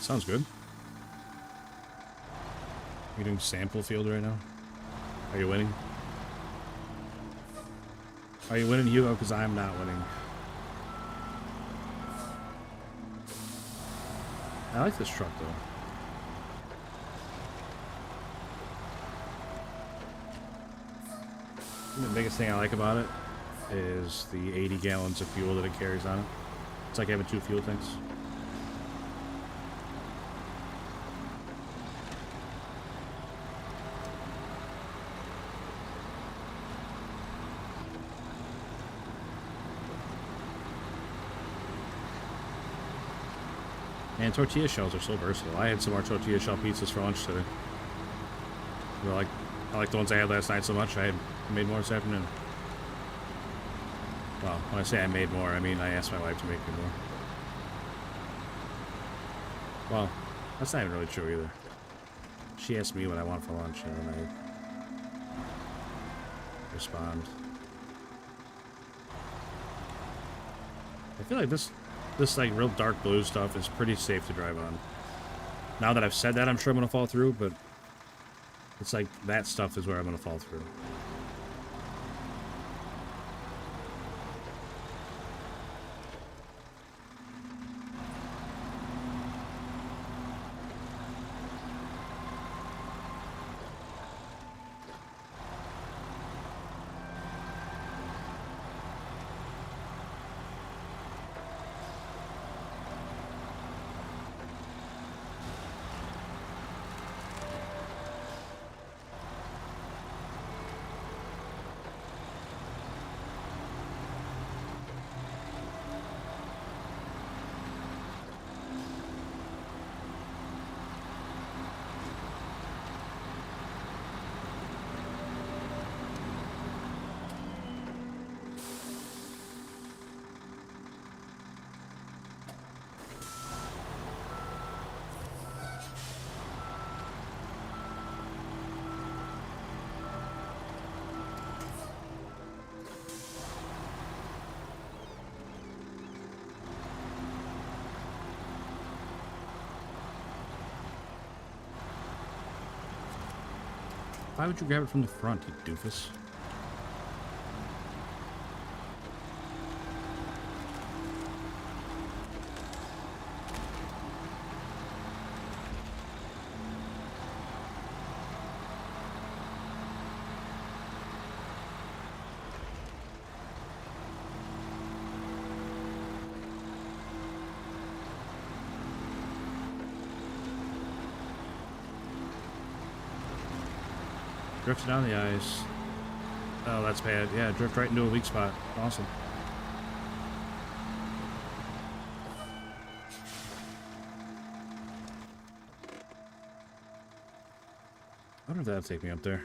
Sounds good. Are you doing sample field right now? Are you winning? Are you winning, Hugo? Because I'm not winning. I like this truck, though. The biggest thing I like about it is the 80 gallons of fuel that it carries on it. It's like having two fuel tanks. And tortilla shells are so versatile. I had some more tortilla shell pizzas for lunch today. I like the ones I had last night so much, I made more this afternoon. Well, when I say I made more, I mean I asked my wife to make me more. Well, that's not even really true either. She asked me what I want for lunch, and then I respond. I feel like this like real dark blue stuff is pretty safe to drive on. Now that I've said that, I'm sure I'm gonna fall through, but it's like that stuff is where I'm gonna fall through. Why would you grab it from the front, you doofus? Drifted down the ice. Oh, that's bad. Yeah, drift right into a weak spot. Awesome. I wonder if that'll take me up there.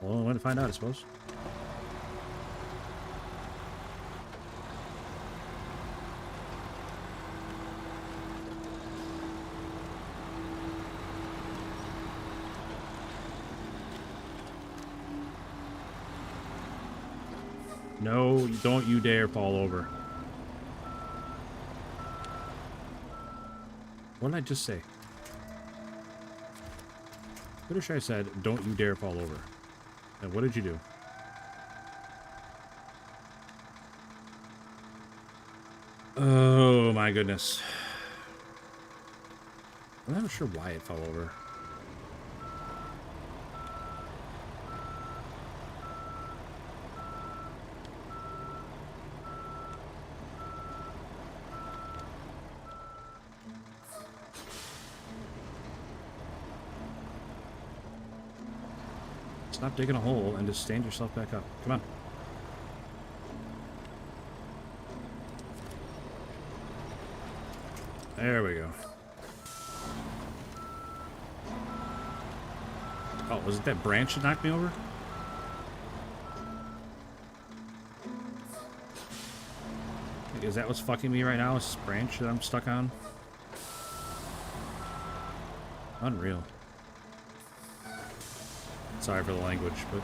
Well, I'm going to find out, I suppose. No, don't you dare fall over. What did I just say? Pretty sure I said, don't you dare fall over. And what did you do? Oh my goodness. I'm not sure why it fell over. Stop digging a hole and just stand yourself back up. Come on. There we go. Oh, was it that branch that knocked me over? Is that what's fucking me right now? Is this branch that I'm stuck on? Unreal. Sorry for the language, but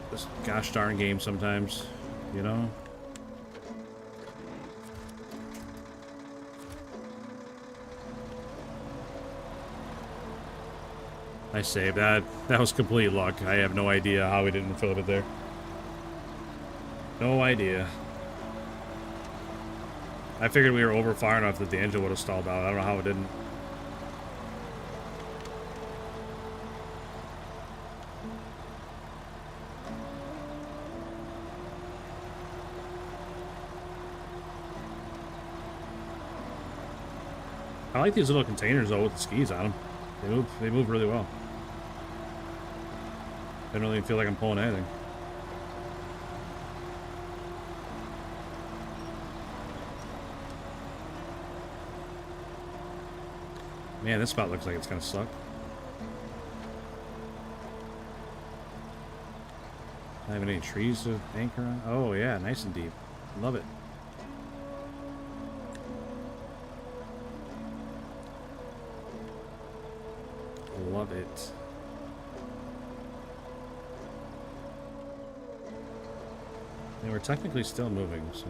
this gosh darn game sometimes, you know? I saved that. That was complete luck. I have no idea how we didn't fill it there. No idea. I figured we were over far enough that the engine would have stalled out. I don't know how it didn't. I like these little containers though with the skis on them. They move really well. I don't really feel like I'm pulling anything. Man, this spot looks like it's gonna suck. I have any trees to anchor on? Oh yeah, nice and deep. Love it. Love it. And we're technically still moving, so...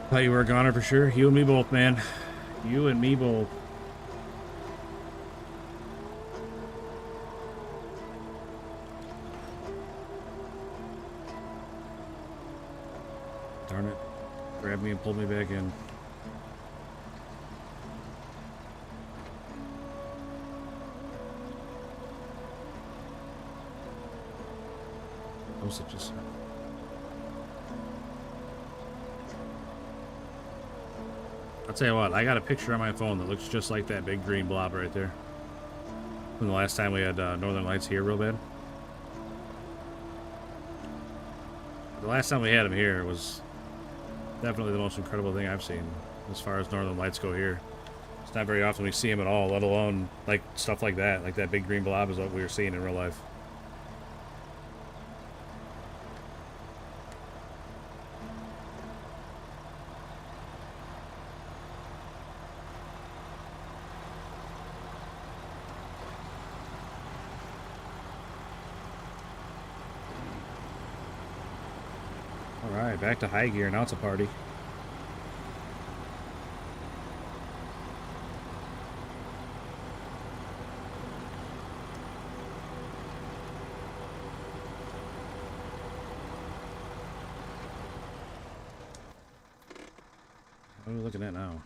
Thought you were a goner for sure. You and me both, man. You and me both. Darn it. Grabbed me and pulled me back in. Those are just... I'll tell you what, I got a picture on my phone that looks just like that big green blob right there. From the last time we had Northern Lights here real bad. The last time we had them here was definitely the most incredible thing I've seen as far as Northern Lights go here. It's not very often we see them at all, let alone like stuff like that big green blob is what we were seeing in real life. Alright, back to high gear, now it's a party. What are we looking at now?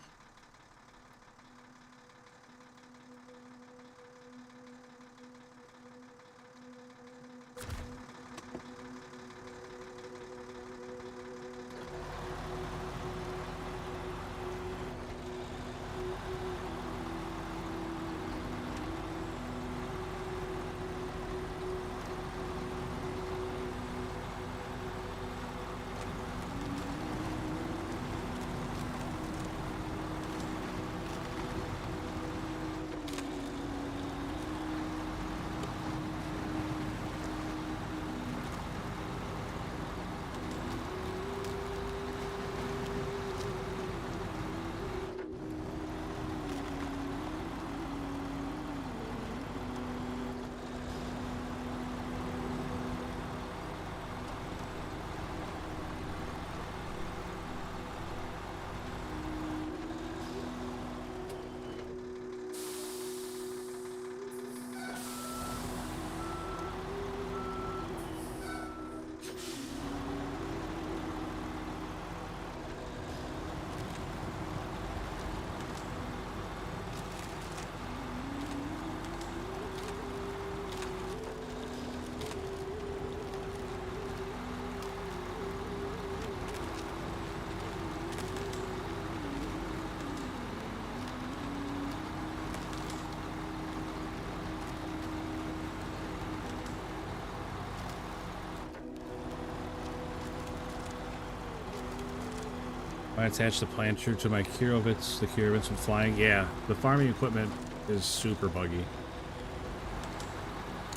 I attach the planter to my Kiro bits, the Kiro bits when flying. Yeah, the farming equipment is super buggy.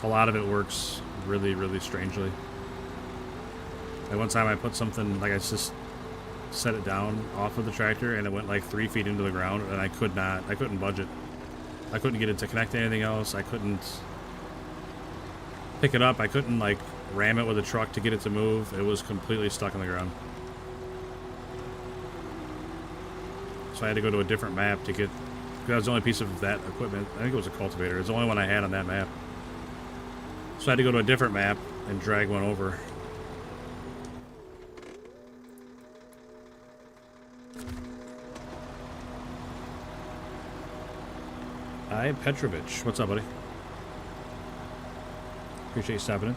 A lot of it works really, really strangely. Like one time I put something, like I just set it down off of the tractor and it went like 3 feet into the ground and I couldn't budge it. I couldn't get it to connect to anything else. I couldn't pick it up. I couldn't like ram it with a truck to get it to move. It was completely stuck in the ground. So I had to go to a different map to get, because that was the only piece of that equipment. I think it was a cultivator. It was the only one I had on that map. So I had to go to a different map and drag one over. Hi, Petrovich. What's up, buddy? Appreciate you stopping in.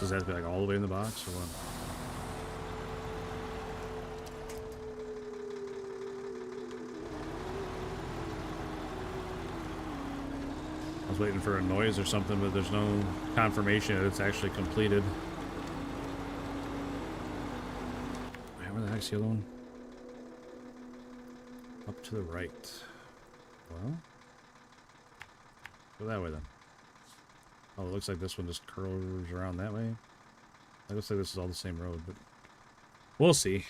Does that have to be like all the way in the box or what? I was waiting for a noise or something, but there's no confirmation that it's actually completed. where the heck's the other one? Up to the right. Well, go that way then. Oh, it looks like this one just curls around that way. It looks like this is all the same road, but we'll see.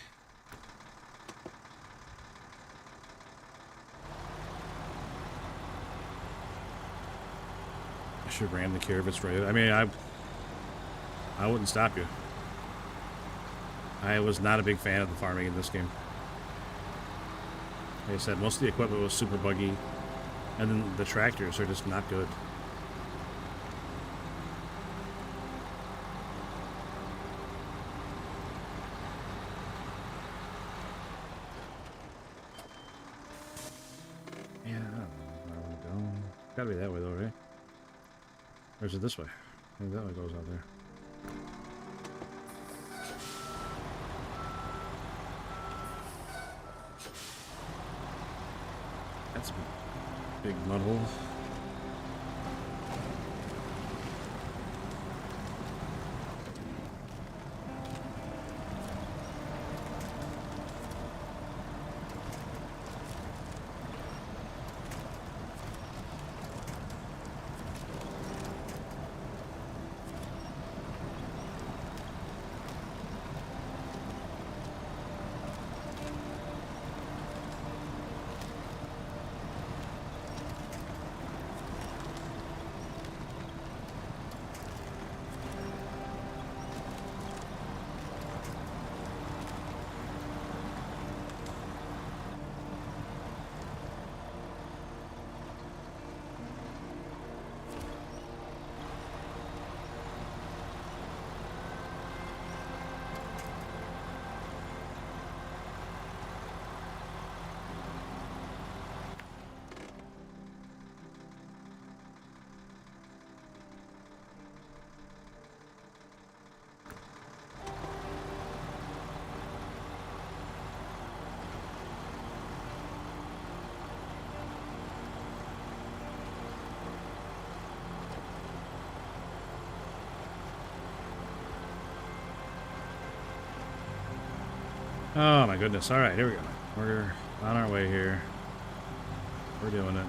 I should ram the care if it's right. I mean, I wouldn't stop you. I was not a big fan of the farming in this game. Like I said, most of the equipment was super buggy, and then the tractors are just not good. Yeah, I don't know where I want to go. Gotta be that way though, right? Or is it this way? I think that way goes out there. That's a big mud hole. Oh my goodness. Alright, here we go. We're on our way here. We're doing it.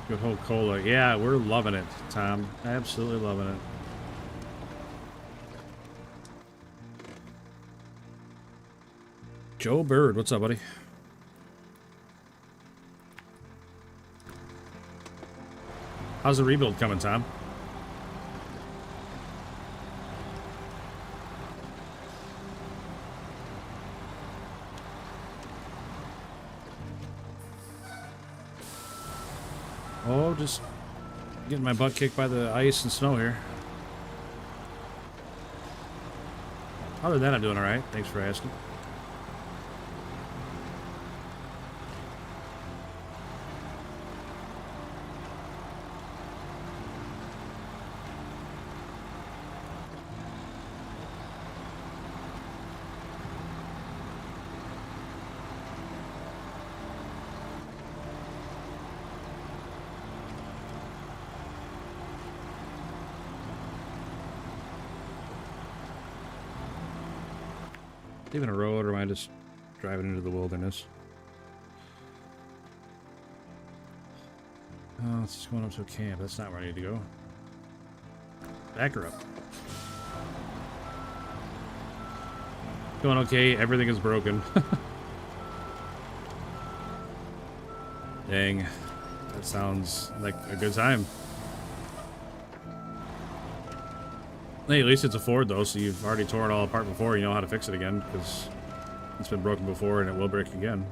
Good old cola. Yeah, we're loving it, Tom. Absolutely loving it. Joe Bird, what's up, buddy? How's the rebuild coming, Tom? Oh, just getting my butt kicked by the ice and snow here. Other than that, I'm doing alright. Thanks for asking. Even a road, or am I just driving into the wilderness? Oh, it's just going up to a camp. That's not where I need to go. Back her up. Going okay. Everything is broken. Dang. That sounds like a good time. Hey, at least it's a Ford, though, so you've already torn it all apart before. You know how to fix it again, because it's been broken before and it will break again.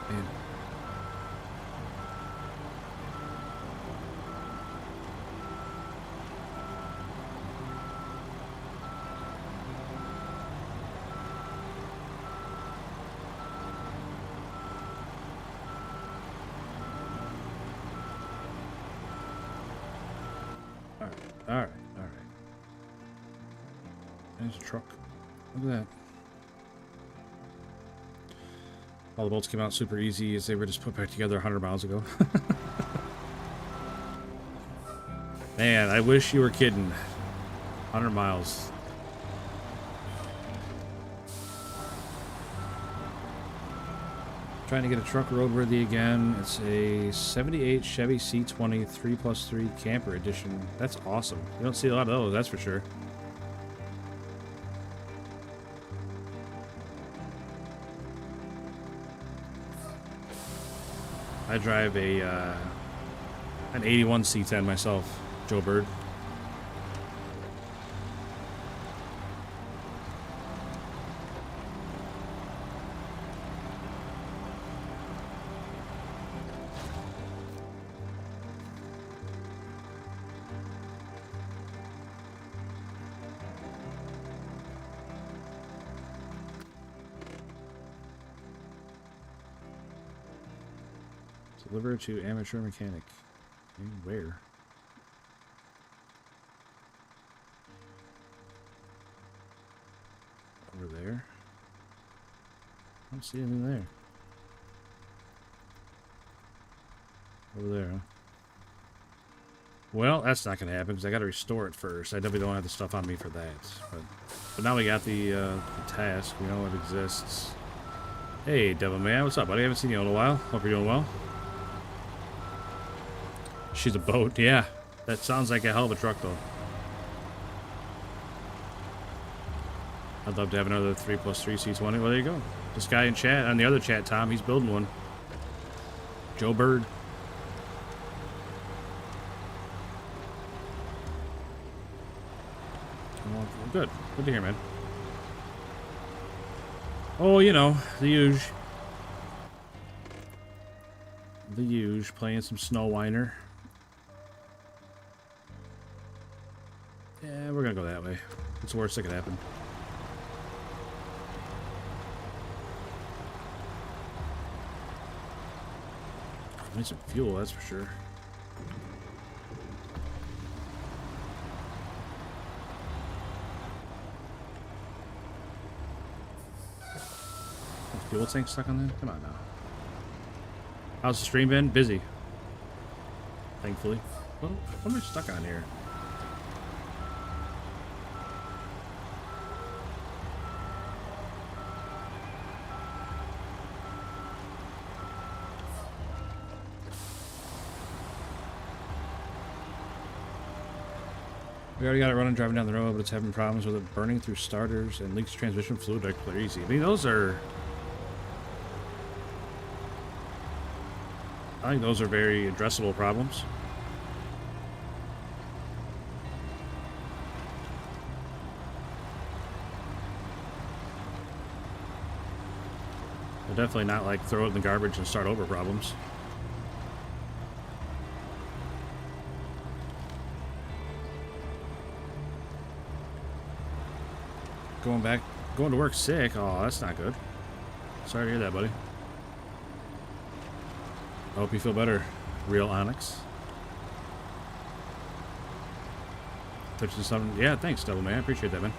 Man. Alright. There's a truck. Look at that. All the bolts came out super easy as they were just put back together 100 miles ago. Man, I wish you were kidding. 100 miles. Trying to get a truck roadworthy again. It's a 78 Chevy C20 3+3 camper edition. That's awesome. You don't see a lot of those, that's for sure. I drive a an 81 C10 myself, Joe Bird. Deliver to amateur mechanic. Where? Over there? I don't see anything there. Over there, huh? Well, that's not going to happen because I got to restore it first. I definitely don't have the stuff on me for that. But now we got the task. We know it exists. Hey, Devil Man. What's up, buddy? I haven't seen you in a while. Hope you're doing well. She's a boat, yeah. That sounds like a hell of a truck, though. I'd love to have another 3+3 C20. Well, there you go. This guy in chat, on the other chat, Tom, he's building one. Joe Bird. Well, good. Good to hear, man. Oh, you know, the huge. The huge. Playing some Snowrunner. Yeah, we're gonna go that way. It's the worst that could happen. I need some fuel, that's for sure. Fuel tank stuck on there? Come on now. How's the stream been? Busy. Thankfully. Well, what am I stuck on here? We already got it running, driving down the road, but it's having problems with it burning through starters and leaks transmission fluid like crazy. I mean, those are... I think those are very addressable problems. They're definitely not like throw it in the garbage and start over problems. Going to work sick. Oh, that's not good. Sorry to hear that, buddy. I hope you feel better, Real Onyx. 57. Yeah, thanks, Devil Man. I appreciate that, man.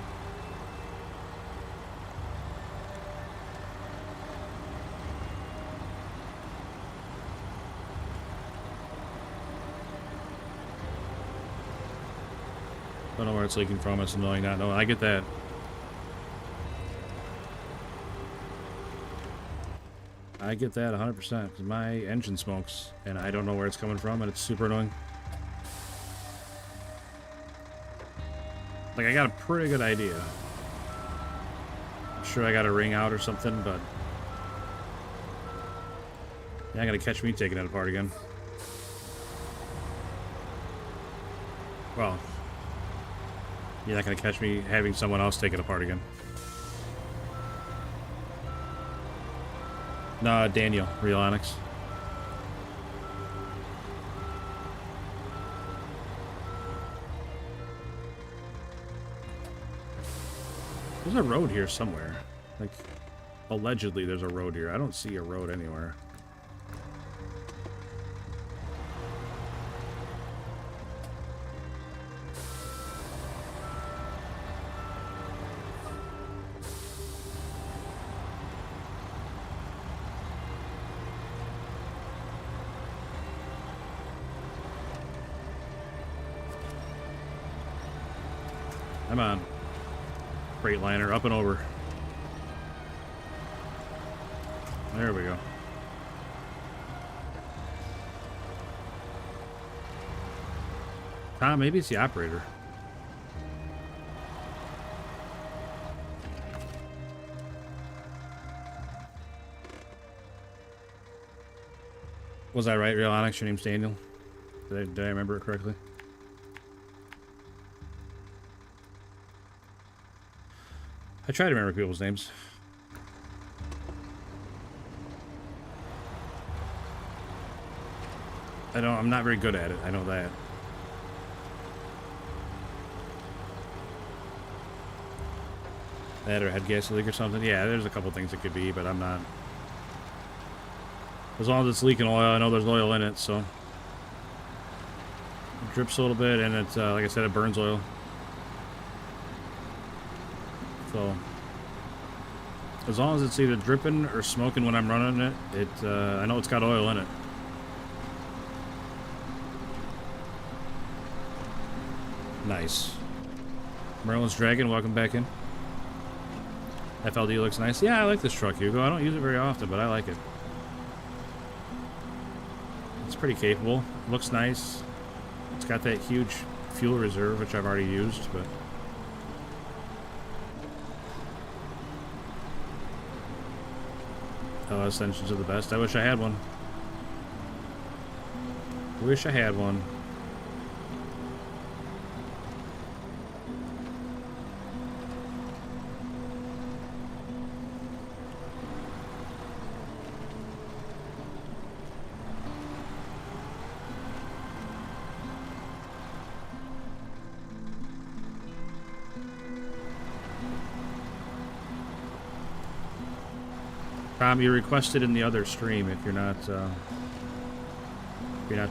Don't know where it's leaking from. It's annoying not knowing. I get that. I get that 100% because my engine smokes and I don't know where it's coming from and it's super annoying. Like, I got a pretty good idea. I'm sure I got a ring out or something, but you're not gonna catch me taking it apart again. Well, you're not gonna catch me having someone else take it apart again. No, Daniel, Real Onyx. There's a road here somewhere. Like, allegedly there's a road here. I don't see a road anywhere. Come on. Freightliner, up and over. There we go. Maybe it's the operator. Was I right, Real Onyx? Your name's Daniel? Did I remember it correctly? I try to remember people's names. I'm not very good at it, I know that. That or head gas leak or something. Yeah, there's a couple things it could be, but I'm not. As long as it's leaking oil, I know there's oil in it, so. It drips a little bit, and it's, like I said, it burns oil. So. As long as it's either dripping or smoking when I'm running it, I know it's got oil in it. Nice. Merlin's Dragon, welcome back in. FLD looks nice. Yeah, I like this truck, Hugo. I don't use it very often, but I like it. It's pretty capable. Looks nice. It's got that huge fuel reserve, which I've already used, but... Oh, extensions are the best. I wish I had one. Wish I had one. You requested in the other stream if you're not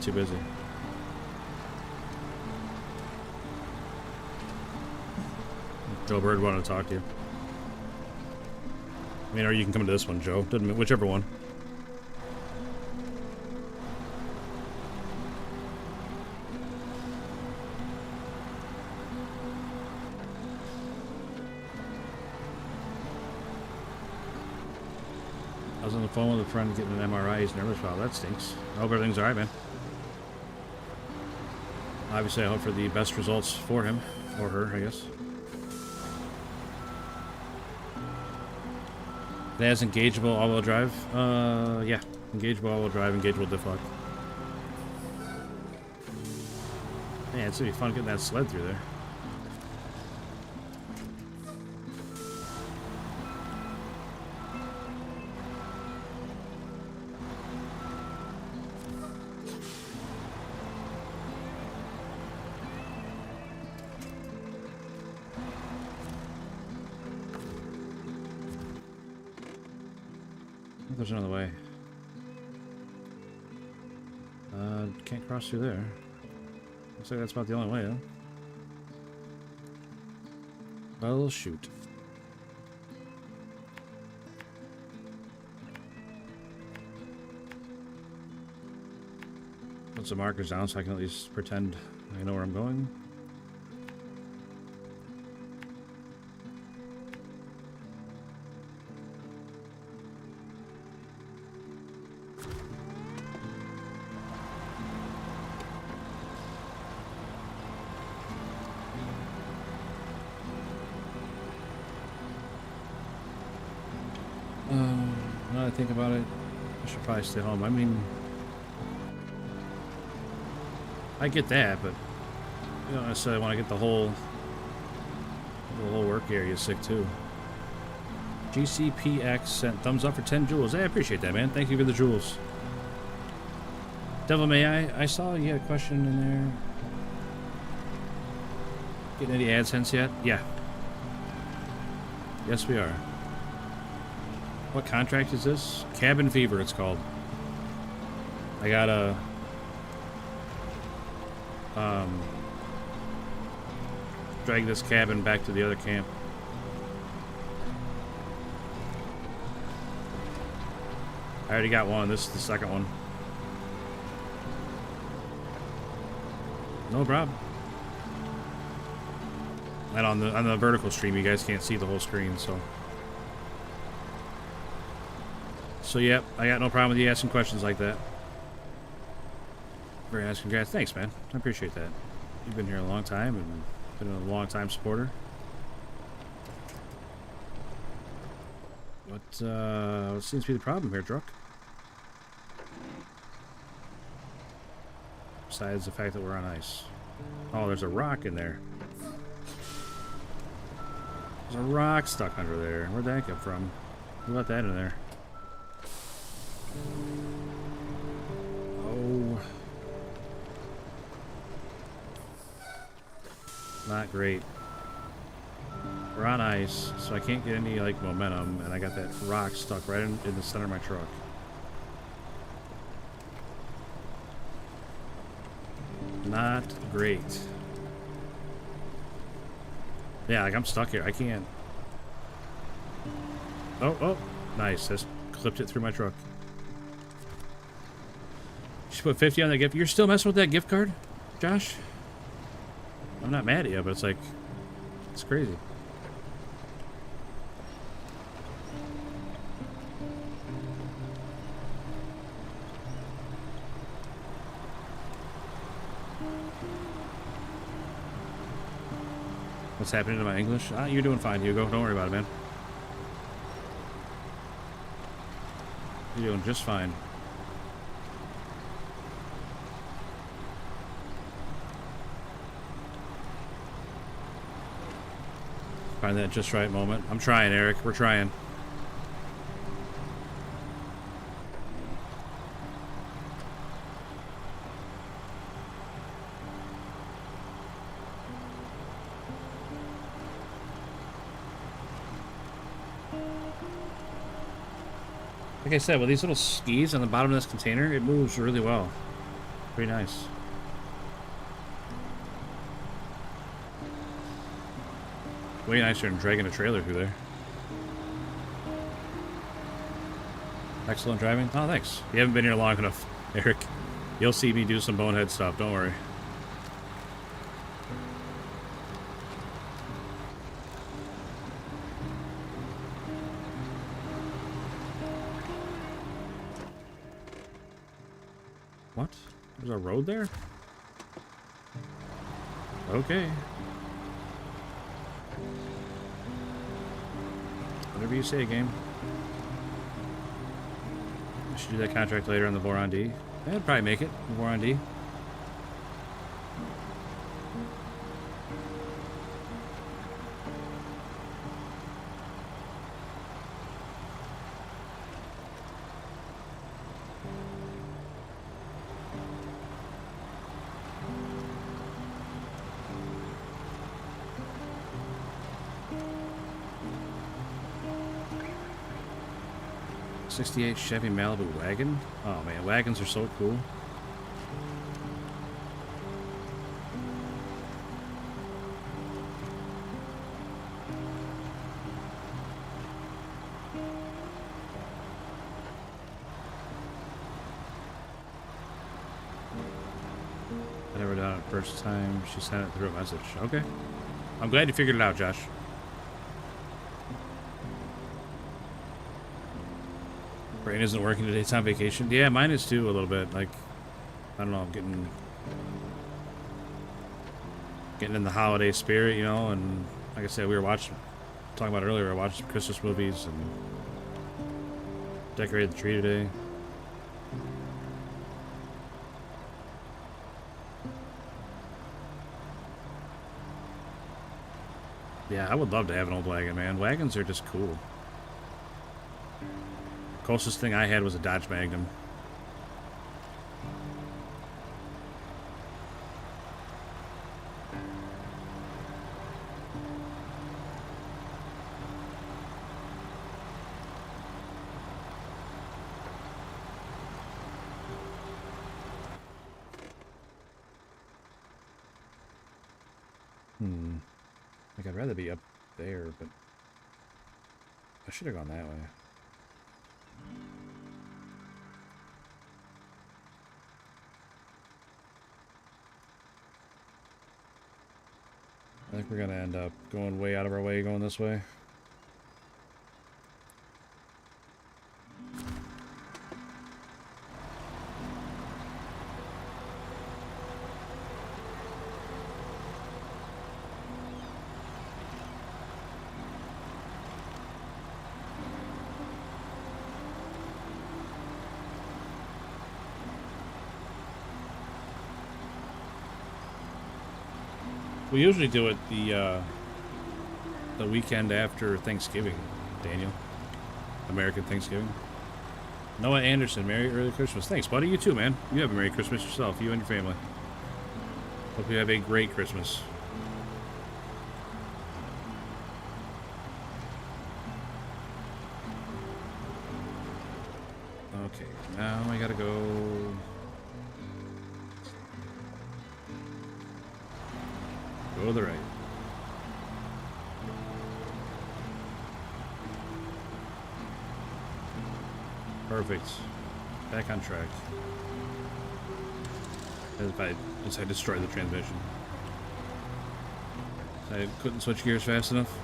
too busy. Joe Bird wanted to talk to you. I mean, or you can come to this one, Joe. Doesn't, whichever one. I was on the phone with a friend getting an MRI. He's nervous. Wow, that stinks. I hope everything's alright, man. Obviously, I hope for the best results for him. Or her, I guess. It has engageable all-wheel drive. Yeah. Engageable all-wheel drive, engageable diff lock. Man, it's gonna be fun getting that sled through there. There's another way. Can't cross through there. Looks like that's about the only way, though. Well, shoot. Put some markers down so I can at least pretend I know where I'm going. Now that I think about it, I should probably stay home. I mean, I get that, but you don't necessarily want to get the whole work area sick too. GCPX sent thumbs up for 10 jewels. I appreciate that, man. Thank you for the jewels. Devil May I saw you had a question in there. Getting any AdSense yet? Yeah. Yes, we are. What contract is this? Cabin Fever, it's called. I gotta drag this cabin back to the other camp. I already got one. This is the second one. No problem. And on the vertical stream, you guys can't see the whole screen, so. So yep, I got no problem with you asking questions like that. Very nice, congrats. Thanks, man. I appreciate that. You've been here a long time and been a long time supporter. What seems to be the problem here, Druck? Besides the fact that we're on ice. Oh, there's a rock in there. There's a rock stuck under there. Where'd that come from? Who let that in there? Oh. Not great. We're on ice, so I can't get any, like, momentum, and I got that rock stuck right in the center of my truck. Not great. Yeah, like, I'm stuck here. I can't. Oh, nice. Just clipped it through my truck. You should put 50 on that gift. You're still messing with that gift card, Josh? I'm not mad at you, but it's like, it's crazy. What's happening to my English? You're doing fine, Hugo. Don't worry about it, man. You're doing just fine. Find that just right moment. I'm trying, Eric. We're trying. Like I said, with these little skis on the bottom of this container, it moves really well. Pretty nice. Way nicer than dragging a trailer through there. Excellent driving. Oh, thanks. You haven't been here long enough, Eric. You'll see me do some bonehead stuff. Don't worry. What? There's a road there? Okay. Whatever you say, game. I should do that contract later on the Boron D. I'd probably make it, the Boron D. '68 Chevy Malibu wagon. Oh man, wagons are so cool. I never done it first time. She sent it through a message. Okay. I'm glad you figured it out, Josh. Brain isn't working today. It's on vacation. Yeah, mine is too a little bit. Like, I don't know. I'm getting in the holiday spirit, you know. And like I said, we were talking about it earlier. We were watching some Christmas movies and decorated the tree today. Yeah, I would love to have an old wagon, man. Wagons are just cool. Closest thing I had was a Dodge Magnum. Like, I'd rather be up there, but I should have gone that way. I think we're gonna end up going way out of our way going this way. We usually do it the weekend after Thanksgiving, Daniel. American Thanksgiving. Noah Anderson, Merry Early Christmas. Thanks, buddy. You too, man. You have a Merry Christmas yourself, you and your family. Hope you have a great Christmas. Okay, now I gotta go... Go to the right. Perfect. Back on track. As I destroyed the transmission. I couldn't switch gears fast enough.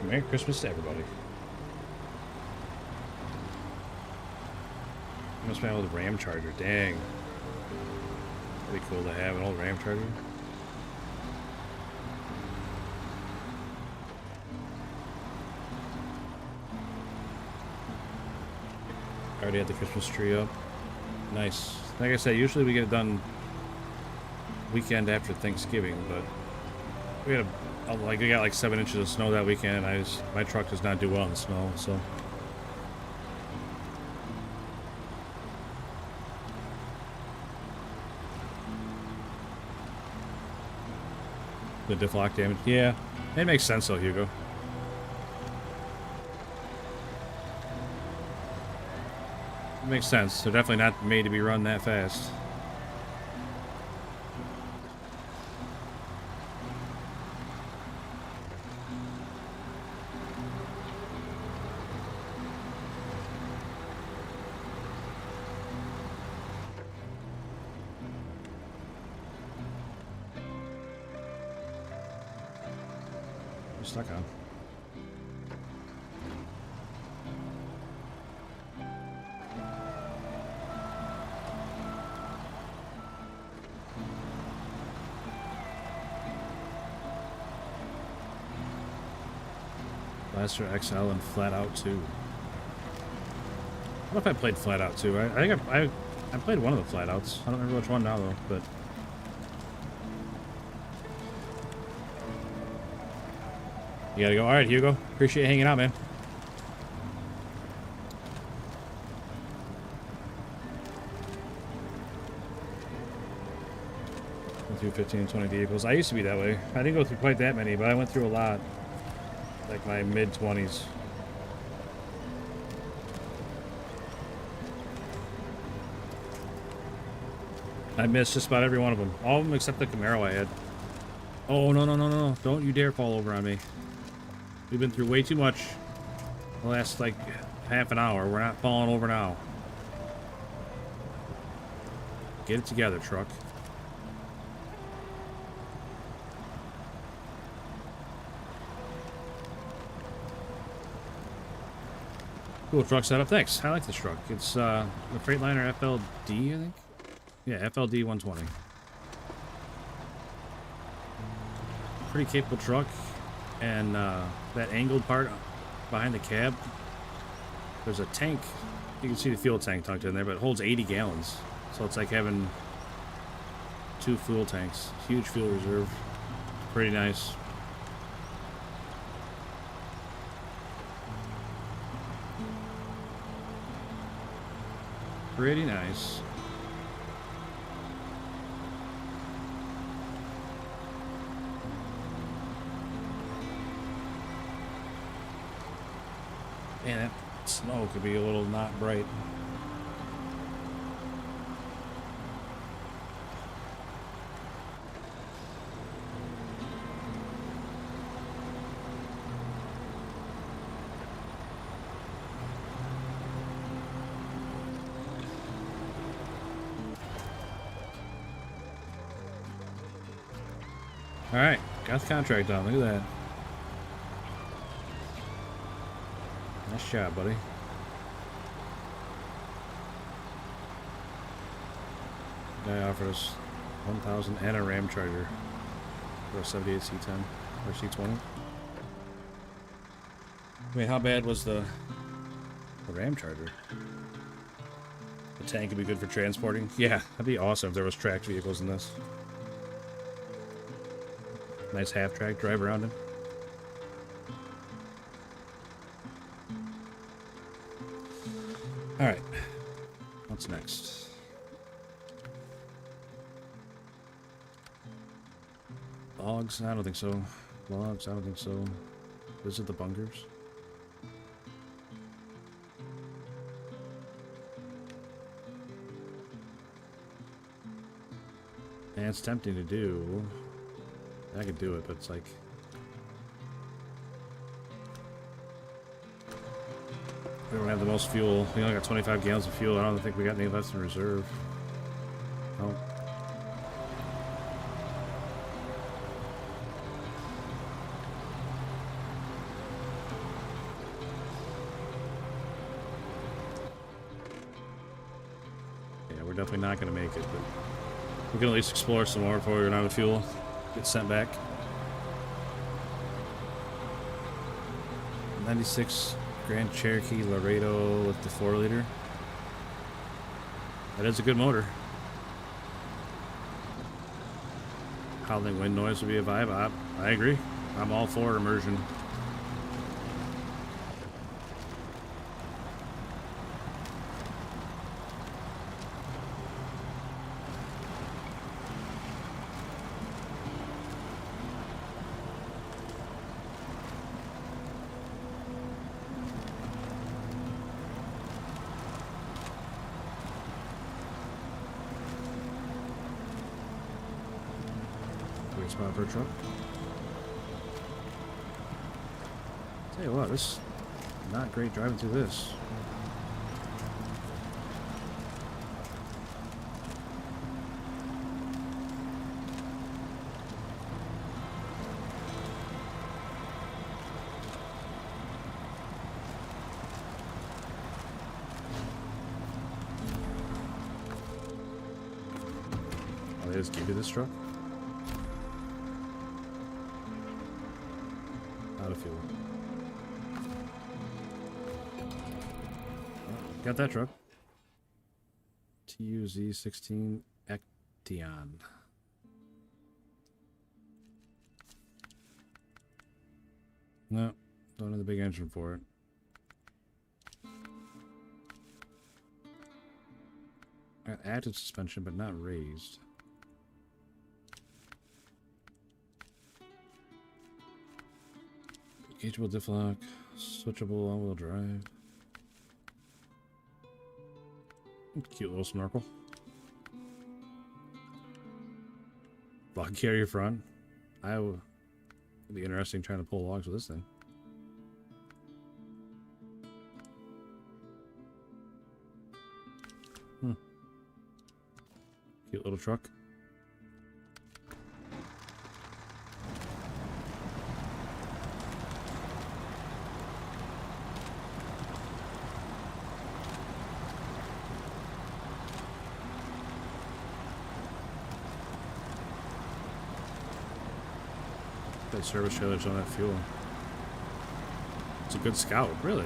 Merry Christmas to everybody. I must have an old Ram Charger. Dang. That'd be cool to have an old Ram Charger. I already had the Christmas tree up. Nice. Like I said, usually we get it done weekend after Thanksgiving, but we had we got like 7 inches of snow that weekend. My truck does not do well in the snow, so. The diff lock damage? Yeah, it makes sense though, Hugo. It makes sense. They're definitely not made to be run that fast. Stuck on. Blaster XL and Flat Out 2. I don't know if I played Flat Out 2. I think I played one of the Flat Outs. I don't remember which one now though, but you gotta go. All right, Hugo. Appreciate you hanging out, man. Went through 15 and 20 vehicles. I used to be that way. I didn't go through quite that many, but I went through a lot. Like my mid-20s. I missed just about every one of them. All of them except the Camaro I had. Oh, no, no, no, no. Don't you dare fall over on me. We've been through way too much the last, like, half an hour. We're not falling over now. Get it together, truck. Cool truck setup. Thanks. I like this truck. It's the Freightliner FLD, I think? Yeah, FLD 120. Pretty capable truck. And that angled part behind the cab, there's a tank. You can see the fuel tank tucked in there, but it holds 80 gallons. So it's like having 2 fuel tanks. Huge fuel reserve. Pretty nice. Pretty nice. Man, that snow could be a little not bright. Alright, got the contract done. Look at that. Nice job, buddy. Guy offered us 1,000 and a Ram Charger for a 78 C10 or C20. I mean, how bad was the Ram Charger? The tank would be good for transporting. Yeah, that'd be awesome if there was tracked vehicles in this. Nice half-track drive around him. Alright. What's next? Logs? I don't think so. Logs? I don't think so. Visit the bunkers? And it's tempting to do. I could do it, but it's like... we don't have the most fuel. We only got 25 gallons of fuel. I don't think we got any left in reserve. Oh. Yeah, we're definitely not going to make it, but we can at least explore some more before we run out of fuel. Get sent back. 96 Grand Cherokee Laredo with the 4-liter. That is a good motor. Howling wind noise would be a vibe. I agree. I'm all for immersion. Spot for a truck. Tell you what, this is not great driving through this. Oh, they just give you this truck? Out of fuel. Oh, got that truck. TUZ-16 Acteon. No, don't have the big engine for it. Got active suspension, but not raised. Gaugeable diff lock, switchable all-wheel drive. Cute little snorkel. Log carrier front. It'd be interesting trying to pull logs with this thing. Cute little truck. That service trailers on that fuel. It's a good Scout, really.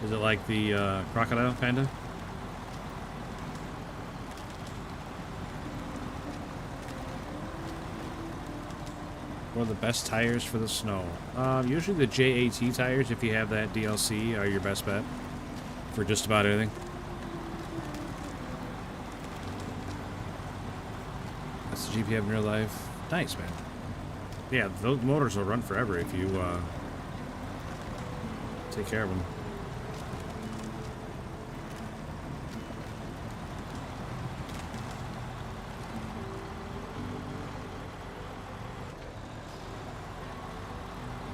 Is it like the Crocodile, kinda? What are the best tires for the snow? Usually the JAT tires, if you have that DLC, are your best bet for just about anything. That's the Jeep you have in real life. Nice, man. Yeah, those motors will run forever if you take care of them.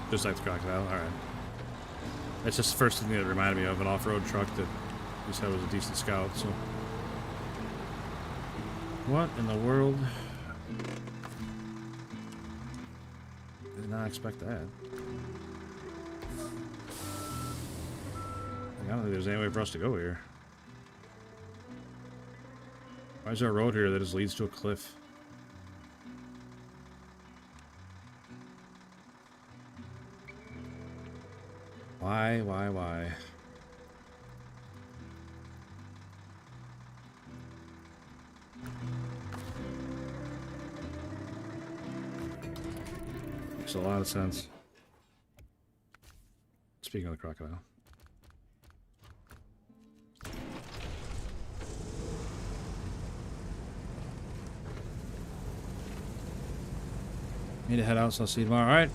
Just like the crocodile. All right. That's just the first thing that reminded me of an off-road truck that you said was a decent scout. So, what in the world? Did not expect that. I don't think there's any way for us to go here. Why is there a road here that just leads to a cliff? Why? Makes a lot of sense. Speaking of the crocodile. Need to head out, so I'll see you tomorrow. Alright.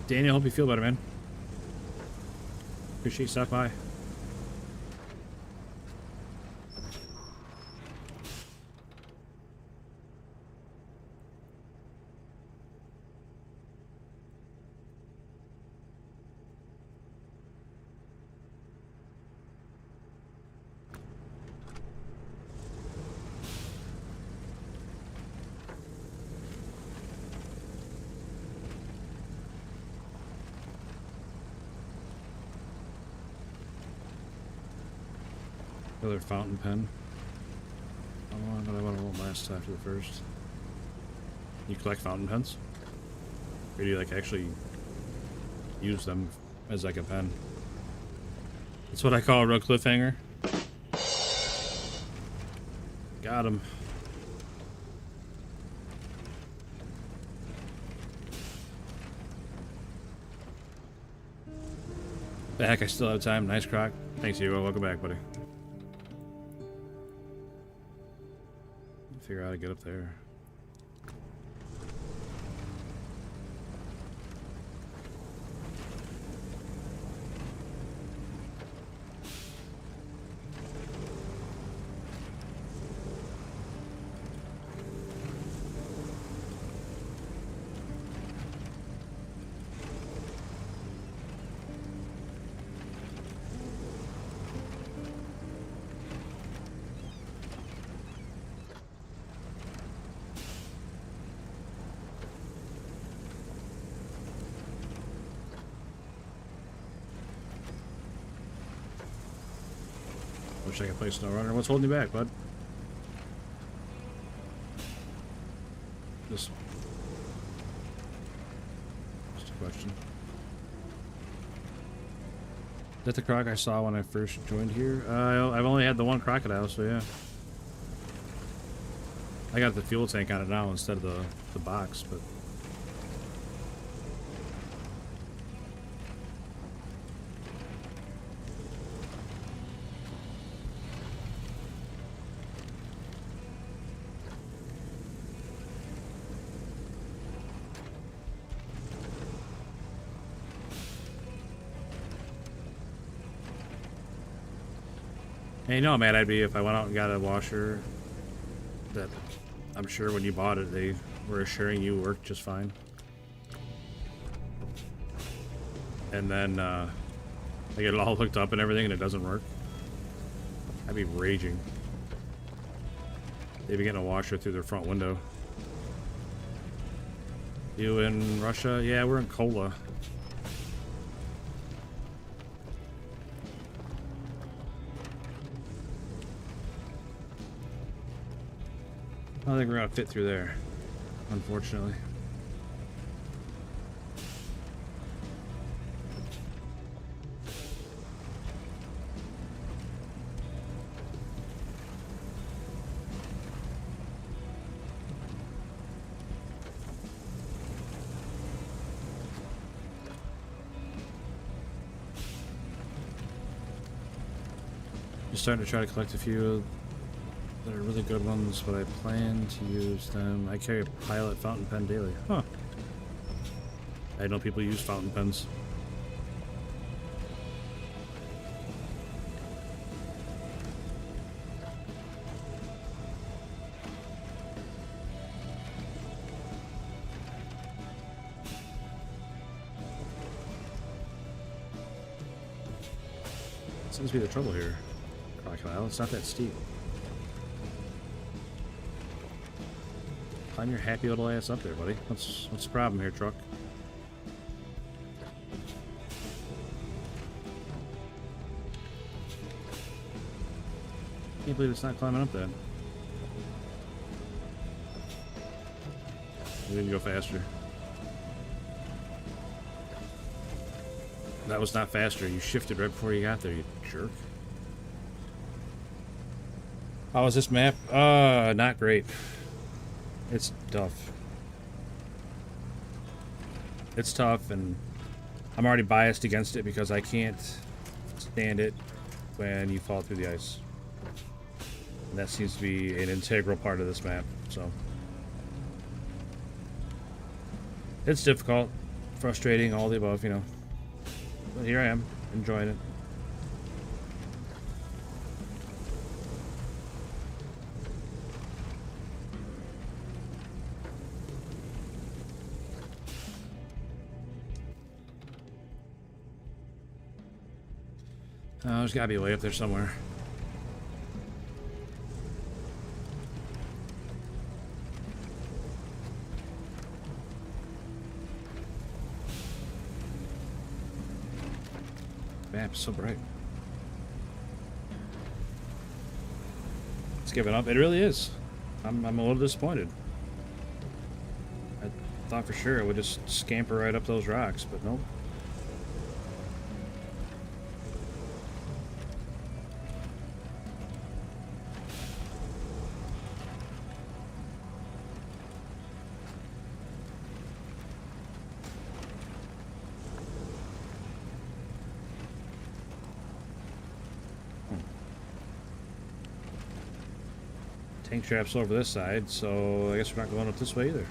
Daniel, hope you feel better, man. Appreciate you stopping by. Another fountain pen. How long did I want to last after the first? You collect fountain pens? Or do you like actually use them as like a pen? That's what I call a real cliffhanger. Got him. The heck, I still have time. Nice croc. Thanks, Hugo. Welcome back, buddy. Figure out how to get up there. Wish I could play SnowRunner. What's holding you back, bud? Just a question. Is that the croc I saw when I first joined here? I've only had the one crocodile, so yeah. I got the fuel tank on it now instead of the box, but... Hey, you know how mad I'd be if I went out and got a washer that I'm sure when you bought it they were assuring you worked just fine. And then I get it all hooked up and everything and it doesn't work. I'd be raging. They'd be getting a washer through their front window. You in Russia? Yeah, we're in Kola. I don't think we're gonna fit through there, unfortunately. Just starting to try to collect a few that are really good ones, but I plan to use them. I carry a pilot fountain pen daily. Huh. I know people use fountain pens. Seems to be the trouble here, Crocodile. It's not that steep. Climb your happy little ass up there, buddy. What's the problem here, truck? Can't believe it's not climbing up that. We didn't go faster. That was not faster. You shifted right before you got there, you jerk. How is this map? Not great. It's tough. It's tough, and I'm already biased against it because I can't stand it when you fall through the ice. And that seems to be an integral part of this map, so. It's difficult, frustrating, all the above, you know. But here I am, enjoying it. There's gotta be a way up there somewhere. Map's so bright. It's giving up. It really is. I'm a little disappointed. I thought for sure it would just scamper right up those rocks, but nope. Tank trap's over this side, so I guess we're not going up this way either.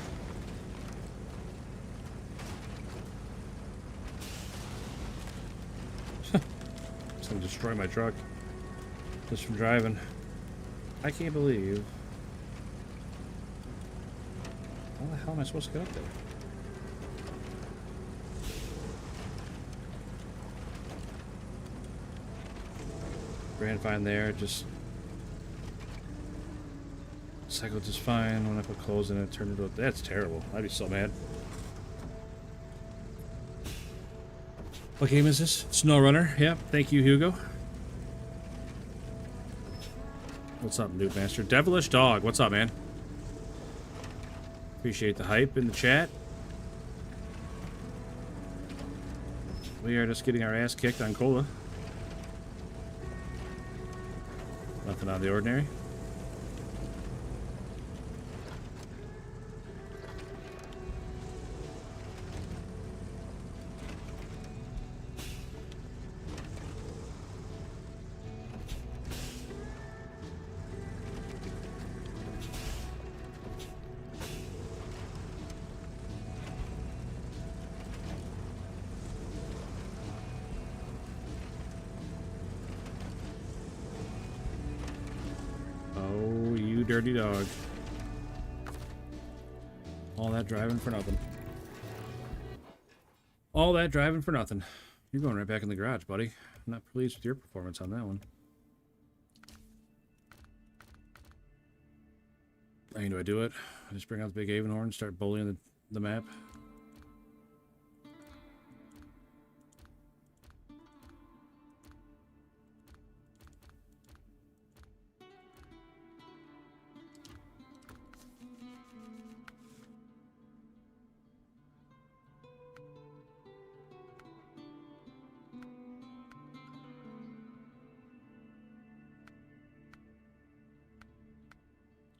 It's gonna destroy my truck just from driving. I can't believe. How the hell am I supposed to get up there? Ran fine there, just cycled just fine. When I put clothes in it, turned into a... That's terrible. I'd be so mad. What game is this? SnowRunner. Yep. Thank you, Hugo. What's up, Noob Master? Devilish Dog. What's up, man? Appreciate the hype in the chat. We are just getting our ass kicked on Cola. Nothing out of the ordinary. Dirty dog. All that driving for nothing. All that driving for nothing. You're going right back in the garage, buddy. I'm not pleased with your performance on that one. I mean, do I do it? I just bring out the big Avon horn and start bullying the map?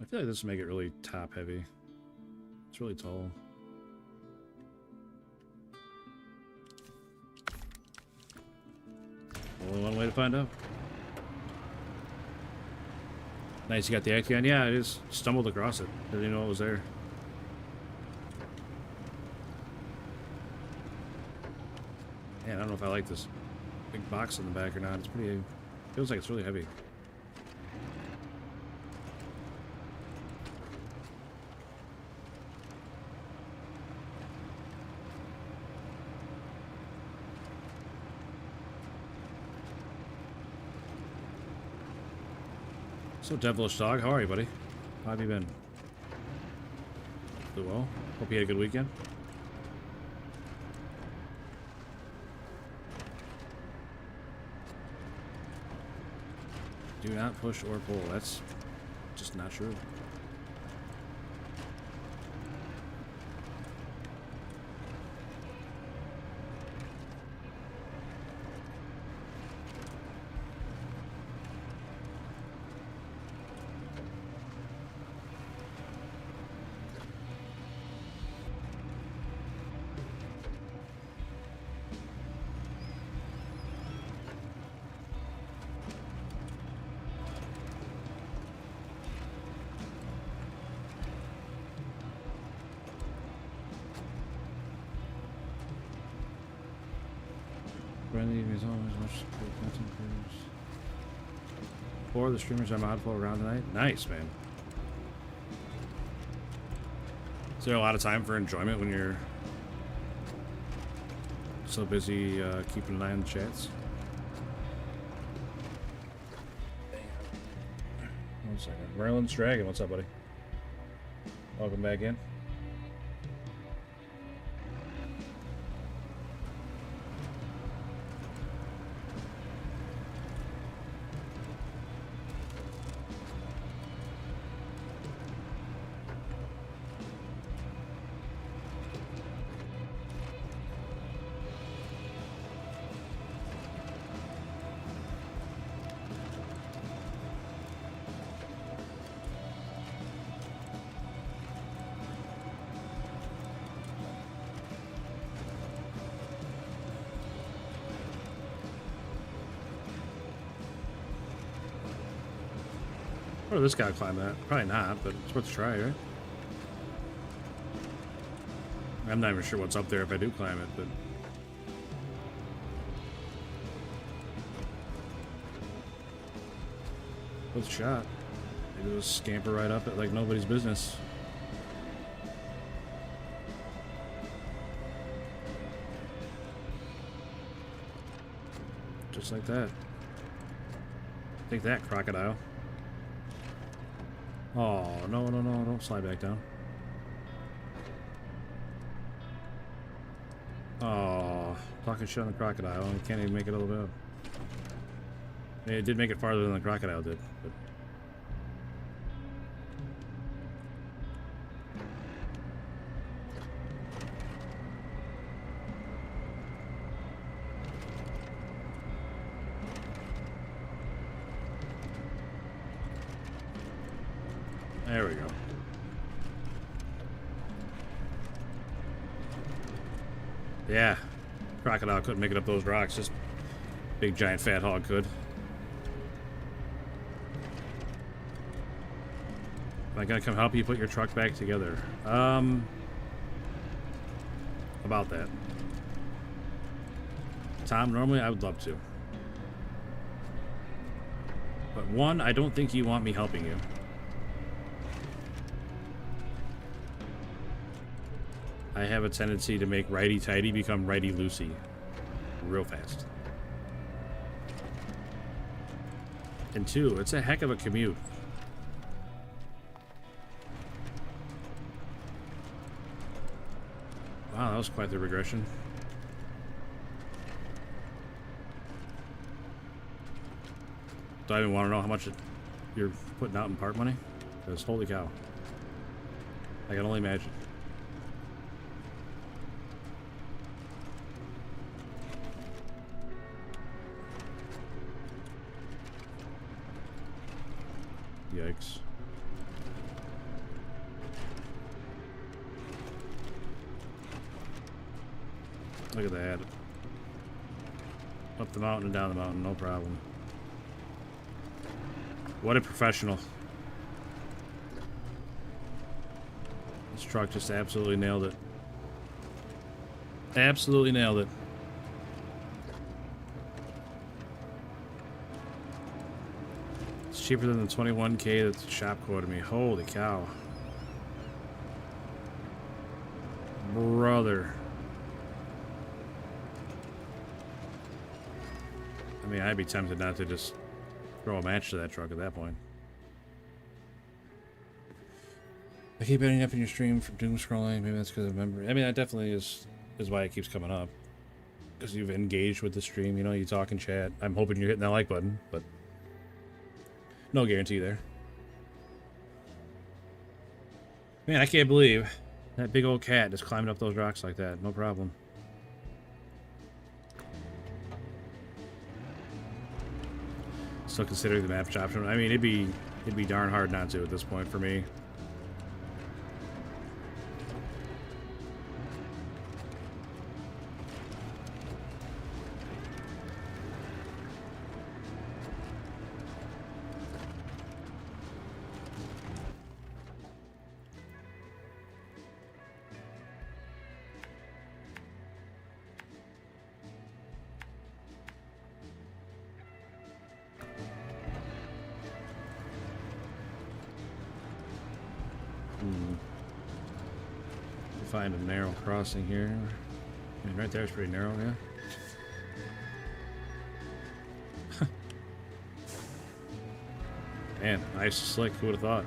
I feel like this will make it really top heavy. It's really tall. Only one way to find out. Nice, you got the Action. Yeah, I just stumbled across it. Didn't even know it was there. Man, I don't know if I like this big box in the back or not. It's pretty... feels like it's really heavy. So, Devilish Dog, how are you, buddy? How have you been? Doing well. Hope you had a good weekend. Do not push or pull. That's just not true. Four of the streamers I'm out for around tonight. Nice, man. Is there a lot of time for enjoyment when you're so busy keeping an eye on the chats? One second. Merlin's Dragon, what's up, buddy? Welcome back in. Or this guy climb that? Probably not, but it's worth a try, right? I'm not even sure what's up there if I do climb it, but... Worth a shot. Maybe it'll scamper right up it like nobody's business. Just like that. Take that, crocodile. Oh, no, no, no, don't slide back down. Oh, talking shit on the crocodile, and can't even make it a little bit up. I mean, it did make it farther than the crocodile did, but... There we go. Yeah. Crocodile couldn't make it up those rocks. Just big giant fat hog could. Am I gonna come help you put your truck back together? About that. Tom, normally I would love to. But one, I don't think you want me helping you. I have a tendency to make righty-tighty become righty-loosey real fast. And two, it's a heck of a commute. Wow, that was quite the regression. Do I even want to know how much you're putting out in part money? Because holy cow. I can only imagine. Yikes. Look at that. Up the mountain and down the mountain, no problem. What a professional. This truck just absolutely nailed it. Absolutely nailed it. cheaper than the 21K that the shop quoted me. Holy cow. Brother. I mean, I'd be tempted not to just throw a match to that truck at that point. I keep ending up in your stream for doom scrolling. Maybe that's because of memory. I mean, that definitely is why it keeps coming up. Because you've engaged with the stream, you know, you talk and chat. I'm hoping you're hitting that like button, but no guarantee there. Man, I can't believe that big old cat just climbed up those rocks like that. No problem. Still considering the map option. I mean, it'd be darn hard not to at this point for me. Find a narrow crossing here. I mean, right there is pretty narrow, yeah. Man, nice slick. Who would have thought?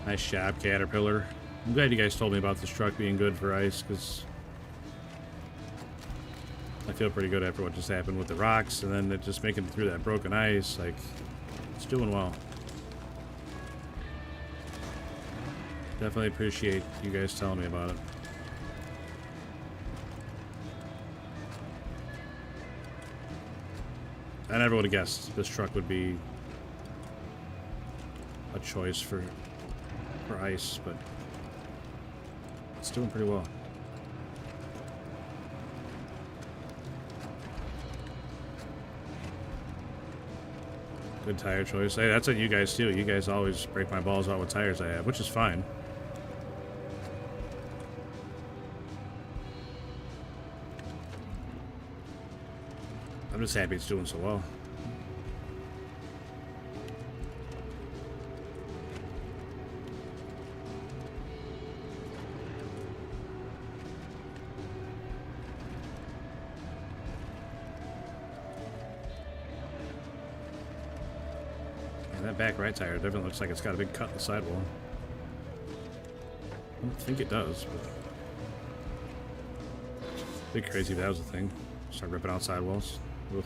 Nice job, Caterpillar. I'm glad you guys told me about this truck being good for ice, because I feel pretty good after what just happened with the rocks, and then it just making it through that broken ice. Like, it's doing well. Definitely appreciate you guys telling me about it. I never would have guessed this truck would be a choice for ice, but it's doing pretty well. Good tire choice. Hey, that's what you guys do. You guys always break my balls out with tires I have, which is fine. I'm just happy it's doing so well. That back right tire definitely looks like it's got a big cut in the sidewall. I don't think it does, but big crazy if that was a thing. Start ripping out sidewalls. Oof.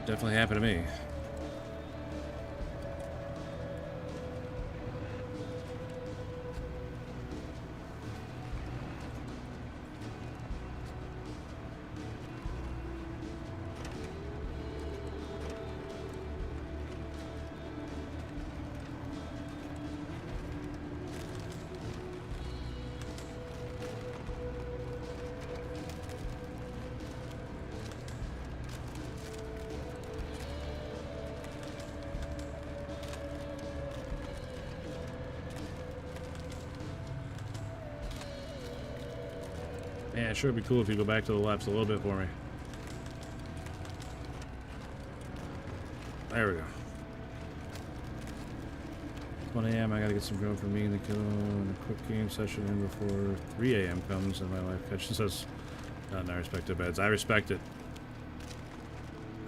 Definitely happened to me. Yeah, it sure would be cool if you go back to the left a little bit for me. There we go. 1 a.m. I gotta get some growing for me and the kiddo and a quick game session in before 3 a.m. comes and my life catches us. Not I respect the beds. I respect it.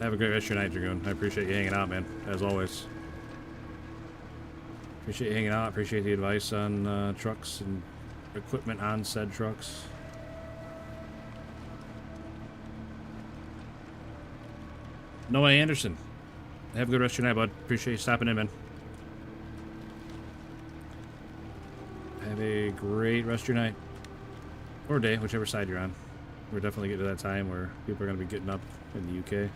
Have a great rest of your night, Dragoon. I appreciate you hanging out, man. As always. Appreciate you hanging out. Appreciate the advice on trucks and equipment on said trucks. Noah Anderson. Have a good rest of your night, bud. Appreciate you stopping in, man. Have a great rest of your night. Or day, whichever side you're on. We're definitely getting to that time where people are going to be getting up in the UK.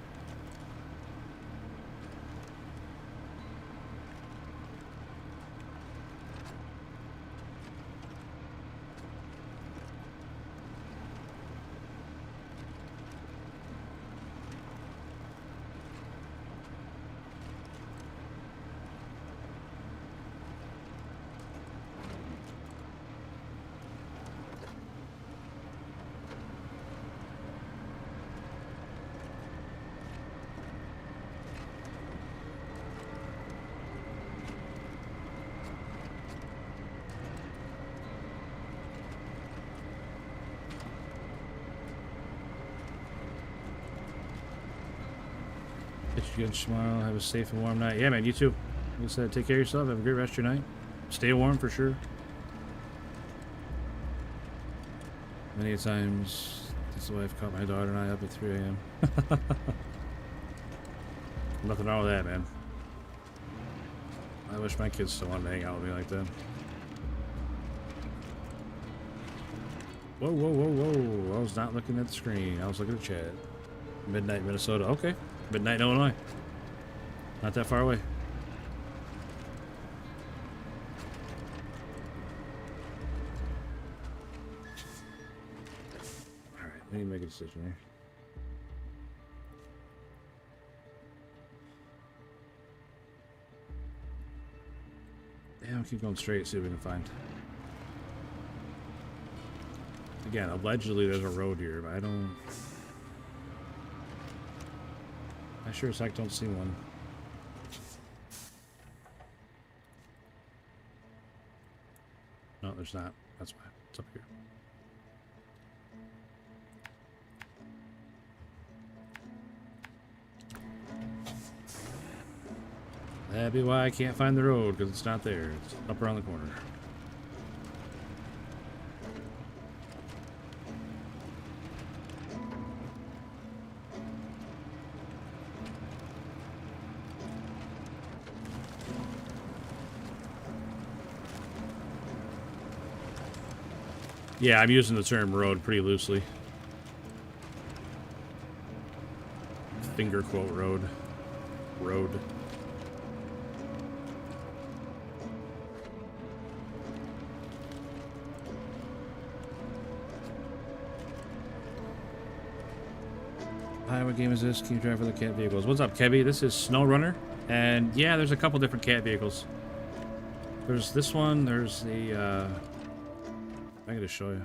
Catch you again tomorrow. Have a safe and warm night. Yeah, man, you too. Like I said, take care of yourself. Have a great rest of your night. Stay warm for sure. Many times, this wife caught my daughter and I up at 3 a.m. Nothing wrong with that, man. I wish my kids still wanted to hang out with me like that. Whoa, whoa, whoa, whoa. I was not looking at the screen. I was looking at chat. Midnight, Minnesota. Okay. Midnight, Illinois. Not that far away. Alright, we need to make a decision here. Yeah, I'll keep going straight, see what we can find. Again, allegedly there's a road here, but I sure as heck don't see one. No, there's not. That's why. It's up here. That'd be why I can't find the road, because it's not there. It's up around the corner. Yeah, I'm using the term road pretty loosely. Finger quote road. Road. Hi, what game is this? Can you drive for the cat vehicles? What's up, Kevy? This is SnowRunner. And yeah, there's a couple different cat vehicles. There's this one, there's the I gotta show you.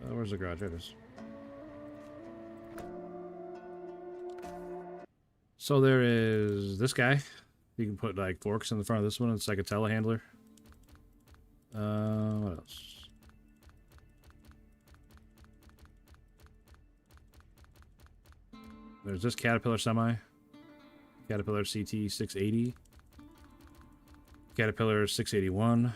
Where's the garage? There it is. So there is this guy. You can put like forks in the front of this one. It's like a telehandler. What else? There's this Caterpillar semi. Caterpillar CT 680. Caterpillar 681.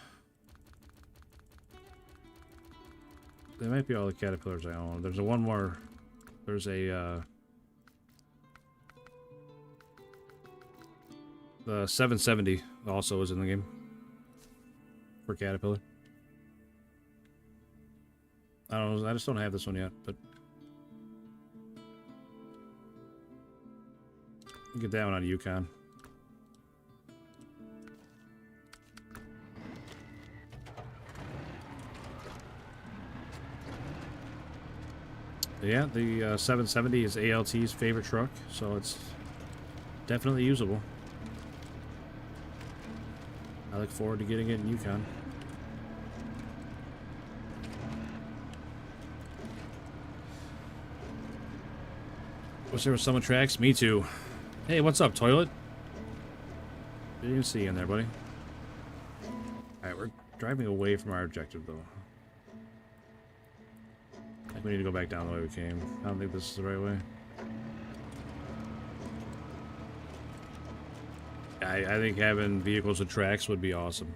They might be all the Caterpillars I own. There's a one more. There's a the 770 also is in the game for Caterpillar. I don't know. I just don't have this one yet, but you get that one on Yukon. Yeah, the 770 is ALT's favorite truck, so it's definitely usable. I look forward to getting it in Yukon. Wish there was someone tracks. Me too. Hey, what's up, toilet? Didn't even see you in there, buddy. Alright, we're driving away from our objective, though. I think we need to go back down the way we came. I don't think this is the right way. I think having vehicles with tracks would be awesome.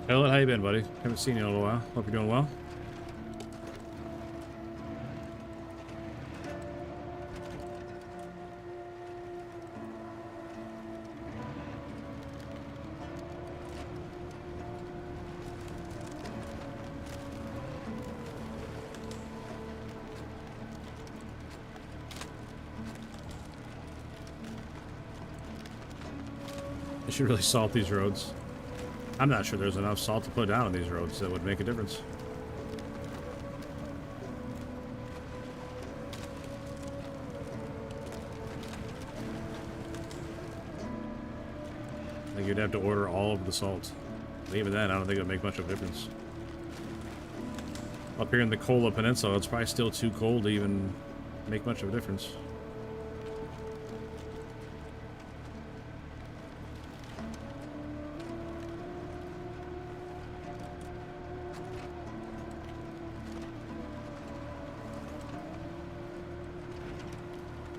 Hello, how you been, buddy? Haven't seen you in a little while. Hope you're doing well. We should really salt these roads. I'm not sure there's enough salt to put down on these roads that would make a difference. Like you'd have to order all of the salt. And even then, I don't think it would make much of a difference. Up here in the Kola Peninsula, it's probably still too cold to even make much of a difference.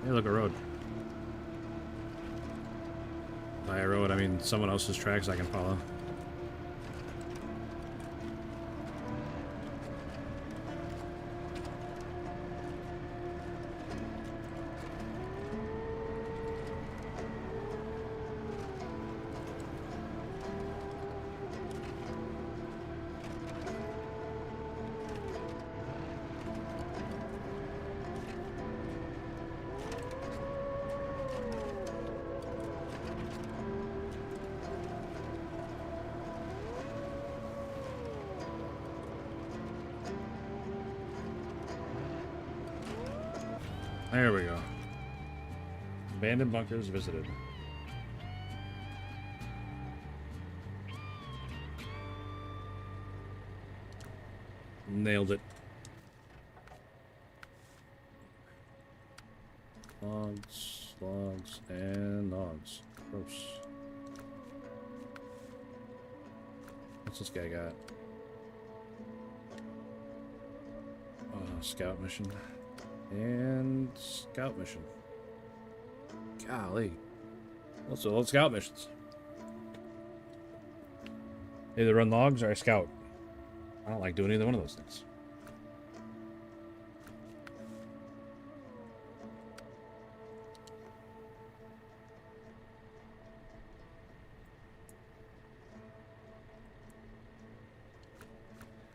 Hey, look, a road. By a road, I mean someone else's tracks I can follow. There we go. Abandoned bunkers visited. Nailed it. Logs, logs, and logs. Gross. What's this guy got? Scout mission. And scout mission. Golly. Let's do scout missions. Either run logs or I scout. I don't like doing either one of those things.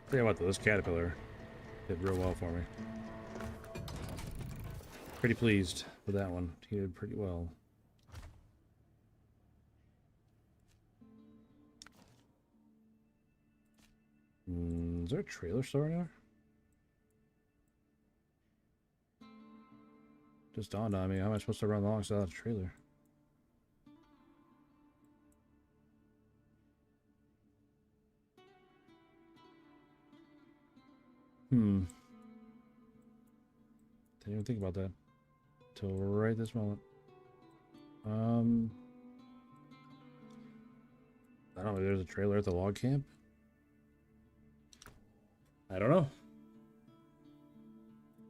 I think about this caterpillar did real well for me. Pretty pleased with that one. He did pretty well. Is there a trailer store anywhere? Just dawned on me. How am I supposed to run logs without a trailer? Didn't even think about that till right this moment. I don't know. There's a trailer at the log camp. I don't know.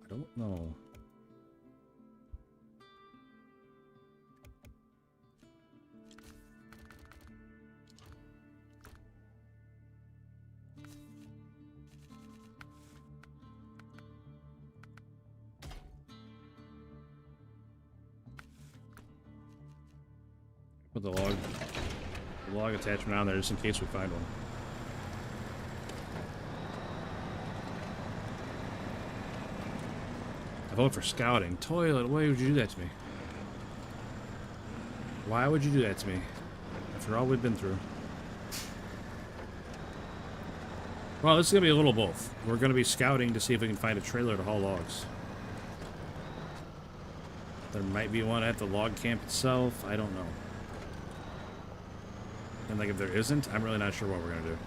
I don't know. Put the log attachment on there just in case we find one. I vote for scouting. Toilet, why would you do that to me? Why would you do that to me? After all we've been through. Well, this is going to be a little both. We're going to be scouting to see if we can find a trailer to haul logs. There might be one at the log camp itself. I don't know. And like if there isn't, I'm really not sure what we're going to do.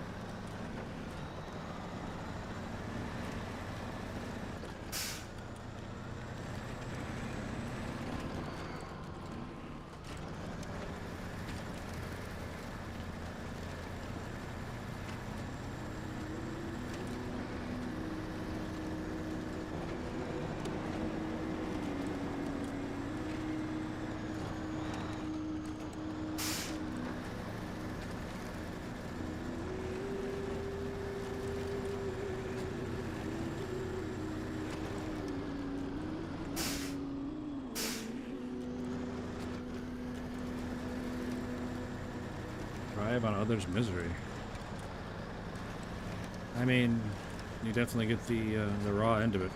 On others' misery. I mean, you definitely get the raw end of it.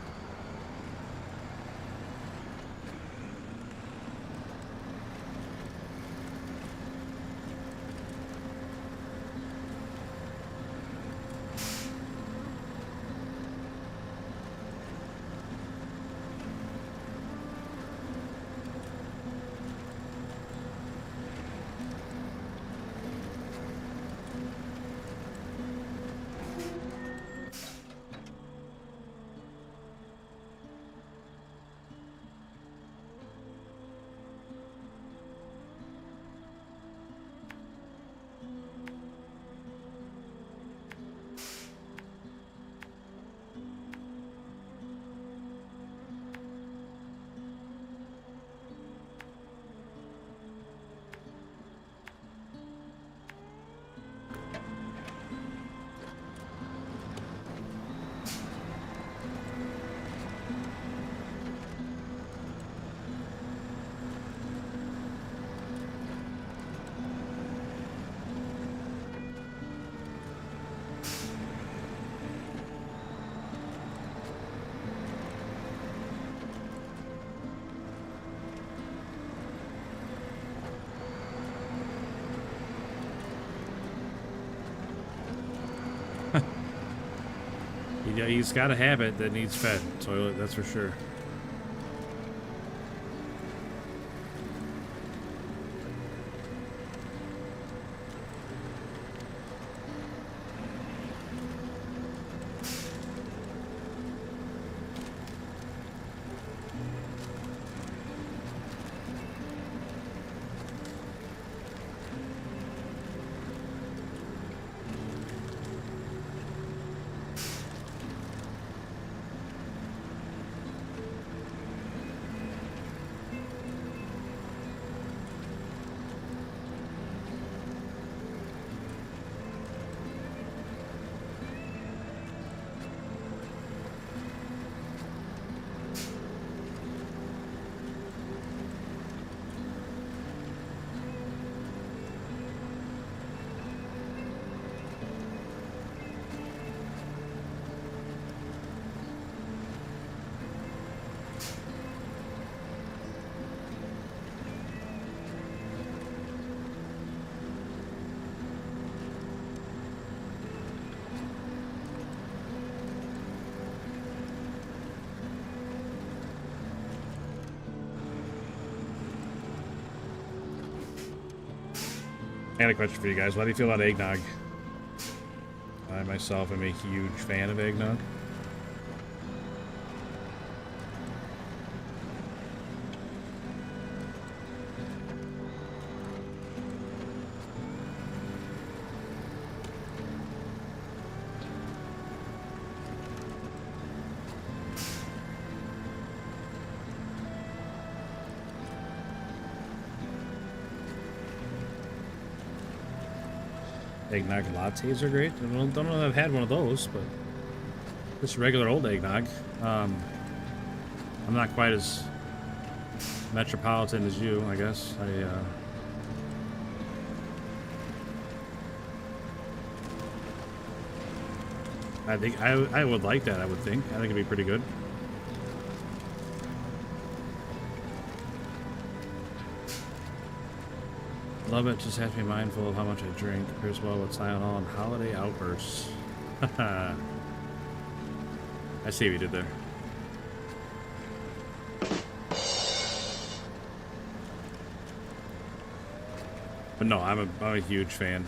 Yeah, he's got a habit that needs fed. Toilet, that's for sure. I got a question for you guys. How do you feel about eggnog? I myself am a huge fan of eggnog. Eggnog lattes are great. I don't know if I've had one of those, but just regular old eggnog. I'm not quite as metropolitan as you, I guess. I think I would like that. I would think. I think it'd be pretty good. Love it. Just have to be mindful of how much I drink. Pairs well with Tylenol and holiday outbursts. I see what you did there. But no, I'm a huge fan.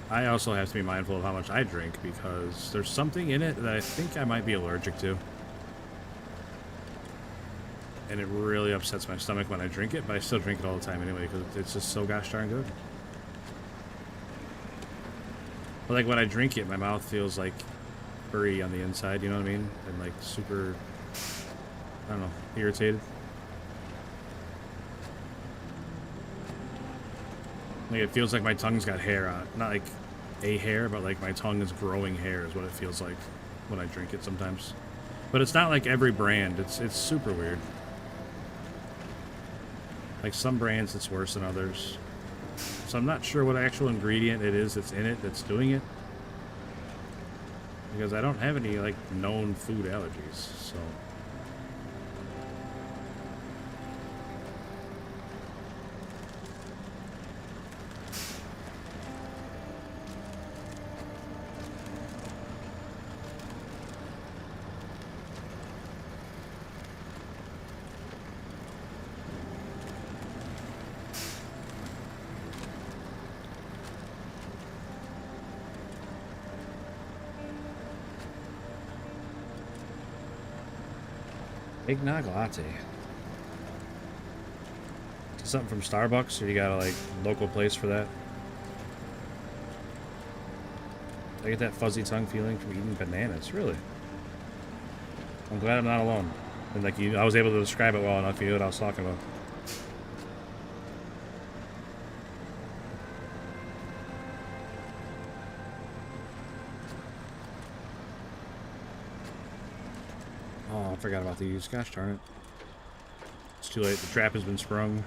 I also have to be mindful of how much I drink because there's something in it that I think I might be allergic to. And it really upsets my stomach when I drink it, but I still drink it all the time anyway because it's just so gosh darn good. But like when I drink it, my mouth feels like furry on the inside, you know what I mean? And like super, I don't know, irritated. Like it feels like my tongue's got hair on it. Not like a hair, but like my tongue is growing hair is what it feels like when I drink it sometimes. But it's not like every brand. It's super weird. Like some brands it's worse than others. So I'm not sure what actual ingredient it is that's in it that's doing it. Because I don't have any like known food allergies, so. Eggnog latte. Something from Starbucks, or you got a like local place for that? I get that fuzzy tongue feeling from eating bananas. Really? I'm glad I'm not alone. And like I was able to describe it well enough. You knew what I was talking about. Oh, I forgot about these. Gosh darn it. It's too late. The trap has been sprung.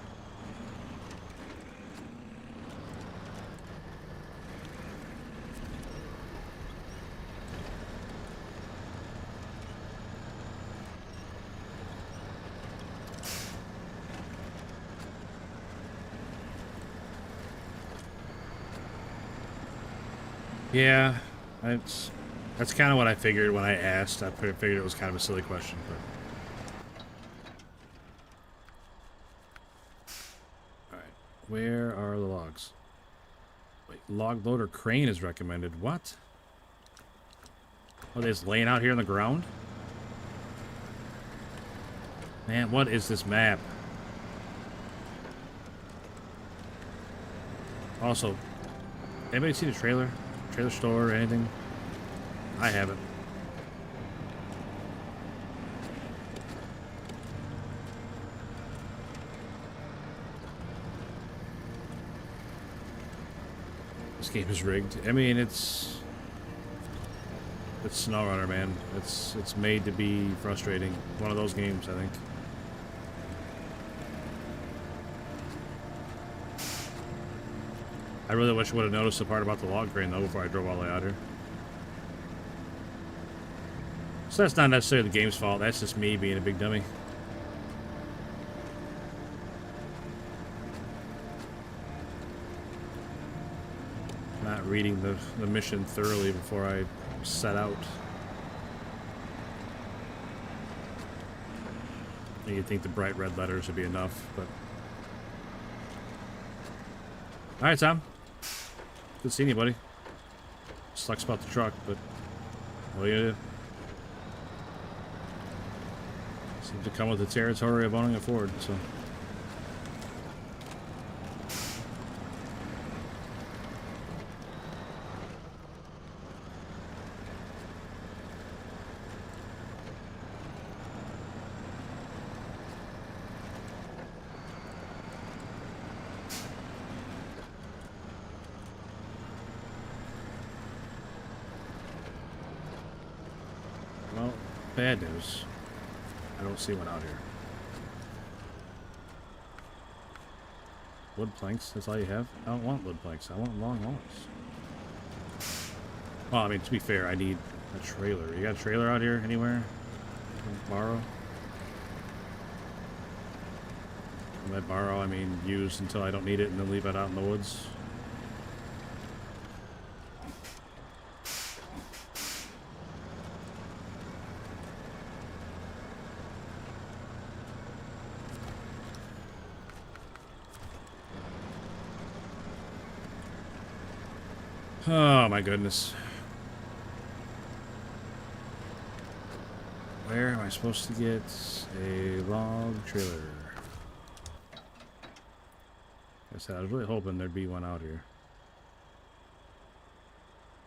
Yeah, it's That's kind of what I figured when I asked. I figured it was kind of a silly question, but... Alright, where are the logs? Wait, log loader crane is recommended. What? Are they just laying out here on the ground? Man, what is this map? Also, anybody seen a trailer? Trailer store or anything? I haven't. This game is rigged. I mean, it's SnowRunner, man. It's made to be frustrating. One of those games, I think. I really wish I would have noticed the part about the log crane, though, before I drove all the way out here. So that's not necessarily the game's fault. That's just me being a big dummy. Not reading the mission thoroughly before I set out. You'd think the bright red letters would be enough, but... Alright, Tom. Good seeing you, buddy. Sucks about the truck, but what are you gonna do? Seems to come with the territory of owning a Ford, so... Well, bad news. I don't see one out here. Wood planks, that's all you have? I don't want wood planks, I want long logs. Well, I mean, to be fair, I need a trailer. You got a trailer out here anywhere? Borrow? By borrow, I mean use until I don't need it and then leave it out in the woods. Oh my goodness. Where am I supposed to get a log trailer? Like I said, I was really hoping there'd be one out here.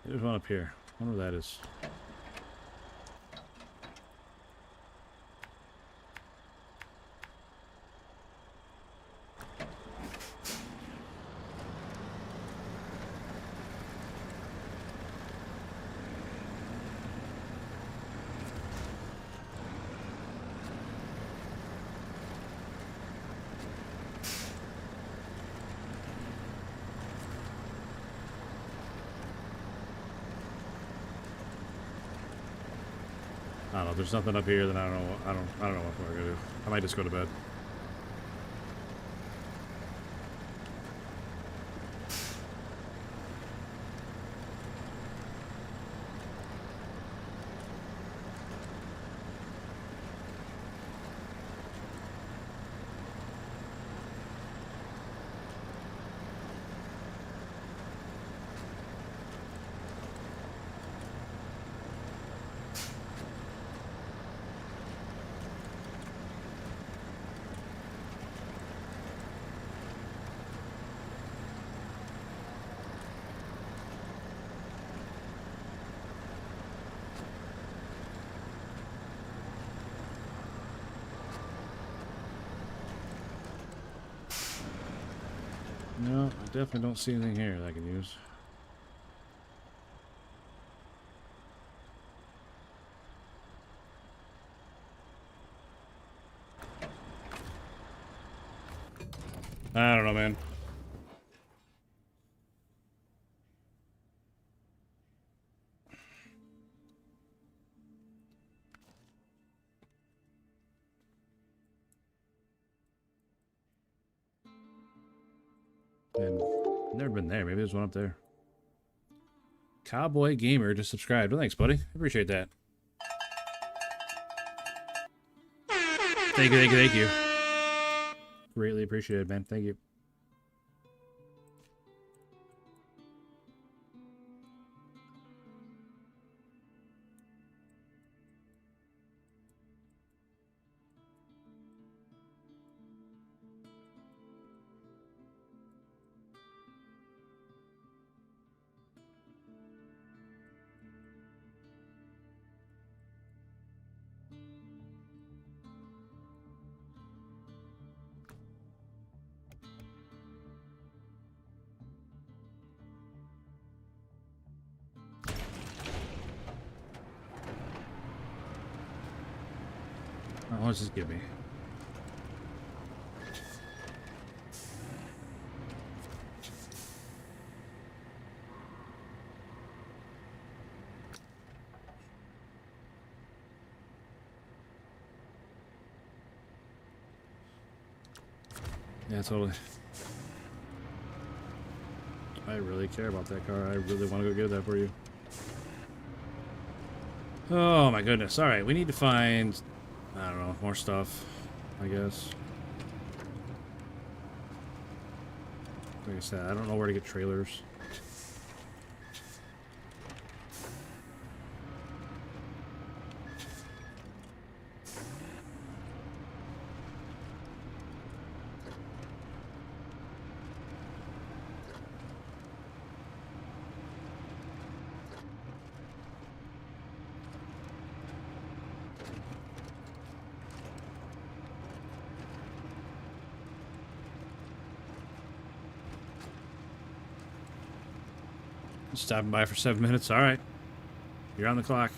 There's one up here. I wonder where that is. I don't know. If there's nothing up here, then I don't know. I don't know what we're gonna do. I might just go to bed. No, I definitely don't see anything here that I can use. I don't know, man. And never been there. Maybe there's one up there. Cowboy Gamer just subscribed. Well, thanks, buddy. Appreciate that. Thank you, thank you, thank you. Greatly appreciated, man. Thank you. Oh, what does this give me? Yeah, totally. I really care about that car. I really want to go get that for you. Oh my goodness. Alright, we need to find, I don't know, more stuff, I guess. Like I said, I don't know where to get trailers. Stopping by for 7 minutes. All right. You're on the clock.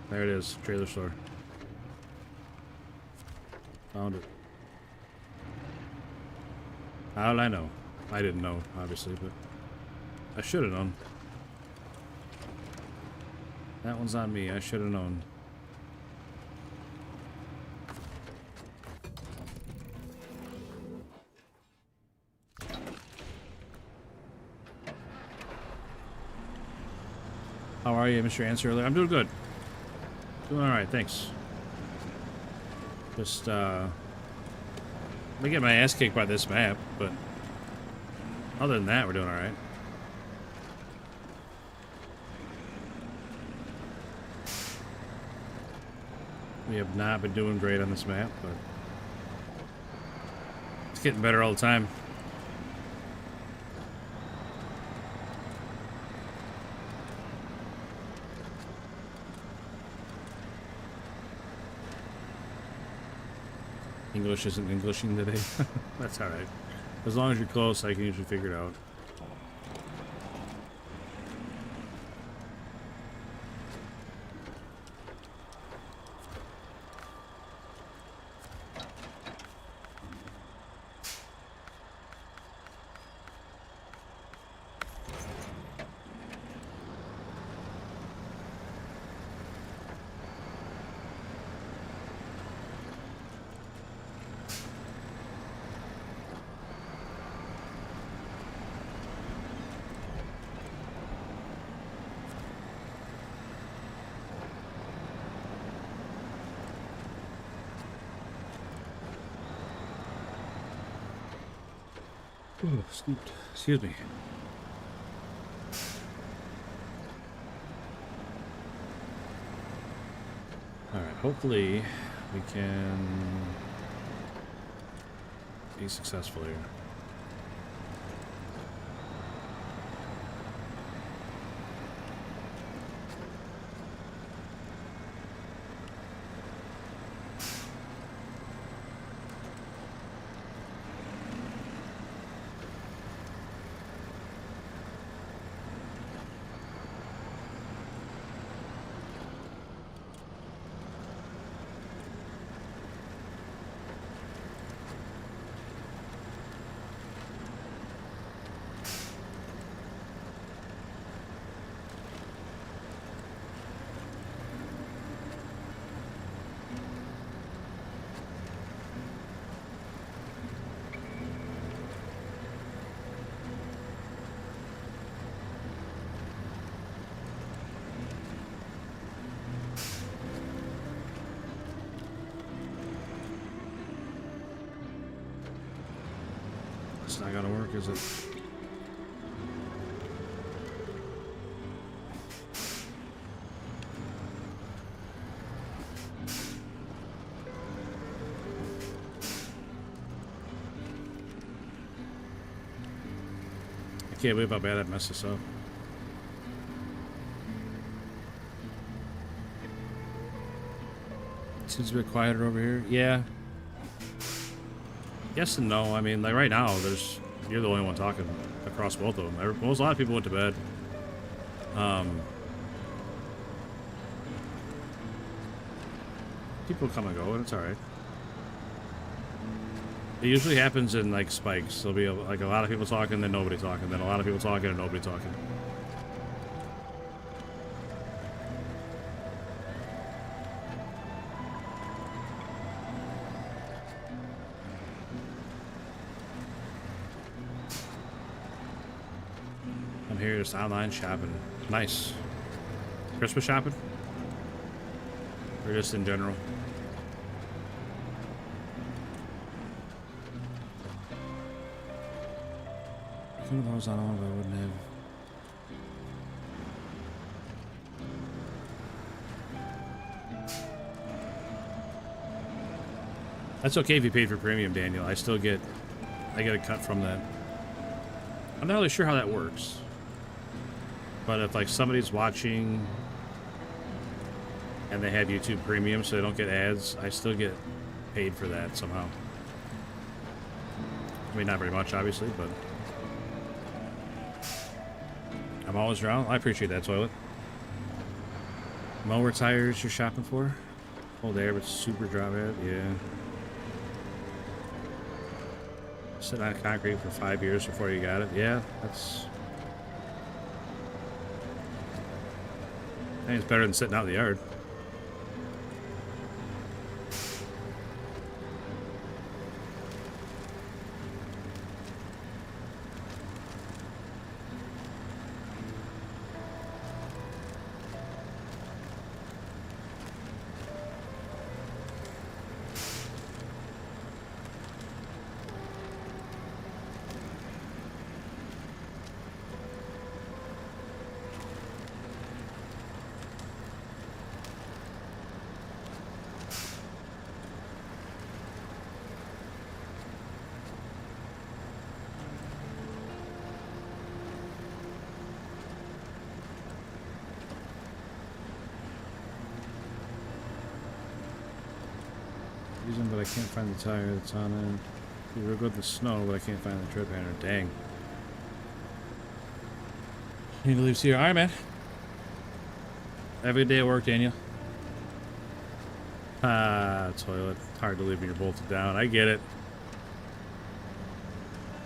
There it is. Trailer store. Found it. How did I know? I didn't know, obviously, but I should have known. That one's on me. I should have known. How are you? I missed your answer earlier. I'm doing good. Doing alright, thanks. Just, I get my ass kicked by this map, but other than that, we're doing alright. We have not been doing great on this map, but it's getting better all the time. English isn't Englishing today. That's alright. As long as you're close, I can usually figure it out. Oh, excuse me. Alright, hopefully we can be successful here. It's not gonna work, is it? I can't believe how bad I messed this up. Seems a bit quieter over here. Yeah. Yes and no. I mean, like right now, you're the only one talking across both of them. A lot of people went to bed. People come and go, and it's all right. It usually happens in like spikes. There'll be like a lot of people talking, then nobody talking, then a lot of people talking, and nobody talking. I'm here just online shopping. Nice. Christmas shopping? Or just in general? If I was on all, I wouldn't have. That's okay if you paid for premium, Daniel. I get a cut from that. I'm not really sure how that works. But if like somebody's watching and they have YouTube Premium so they don't get ads, I still get paid for that somehow. I mean, not very much, obviously, but I'm always around. I appreciate that, Toilet. Mower tires you're shopping for? Cold air, but super drop head, yeah. Sitting on concrete for 5 years before you got it. Yeah, that's... I think it's better than sitting out in the yard. But I can't find the tire that's on it. We're good with the snow, but I can't find the tread banner. Dang. Need to leave here. Alright, man. Have a good day at work, Daniel. Ah, toilet. Hard to leave when you're bolted down. I get it.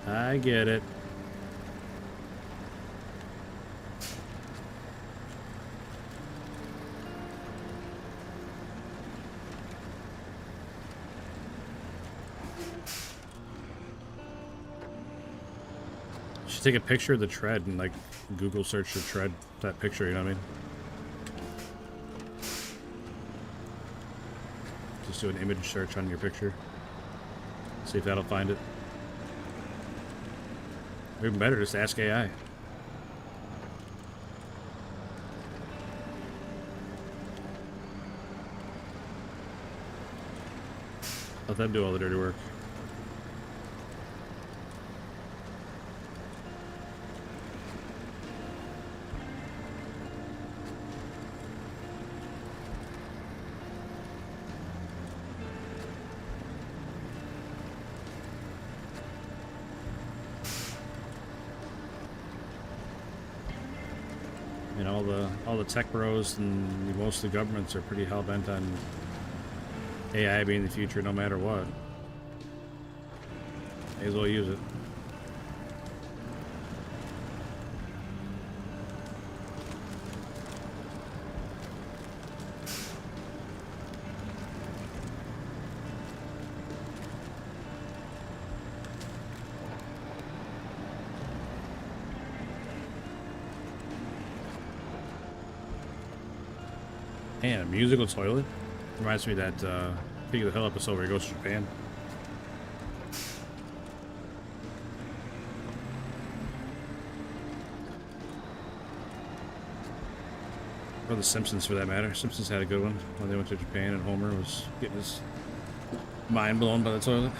I get it. Take a picture of the tread and like Google search the tread, that picture, you know what I mean? Just do an image search on your picture. See if that'll find it. Or even better, just ask AI. Let them do all the dirty work. All the tech bros and most of the governments are pretty hell-bent on AI being the future no matter what. May as well use it. Man, a musical toilet? Reminds me of that Peak of the Hill episode where he goes to Japan. Or The Simpsons, for that matter. Simpsons had a good one when they went to Japan, and Homer was getting his mind blown by the toilet.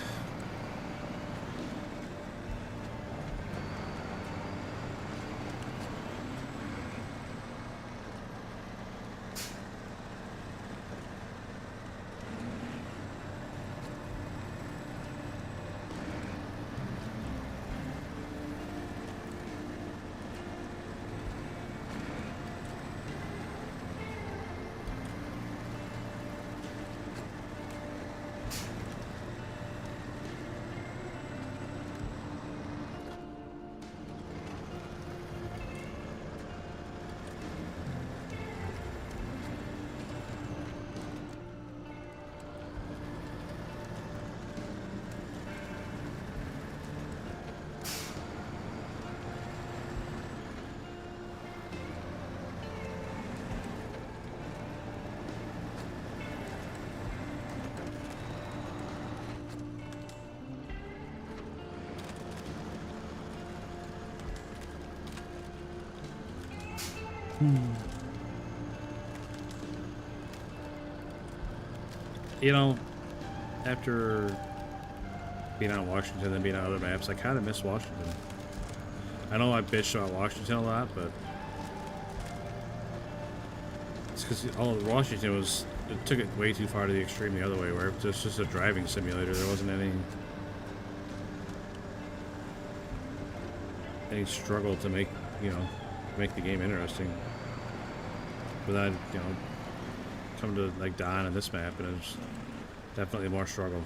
You know, after being on Washington and being on other maps, I kind of miss Washington. I know I bitched about Washington a lot, but it's because all of Washington was, it took it way too far to the extreme the other way, where it was just a driving simulator. There wasn't any struggle to make, you know, make the game interesting. But then, you know, come to like Don and this map, and it's definitely more struggle.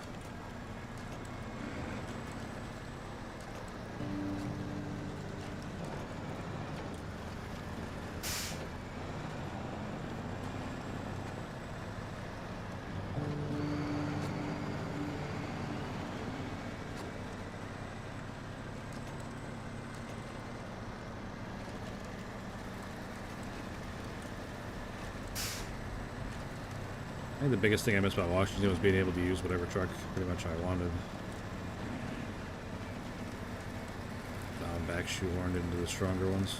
I think the biggest thing I missed about Washington was being able to use whatever truck pretty much I wanted. Now I'm back shoehorned into the stronger ones.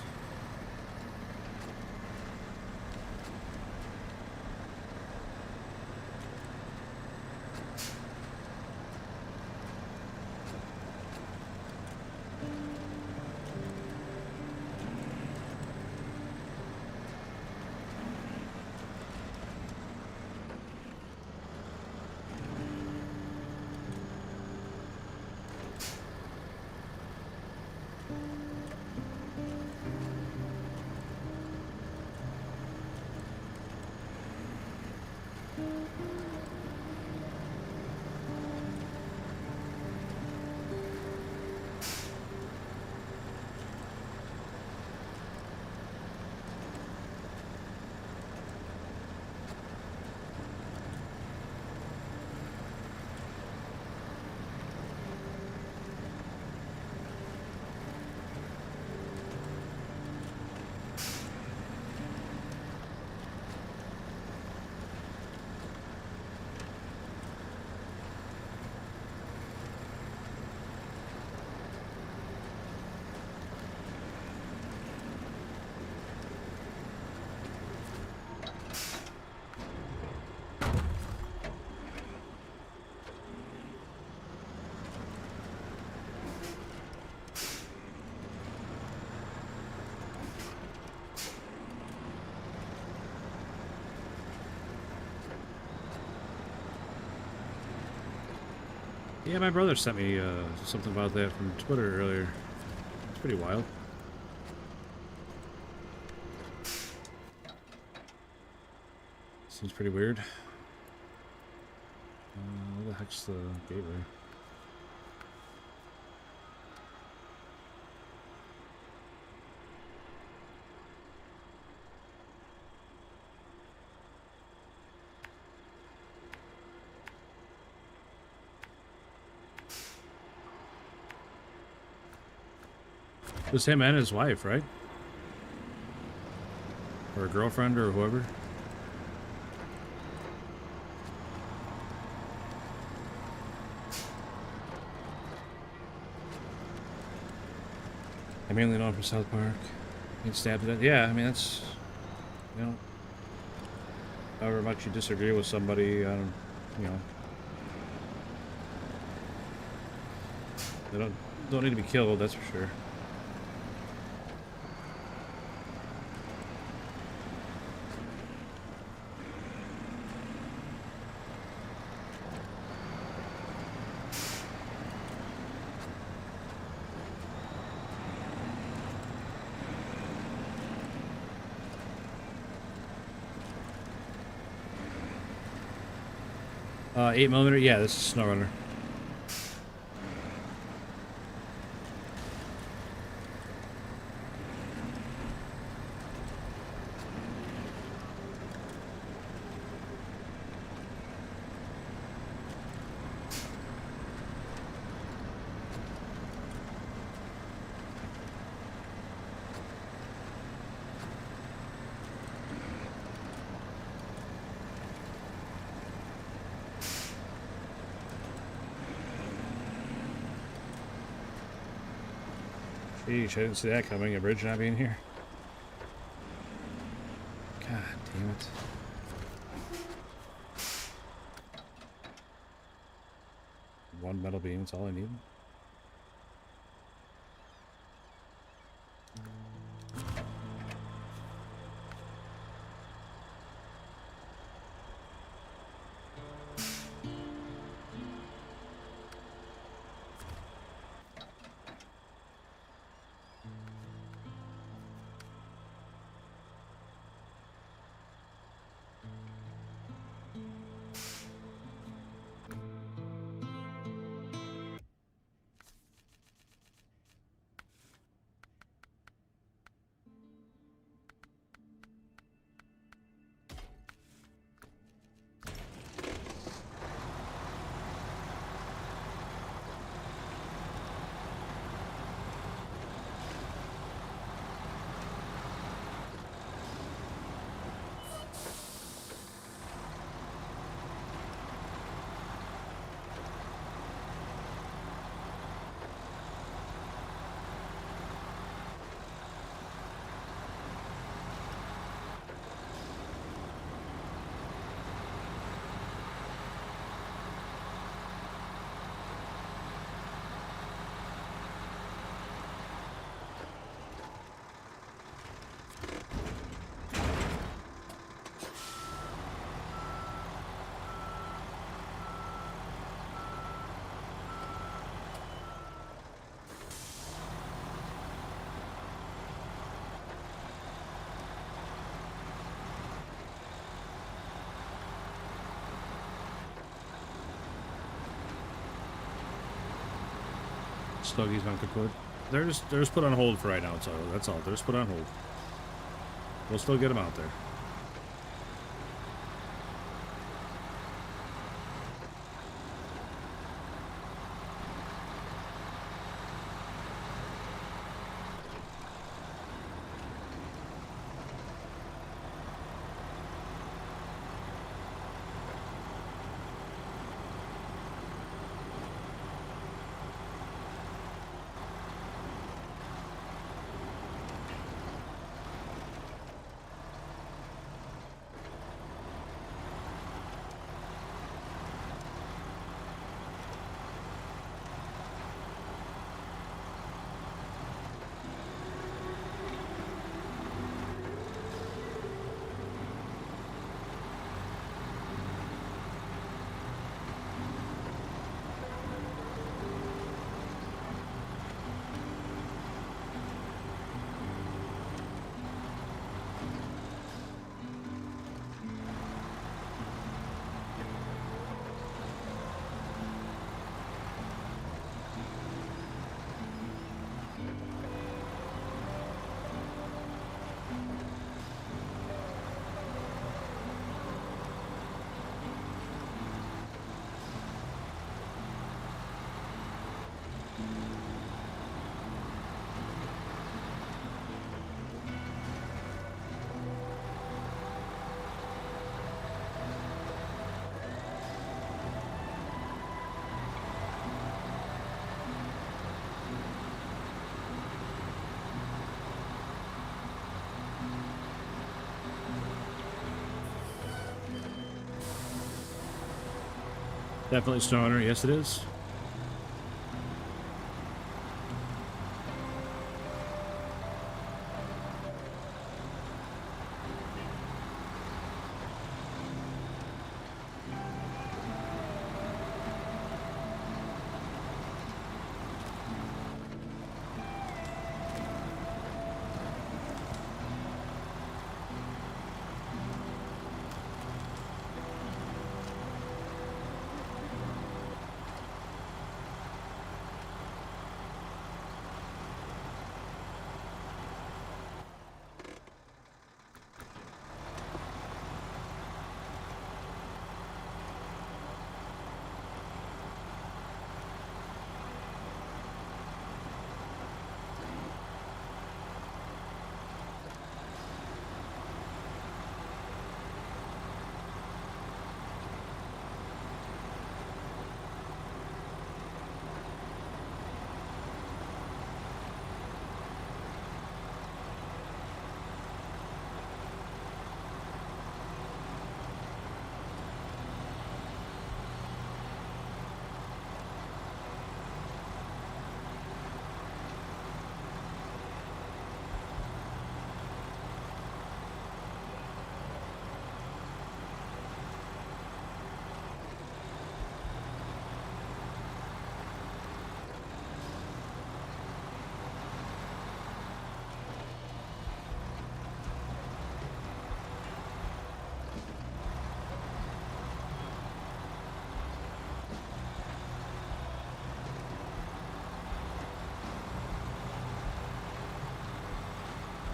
Yeah, my brother sent me something about that from Twitter earlier. It's pretty wild. Seems pretty weird. What the heck's the gateway? It was him and his wife, right? Or a girlfriend or whoever. I mainly know him from South Park. He stabbed to death. Yeah, I mean, that's, you know, however much you disagree with somebody, you know, they don't need to be killed, that's for sure. 8mm? Yeah, this is SnowRunner. Sheesh, I didn't see that coming, a bridge not being here. God damn it. One metal beam, that's all I need. Sluggies not good. They're just put on hold for right now, so that's all. They're just put on hold. We'll still get them out there. Definitely Snowrunner. Yes, it is.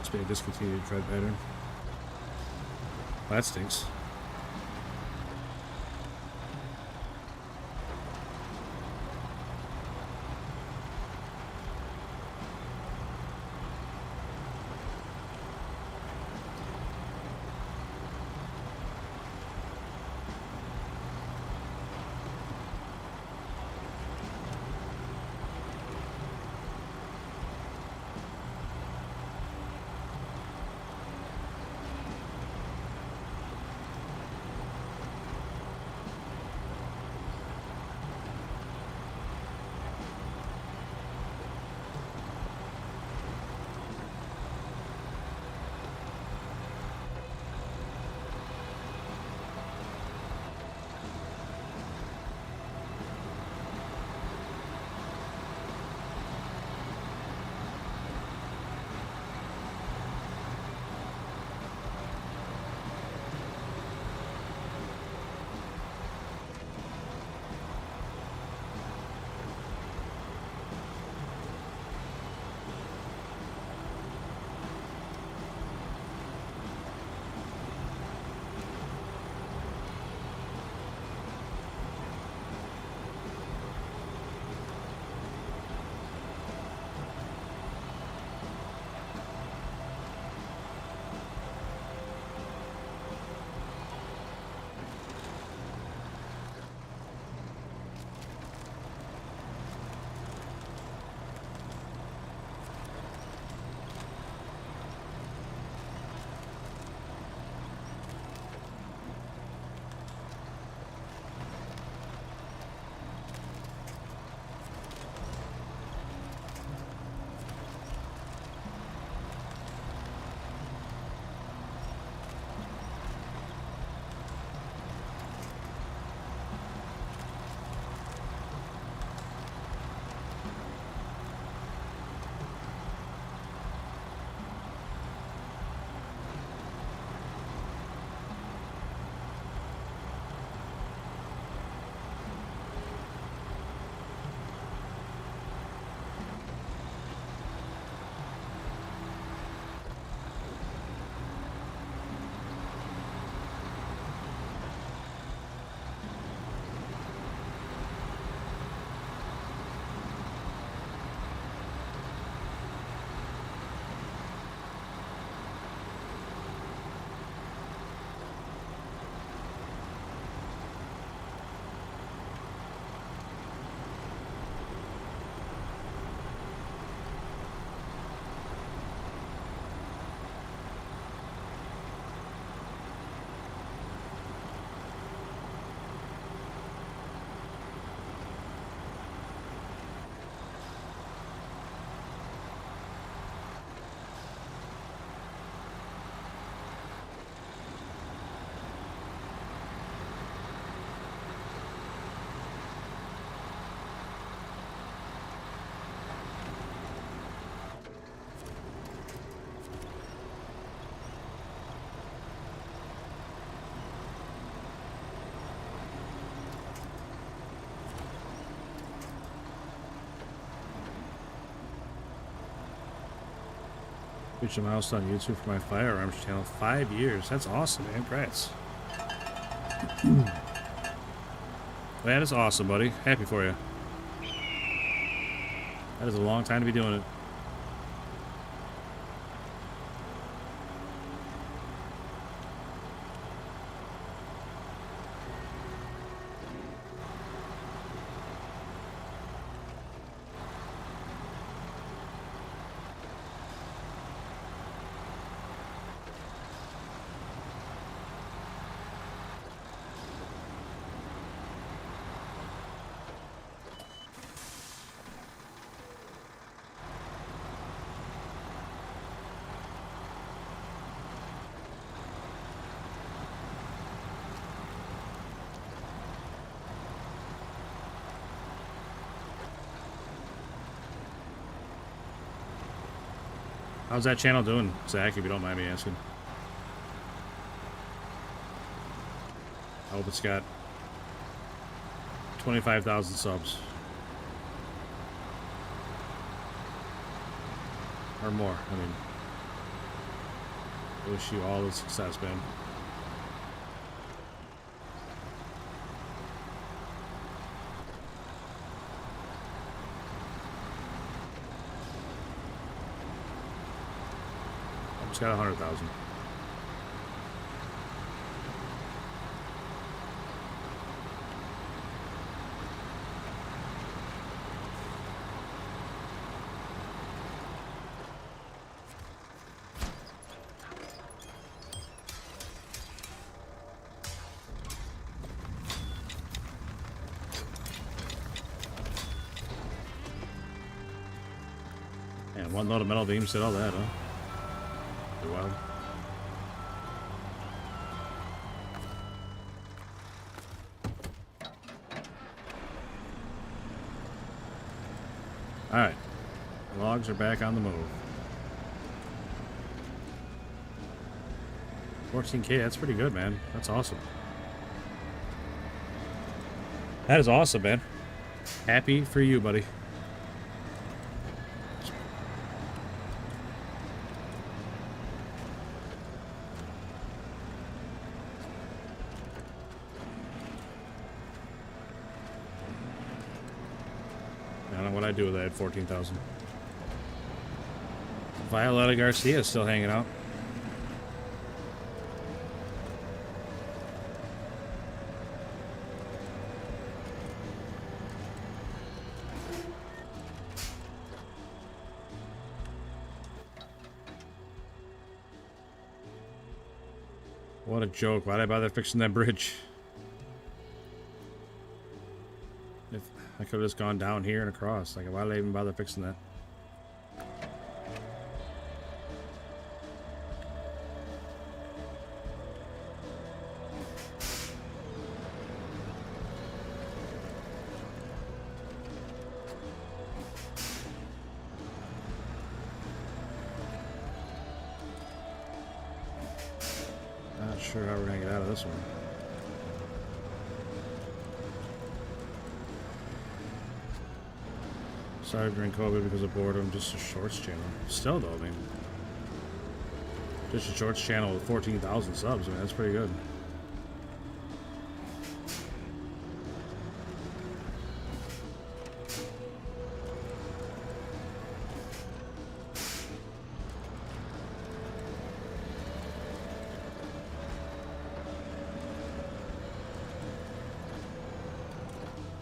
It's been a discontinued tread pattern. Well, that stinks. Reached a milestone on YouTube for my firearms channel. 5 years. That's awesome, man. Congrats. That is awesome, buddy. Happy for you. That is a long time to be doing it. How's that channel doing, Zach, if you don't mind me asking? I hope it's got 25,000 subs. Or more, I mean. I wish you all the success, man. It's got 100,000. And one load of metal beams did all that, huh? Pretty wild. Alright. Logs are back on the move. 14K, that's pretty good, man. That's awesome. That is awesome, man. Happy for you, buddy. I don't know what I'd do with that. I had 14,000. Violetta Garcia is still hanging out. What a joke. Why'd I bother fixing that bridge? If I could have just gone down here and across. Like, why did I even bother fixing that? Not sure how we're gonna get out of this one. Sorry during COVID because of boredom, just a shorts channel. Still though, I mean, just a shorts channel with 14,000 subs, I mean, that's pretty good.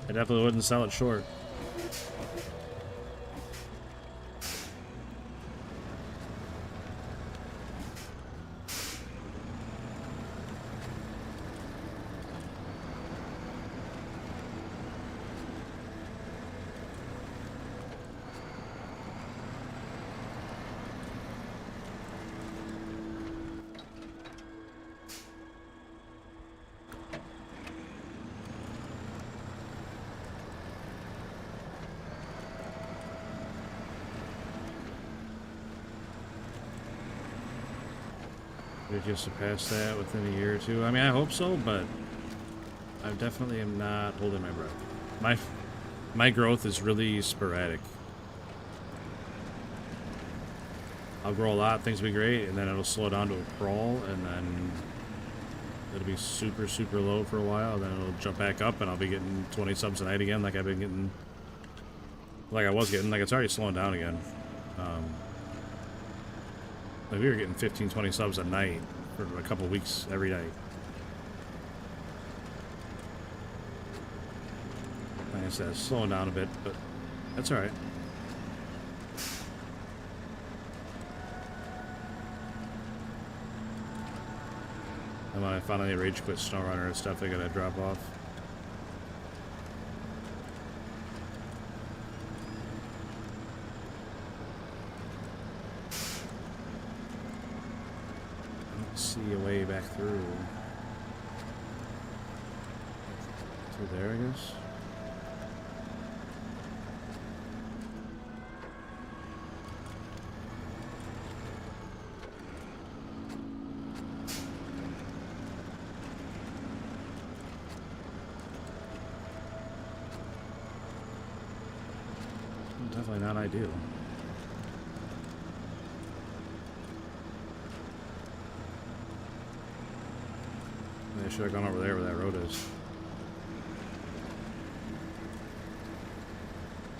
I definitely wouldn't sell it short. Did you surpass that within a year or two? I mean, I hope so, but I definitely am not holding my breath. My growth is really sporadic. I'll grow a lot, things will be great, and then it'll slow down to a crawl, and then it'll be super, super low for a while, and then it'll jump back up, and I'll be getting 20 subs a night again, like I've been getting, like I was getting. Like, it's already slowing down again. Like, we were getting 15, 20 subs a night for a couple weeks every night. Like I said, it's slowing down a bit, but that's alright. And when I finally rage quit SnowRunner and stuff, I gotta drop off. I don't see a way back through. Through there, I guess. Definitely not ideal. Maybe I should have gone over there where that road is.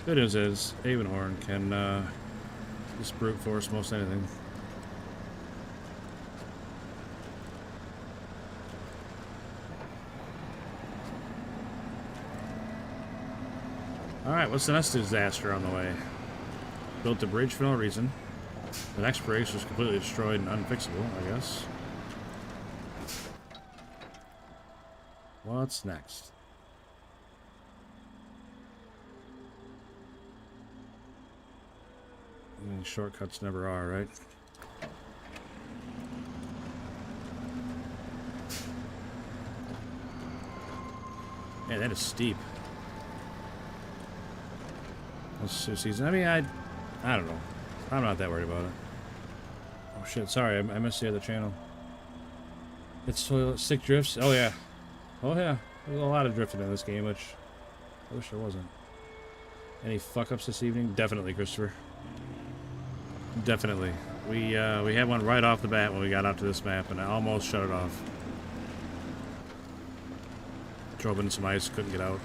Good news is, Avonhorn can just brute force most anything. Alright, what's the next disaster on the way? Built a bridge for no reason. The next bridge was completely destroyed and unfixable, I guess. What's next? I mean, shortcuts never are, right? Yeah, that is steep. Season. I mean, I don't know. I'm not that worried about it. Oh shit! Sorry, I missed the other channel. It's toilet sick drifts. Oh yeah, oh yeah. There's a lot of drifting in this game, which I wish there wasn't. Any fuck ups this evening? Definitely, Christopher. Definitely. We had one right off the bat when we got out to this map, and I almost shut it off. Drove into some ice, couldn't get out.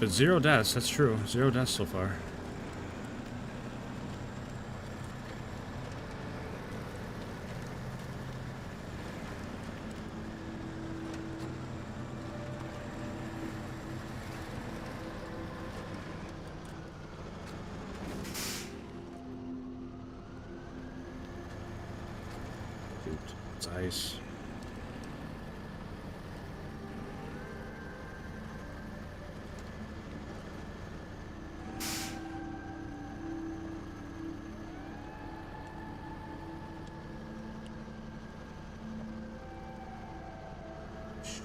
But 0 deaths, that's true. 0 deaths so far. Dude, it's ice.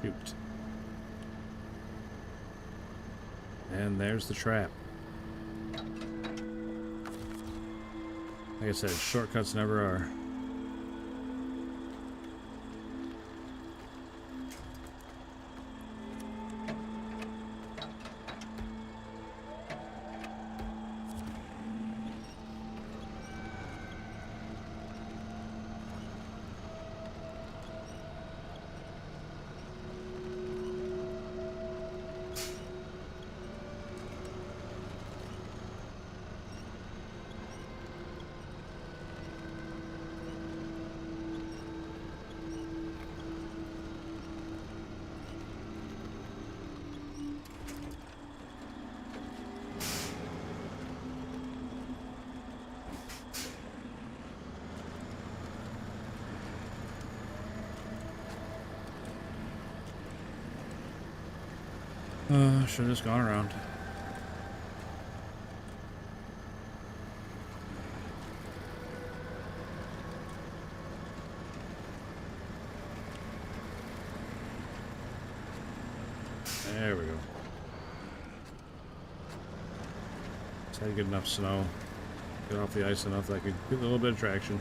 Shoot. And there's the trap. Like I said, shortcuts never are. Should have just gone around. There we go. Just had good enough snow. Get off the ice enough that I could get a little bit of traction.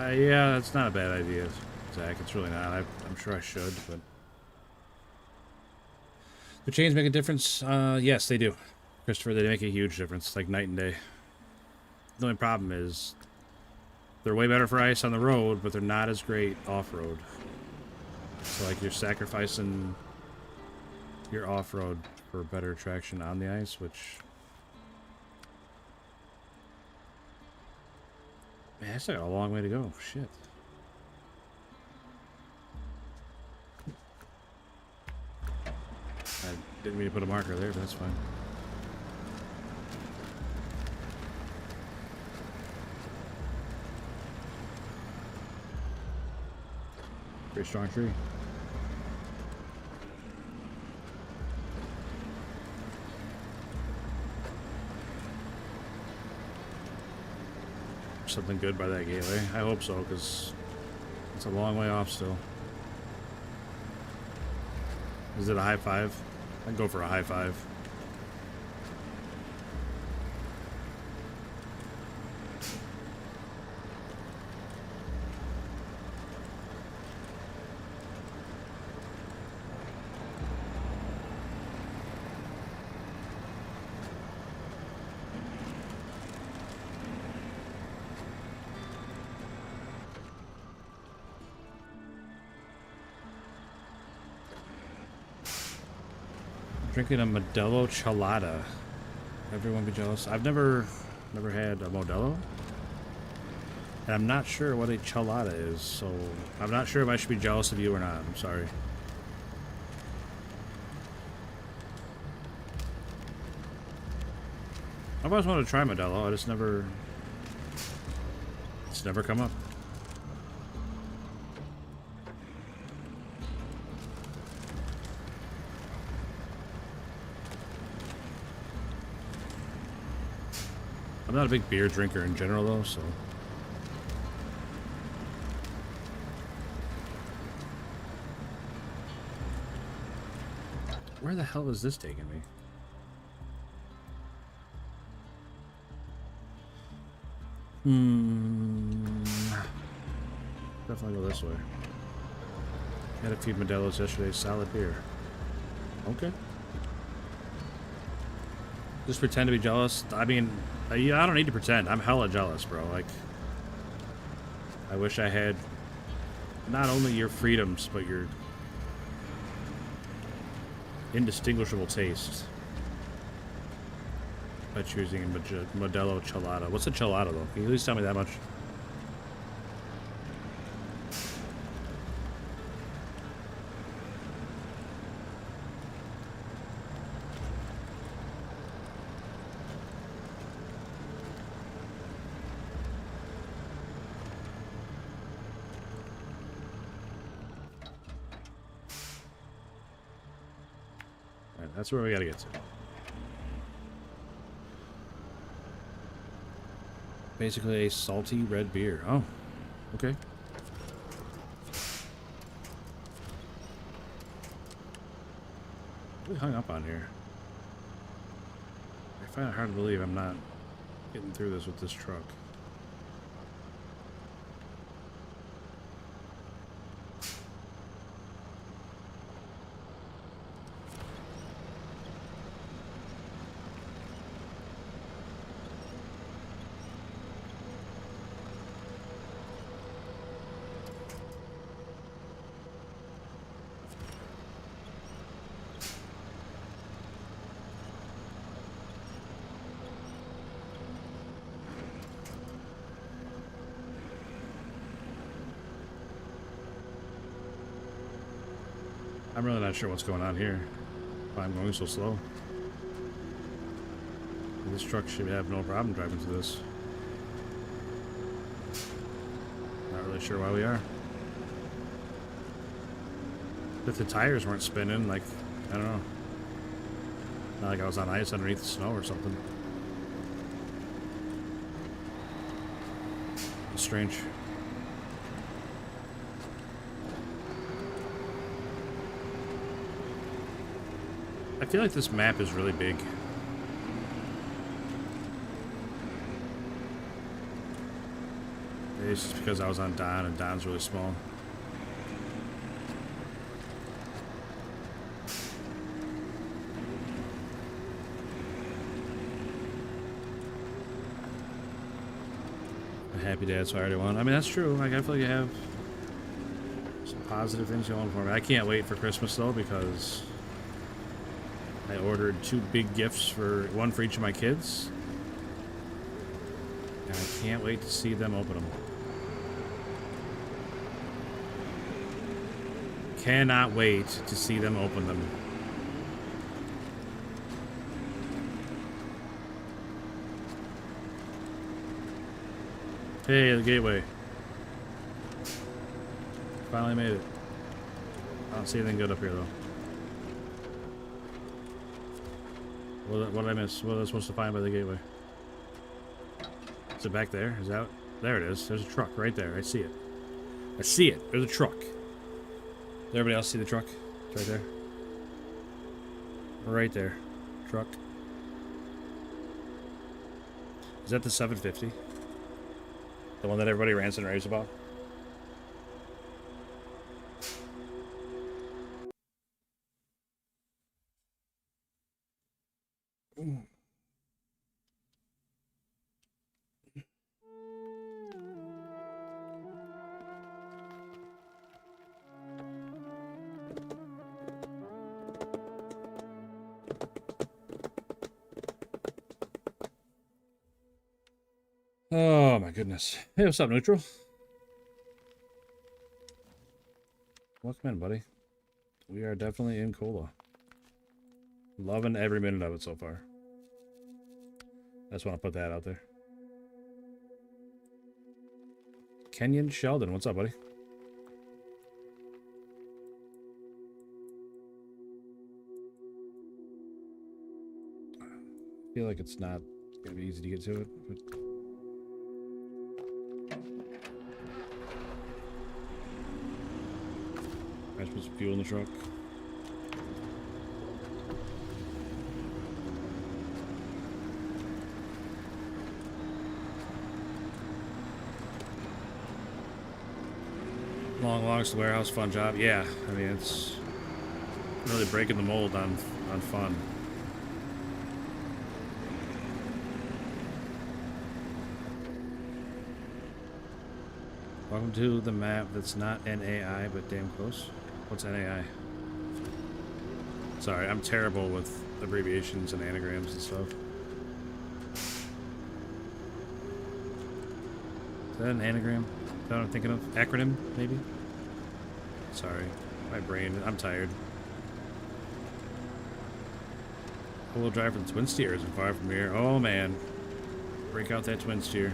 Yeah, that's not a bad idea. Zach. It's really not. I'm sure I should, but... Do chains make a difference? Yes, they do. Christopher, they make a huge difference. Like night and day. The only problem is... they're way better for ice on the road, but they're not as great off-road. So, like, you're sacrificing your off-road for better traction on the ice, which... Man, I still got a long way to go. Shit. I didn't mean to put a marker there, but that's fine. Pretty strong tree. Something good by that gateway. I hope so, because it's a long way off still. Is it a high five? I'd go for a high five. Drinking a Modelo Chelada. Everyone be jealous. I've never had a Modelo. And I'm not sure what a Chelada is, so I'm not sure if I should be jealous of you or not. I'm sorry. I've always wanted to try Modelo. It's never come up. I'm not a big beer drinker in general, though, so... Where the hell is this taking me? Definitely go this way. Had a few Modelos yesterday. Solid beer. Okay. Just pretend to be jealous. I mean... I don't need to pretend. I'm hella jealous, bro. Like, I wish I had not only your freedoms, but your indistinguishable taste by choosing a Modelo Chelada. What's a Chelada, though? Can you at least tell me that much? That's where we gotta get to. Basically a salty red beer. Oh, okay. We hung up on here. I find it hard to believe I'm not getting through this with this truck. I'm really not sure what's going on here. Why I'm going so slow. This truck should have no problem driving through this. Not really sure why we are. If the tires weren't spinning, like, I don't know. Not like I was on ice underneath the snow or something. It's strange. I feel like this map is really big. Maybe it's just because I was on Don and Don's really small. happy dad, so I already won. I mean, that's true. Like, I feel like you have some positive things going for me. I can't wait for Christmas, though, because I ordered 2 big gifts, one for each of my kids. And I can't wait to see them open them. Cannot wait to see them open them. Hey, the gateway. Finally made it. I don't see anything good up here, though. What did I miss? What was I supposed to find by the gateway? Is it back there? Is that... There it is. There's a truck right there. I see it. I see it. There's a truck. Does everybody else see the truck? It's right there. Right there. Truck. Is that the 750? The one that everybody rants and raves about? Ooh. Oh my goodness. Hey, what's up, Neutral? Welcome in, buddy. We are definitely in Cola. Loving every minute of it so far. I just want to put that out there. Kenyon Sheldon, what's up, buddy? I feel like it's not going to be easy to get to it, but... I just put some fuel in the truck. Long logs to warehouse, fun job. Yeah, I mean, it's really breaking the mold on fun. Welcome to the map that's not NAI, but damn close. What's NAI? Sorry, I'm terrible with abbreviations and anagrams and stuff. Is that an anagram? Is that what I'm thinking of? Acronym, maybe? Sorry. My brain, I'm tired. Four-wheel drive for the twin steer isn't far from here. Oh, man. Break out that twin steer.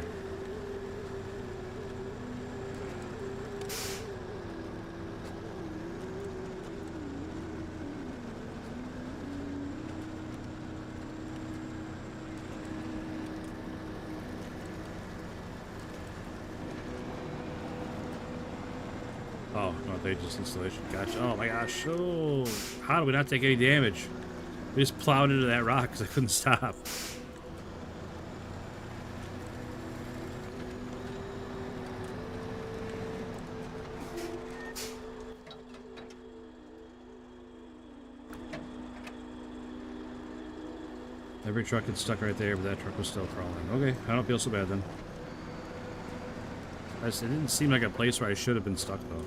Oh, no, they just installation. Gotcha. Oh my gosh. Oh, how did we not take any damage? We just plowed into that rock because I couldn't stop. Every truck gets stuck right there, but that truck was still crawling. Okay, I don't feel so bad then. It didn't seem like a place where I should have been stuck, though.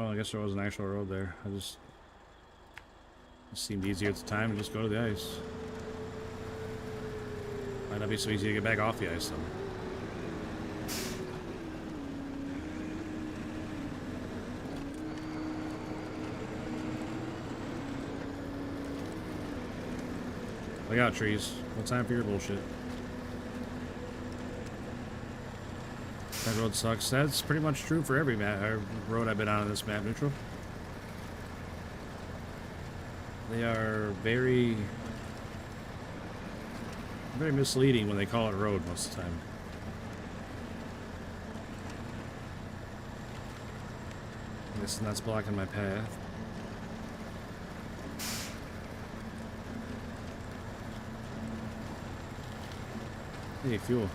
Well, I guess there was an actual road there. It seemed easier at the time to just go to the ice. Might not be so easy to get back off the ice, though. Look out, trees. No time for your bullshit. That road sucks. That's pretty much true for every road I've been on this map, Neutral. They are very misleading when they call it road most of the time. I guess that's blocking my path. Hey, fuel.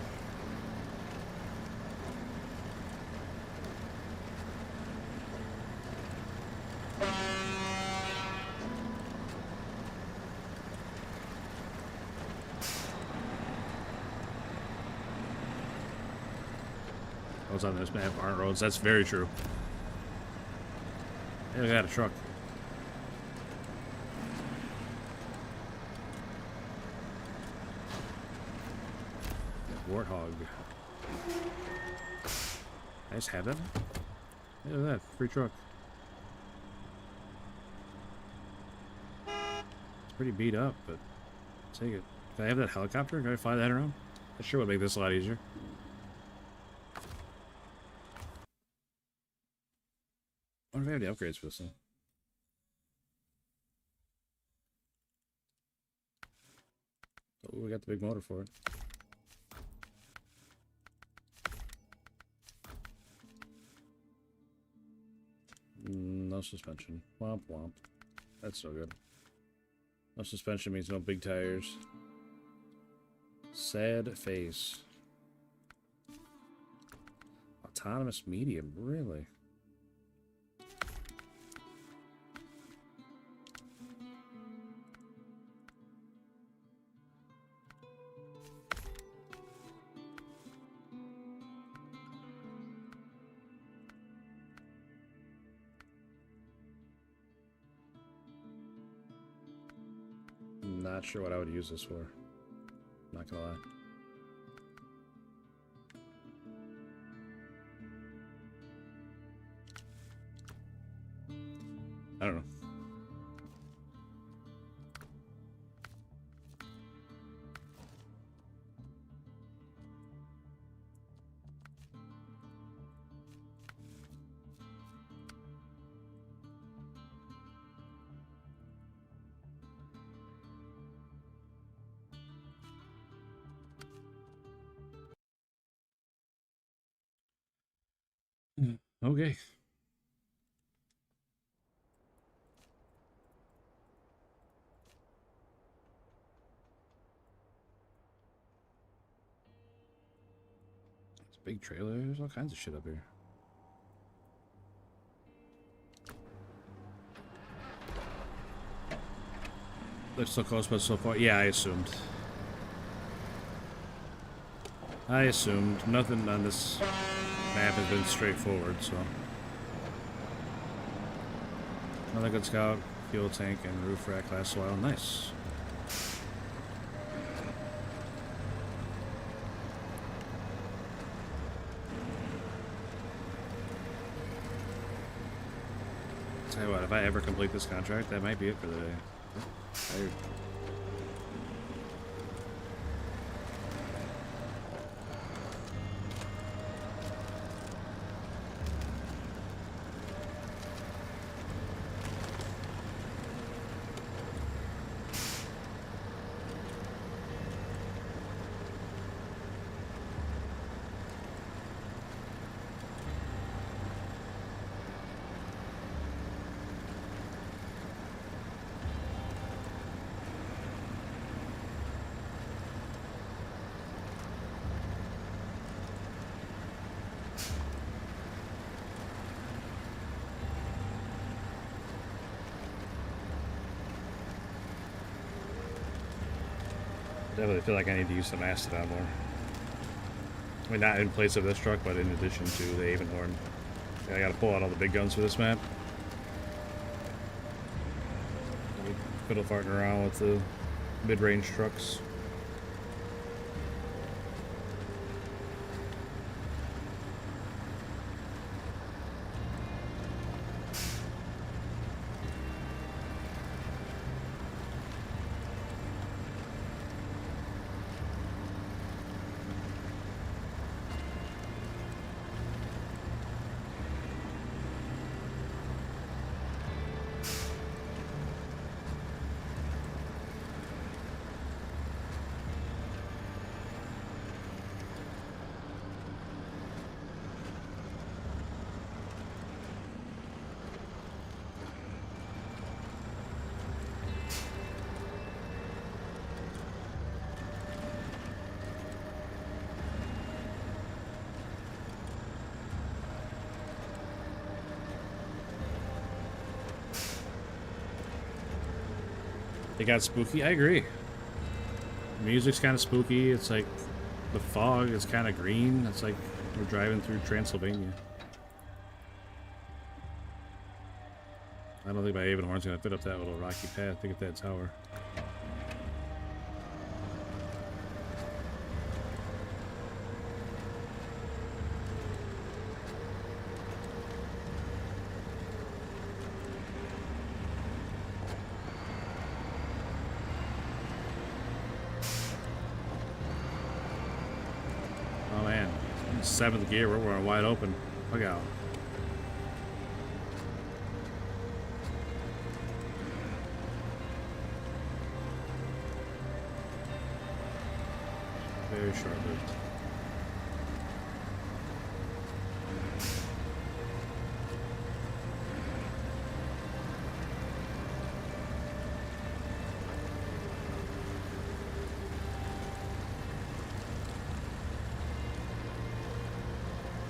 Roads on this map aren't roads. That's very true. Hey, I got a truck. Warthog. I just have that. Look at that. Free truck. It's pretty beat up, but I'll take it. Can I have that helicopter? Can I fly that around? That sure would make this a lot easier. I wonder if I have the upgrades for this thing. Oh, we got the big motor for it. No suspension. Womp womp. That's so good. No suspension means no big tires. Sad face. Autonomous medium, really? Not sure what I would use this for. Not gonna lie. I don't know. Okay. It's a big trailer. There's all kinds of shit up here. Looks so close, but so far. Yeah, I assumed. Nothing on this map has been straightforward, so. Another good scout, fuel tank, and roof rack lasts a while. Nice. Tell you what, if I ever complete this contract, that might be it for the day. Tired. Definitely feel like I need to use the Mastodon more. I mean, not in place of this truck, but in addition to the Avon Horn. I gotta pull out all the big guns for this map. fiddle farting around with the mid-range trucks. It got spooky. I agree. The music's kind of spooky. It's like the fog is kind of green. It's like we're driving through Transylvania. I don't think my Avonhorn's gonna fit up that little rocky path to get that tower. Oh man, 7th gear, we're wide open. Look out. Very short-lived.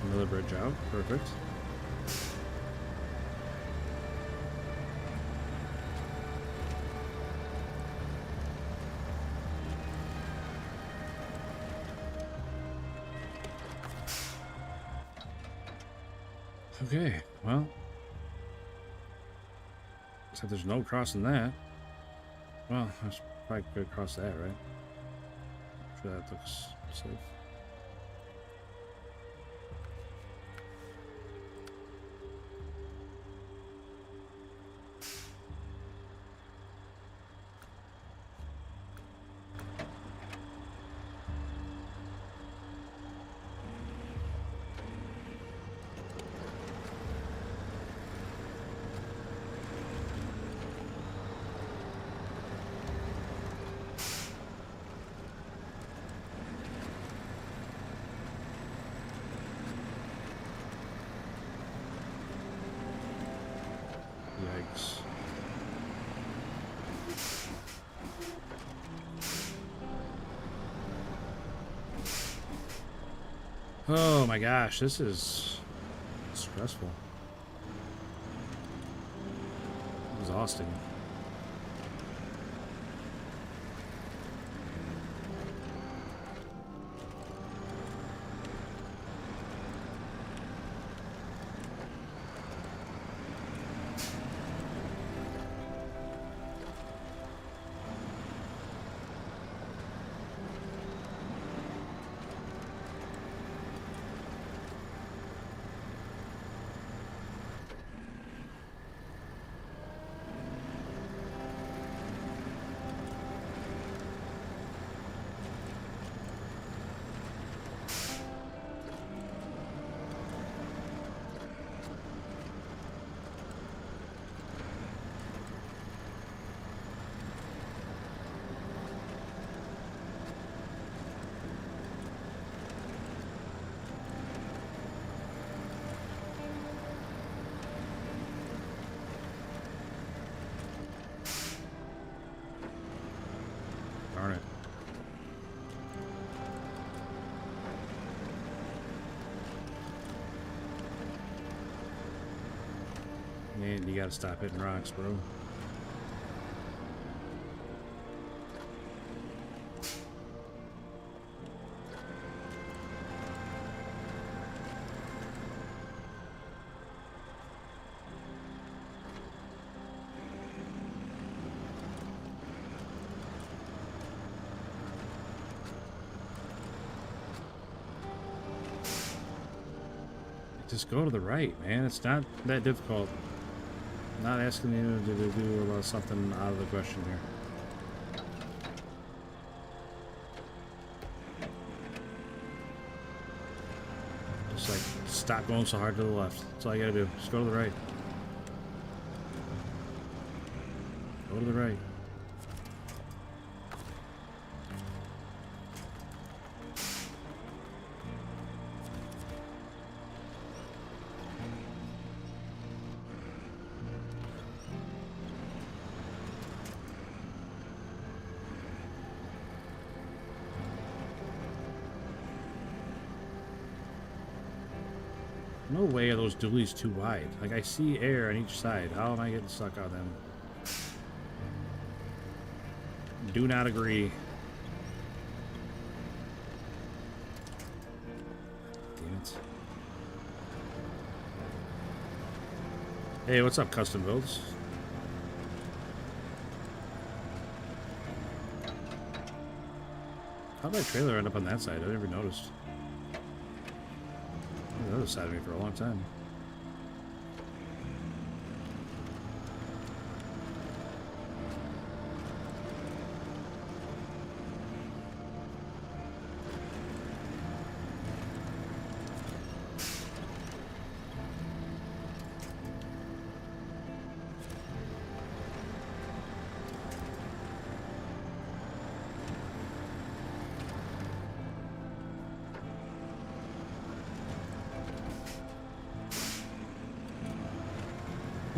Another bridge out. Perfect. Okay, well, except there's no crossing that. Well, I should probably go across that, right? Sure, that looks safe. Yikes. Oh my gosh, this is stressful. Exhausting. Darn it. Man, you gotta stop hitting rocks, bro. Just go to the right, man. It's not that difficult. I'm not asking you to do about something out of the question here. Just like stop going so hard to the left. That's all you gotta do. Just go to the right. Go to the right. No way are those dualies too wide. Like, I see air on each side. How am I getting stuck on them? Do not agree. Damn it. Hey, what's up, custom builds? How'd my trailer end up on that side? I never noticed. The other side of me for a long time.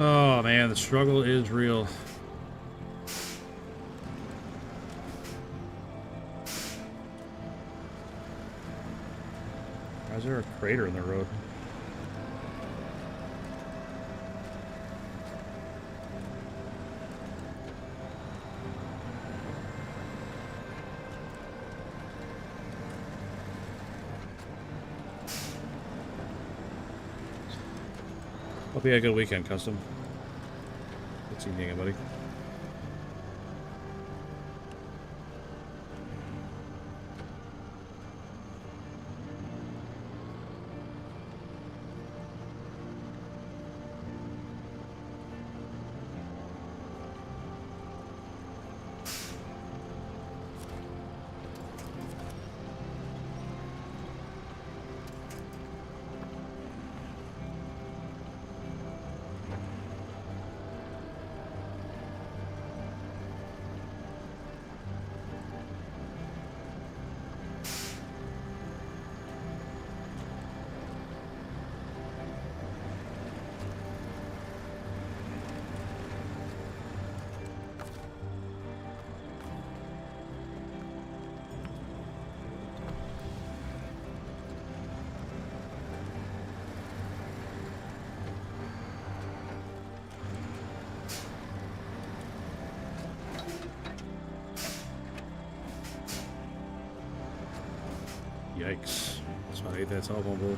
Oh man, the struggle is real. Why is there a crater in the road? Hope you had a good weekend, Custom. Good seeing you again, buddy. Yikes. That's why I ate that telephone board.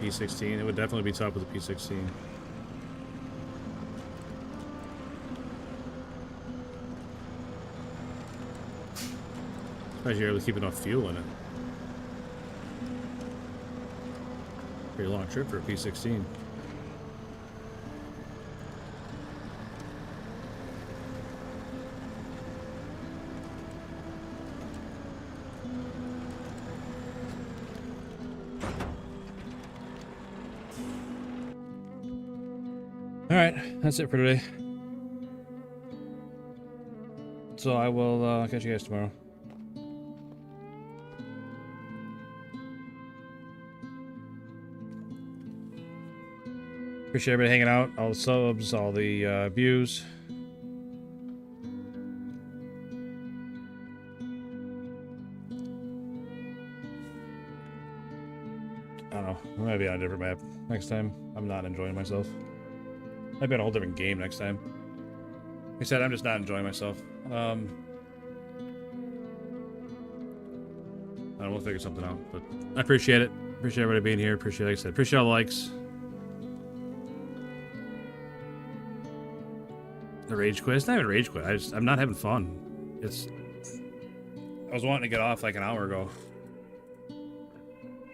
P16. It would definitely be tough with the P16. Especially you're able to keep enough fuel in it. Pretty long trip for a P16. Alright, that's it for today. So I will catch you guys tomorrow. Appreciate everybody hanging out, all the subs, all the views. Might be on a different map next time. I'm not enjoying myself. Might be on a whole different game next time. Like I said, I'm just not enjoying myself. I don't know, we'll figure something out, but I appreciate it. Appreciate everybody being here. Appreciate, like I said, appreciate all the likes. The rage quit. It's not even a rage quit. I'm not having fun. I was wanting to get off like an hour ago.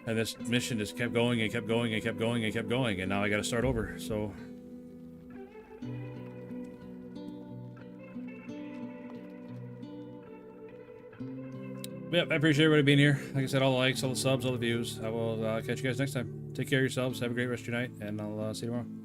And this mission just kept going and kept going and kept going and kept going, and now I gotta start over, so. Yep, I appreciate everybody being here. Like I said, all the likes, all the subs, all the views. I will catch you guys next time. Take care of yourselves. Have a great rest of your night, and I'll see you tomorrow.